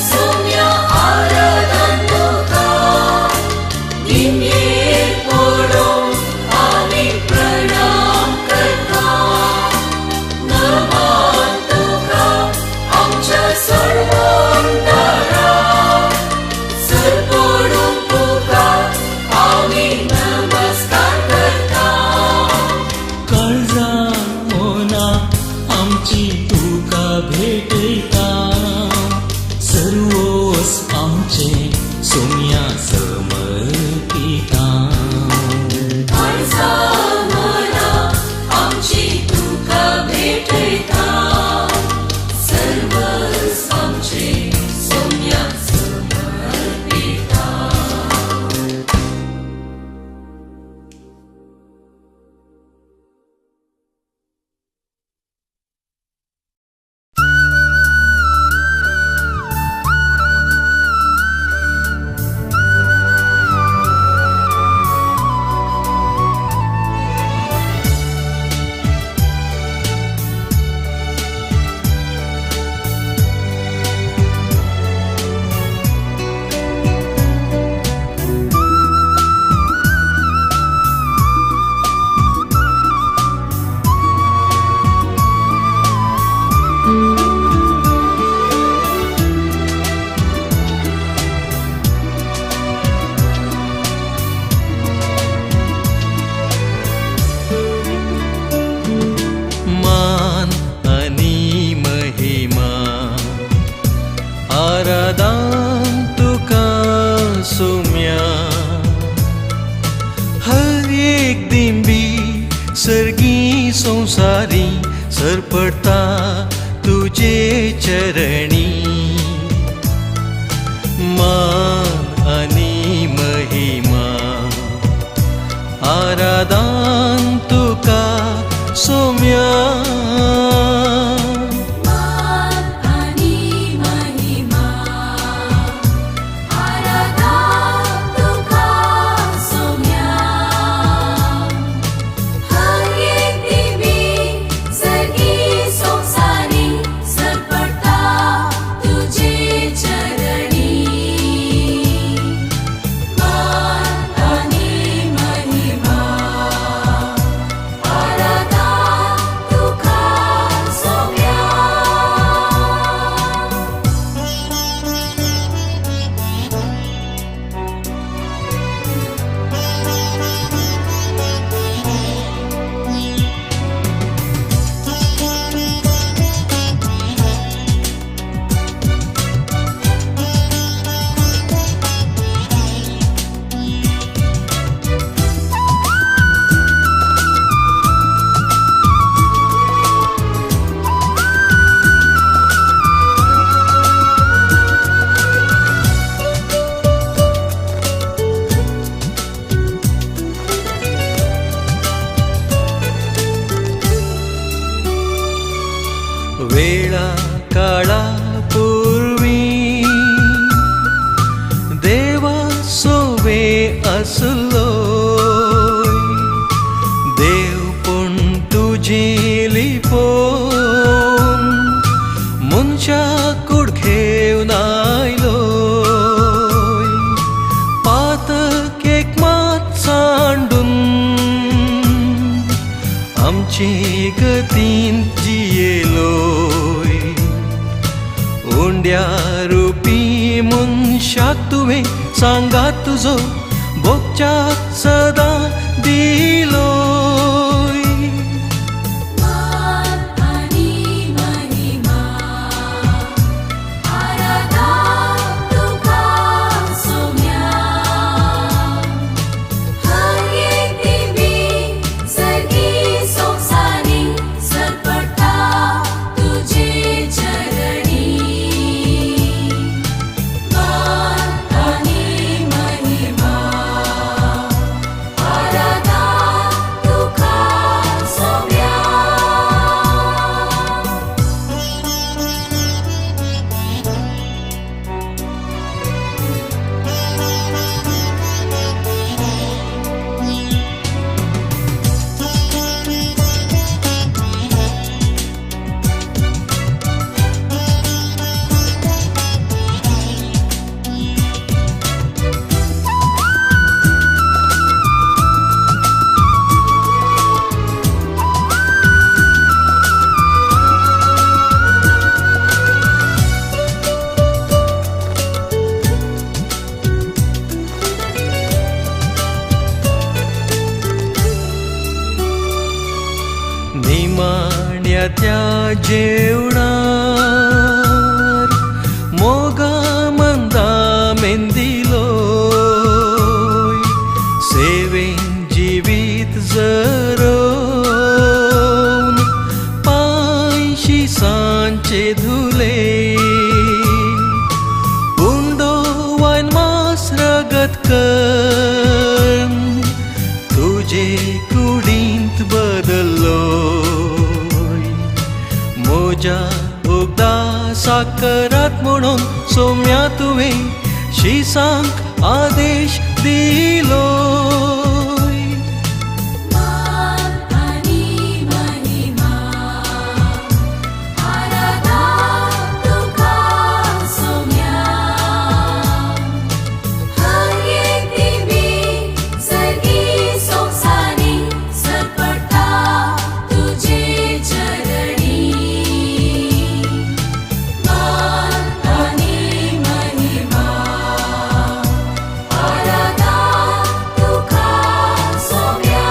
सोम्या आराधन तुका निमयेर पडून आमी प्रणाम करता नमन तुका आमच्या सर्वोंतरा सर पडून तुका आमी नमस्कार करता काळजा मोना आमची तुका भेटयता सर्वोस आमचे सोम्या समर्पिता आयजा मना आमची तुका भेटयता सर्वस आमचे सोम्या समर्पिता मान आणि महिमा आराधन तुका सोम्या हर एक दिंबी सर्गी संसारी सरपडता तुझे चरणी मान आणि महिमा आराधन तुका सोम्या मान आणि महिमा आराधन तुका सोम्या हर एक दिवी सर्गी संसारी सरपडता तुझे चरणी मान आणि महिमा काळापूर्वी देवा सोवे असलोय देव पण तुझी लिपोन मनशा कुडखेवन आयलोय पातकेक मात सांडून आमची गतीन जियेलोय ओंड्या रुपी मनशाक तुवें सांगात तुजो भोगच्याक सदां दिलोय मान आनी महिमा आराधा तुका सोम्या हर एक दिवी सर्गी संसारी सरपटा तुझे चरणी मान आनी महिमा आराधा तुका सोम्या निमाण्या त्या जेवणार मोगा मंदा मेंदिलोय सेवेन जिवीत जरोवन पांयशी सांचे धुले उंडो वायन मास रगत कर तुझे कुडींत बदल्लोय मोजा उगदा साकरात म्हणून सोम्या तुवें शिसांक आदेश दिलोय मान आनी महिमा आराधा तुका सोम्या हर एक दिवी सर्गी संसारी सरपटा तुझे चरणी मान आनी महिमा आराधा तुका सोम्या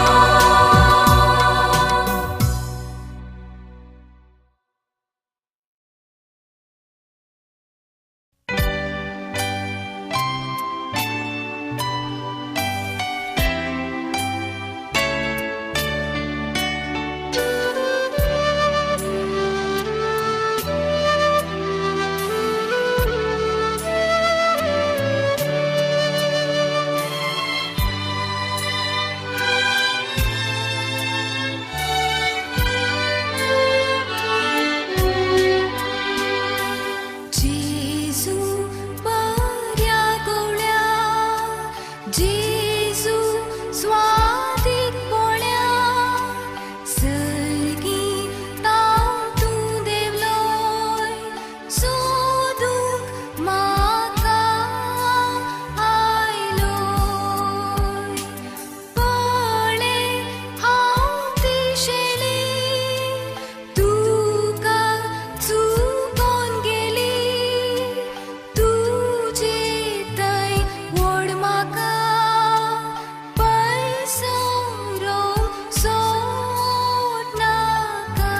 जेजू बऱ्या गोळ्या जेजू स्वादीक पोळ्या सर्गी ताव तूं देवलोय सोदूंक म्हाका आयलोय पळे हांव दिशेली तुका चुकोन गेली तुजे थंय व्हड म्हाका पयसो सोड नाका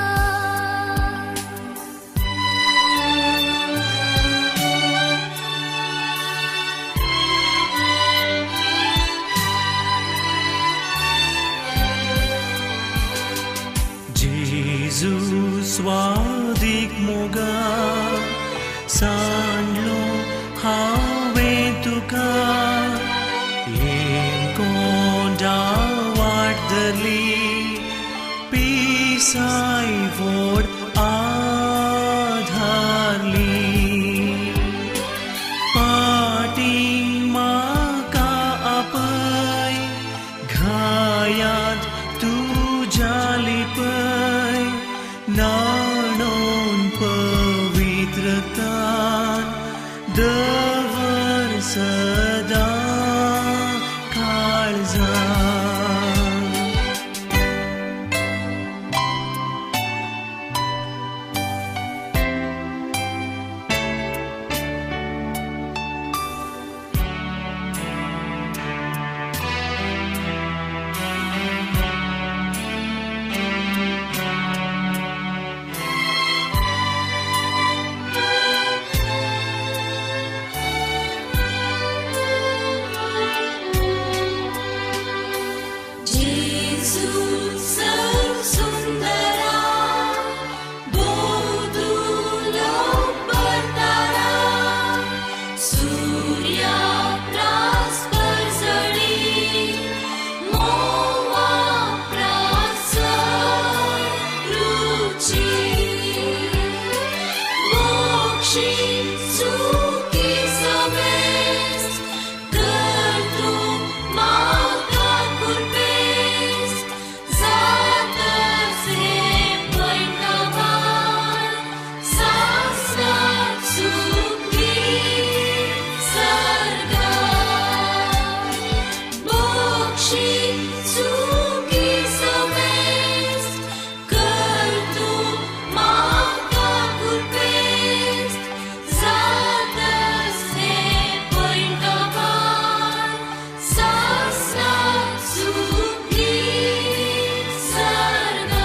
जेजू स्वादीक मोगा सांडलो हांवें तुका कोंडा वाट धरली पिसाय व्हड आधार सदा काळजा जेसु सर्वसुन्दरा बोधुलोपतारा सूर्या प्रास्पसडी मोवा प्रासरुचि मोक्षी सुखी समेस कर्तु माता कुर्पेस जातसे पैठवान सासनात सुखी सर्गा मोक्षी सुखी समेस कर्तु माता कुर्पेस जातसे पैठवान सासनात सुखी सर्गा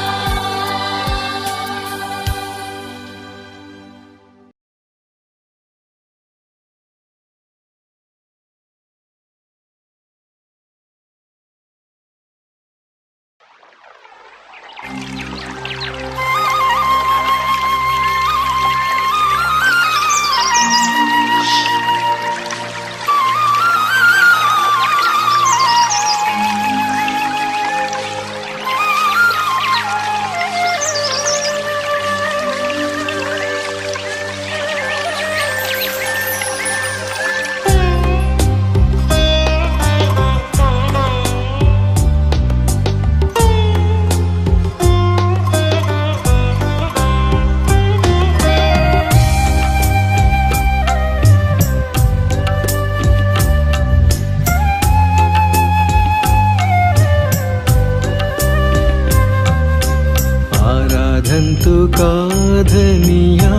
आराधन्तु काधनिया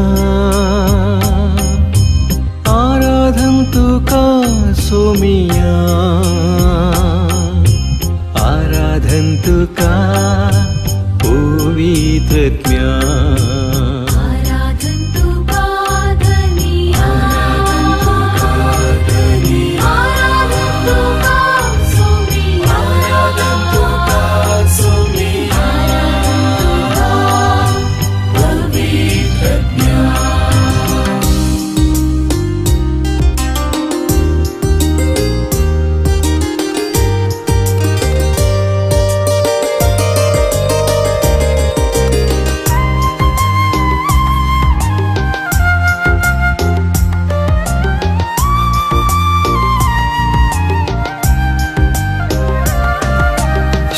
आराधन्तु का सोमिया आराधन्तु का पवित्रत्म्या आराधन्तु कादनिया आराधन्तु का सोमिया आराधन्तु का सोमिया पवित्रज्ञा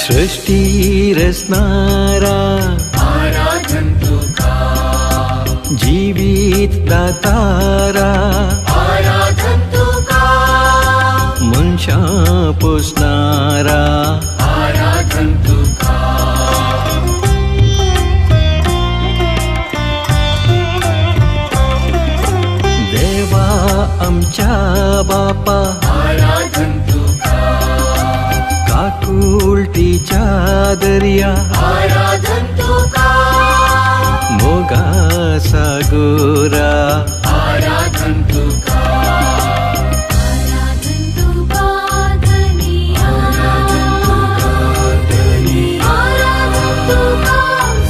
सृष्टि रचनारा आराधन्तु का जीवित दातारा आराधन्तु का मनुष्य पोसणारा आराधन्तु का देवा आमच्या बापा आराधन्तु का काकुलटीच्या दर्या आराधन्तु का मोगा सागोरा आराधन्तु का आराधन्तु कादनिया आराधन्तु का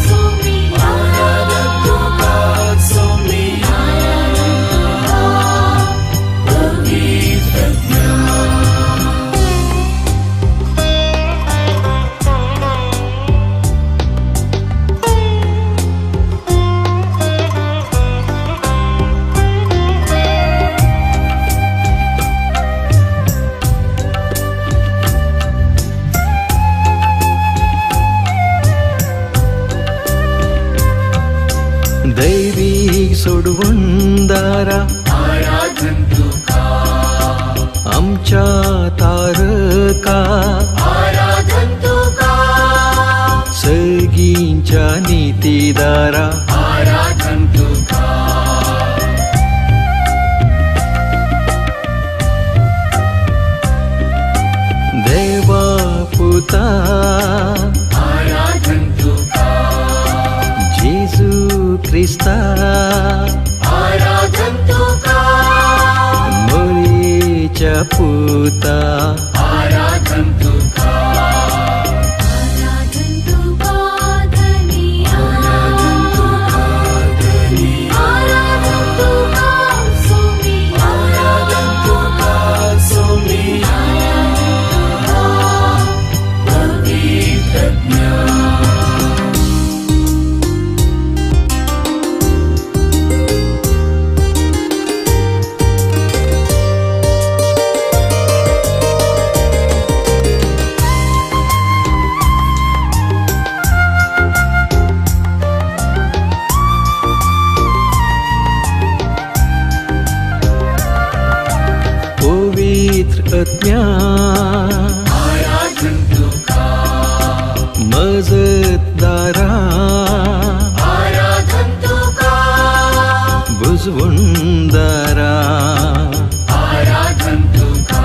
सोमिया आराधन्तु का सोमिया पवित्रज्ञा दैवी सोडवंदारा आराधन्तु का ताऱ्यांच्या तारका आराधन तुका सर्गींच्या नीतिदारा आराधन तुका देवा पुता आराधन तुका जेजू ख्रिस्ता आराधन तुका मोरीच्या पुता आराधन तुका आराधन तुका धनी आराधन तुका धनी आराधन तुका सोमी आराधन तुका सोमी आराधन तुका पवित्र आत्म्या आराधन तुका मजतदारा आराधन तुका बुजवुंदारा आराधन तुका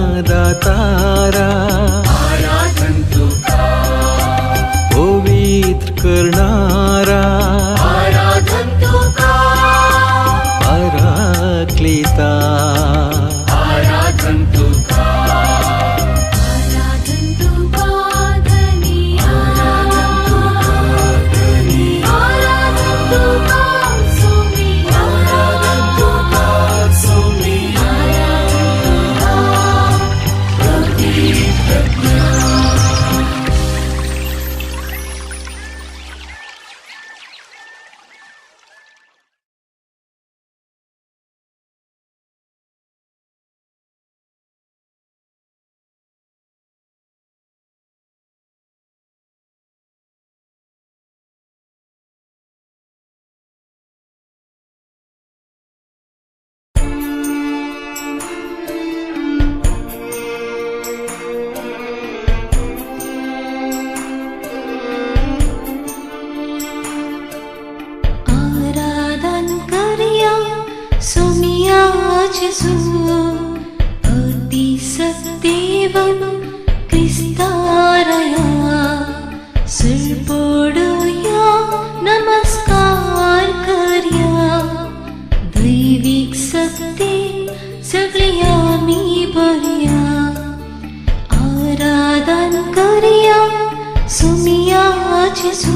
देण्यादातारा आराधन तुका पवित्र करणारा आराधन तुका पराक्लिता आराधन तुका आराधन तुका धनी आराधन तुका सोमी आराधन तुका सोमी आराधन तुका आराधन करिया सोमिया जेसू अति सत्देवन क्रिस्तारया सिरपोडया नमस्कार करया दैविक सत्ते सगळे आम्ही बरया आराधन करिया सोमिया जेसू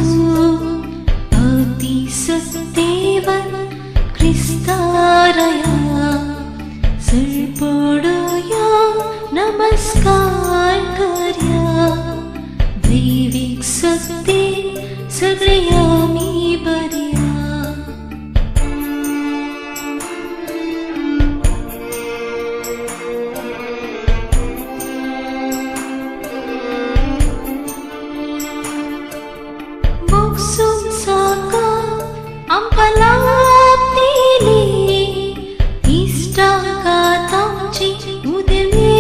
अति सत्देवन क्रिस्तारया सिरपोडया नमस्कार करया दैविक सत्ते सगळे आम्ही बरया Buksum saka ampala tili ista katamchi udeme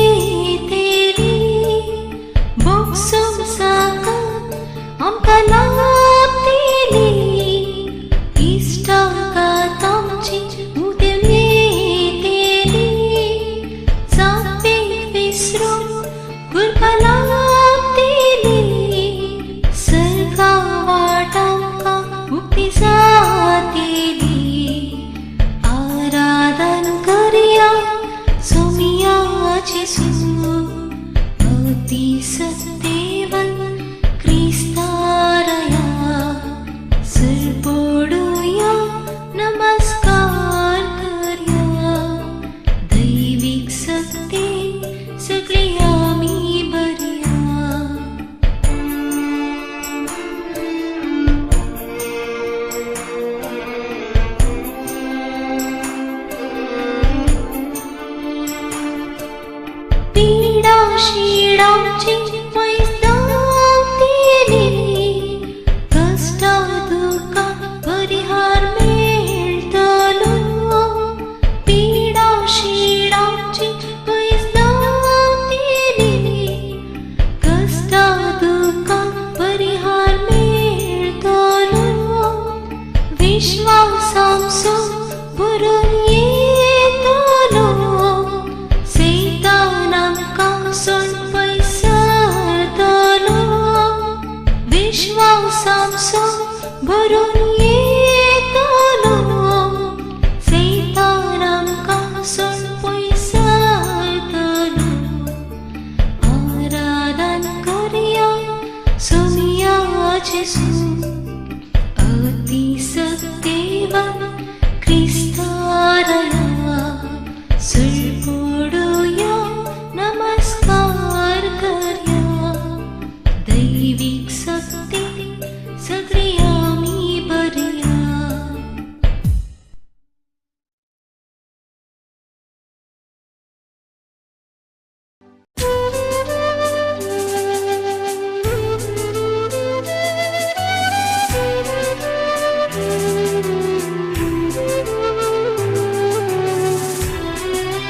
teri Buksum saka ampala tili ista katamchi udeme teri Sape visrum gurpala tili सरका वाटांका मुक्ती जातेली आराधन करिया सोमिया जेसू अति सत्य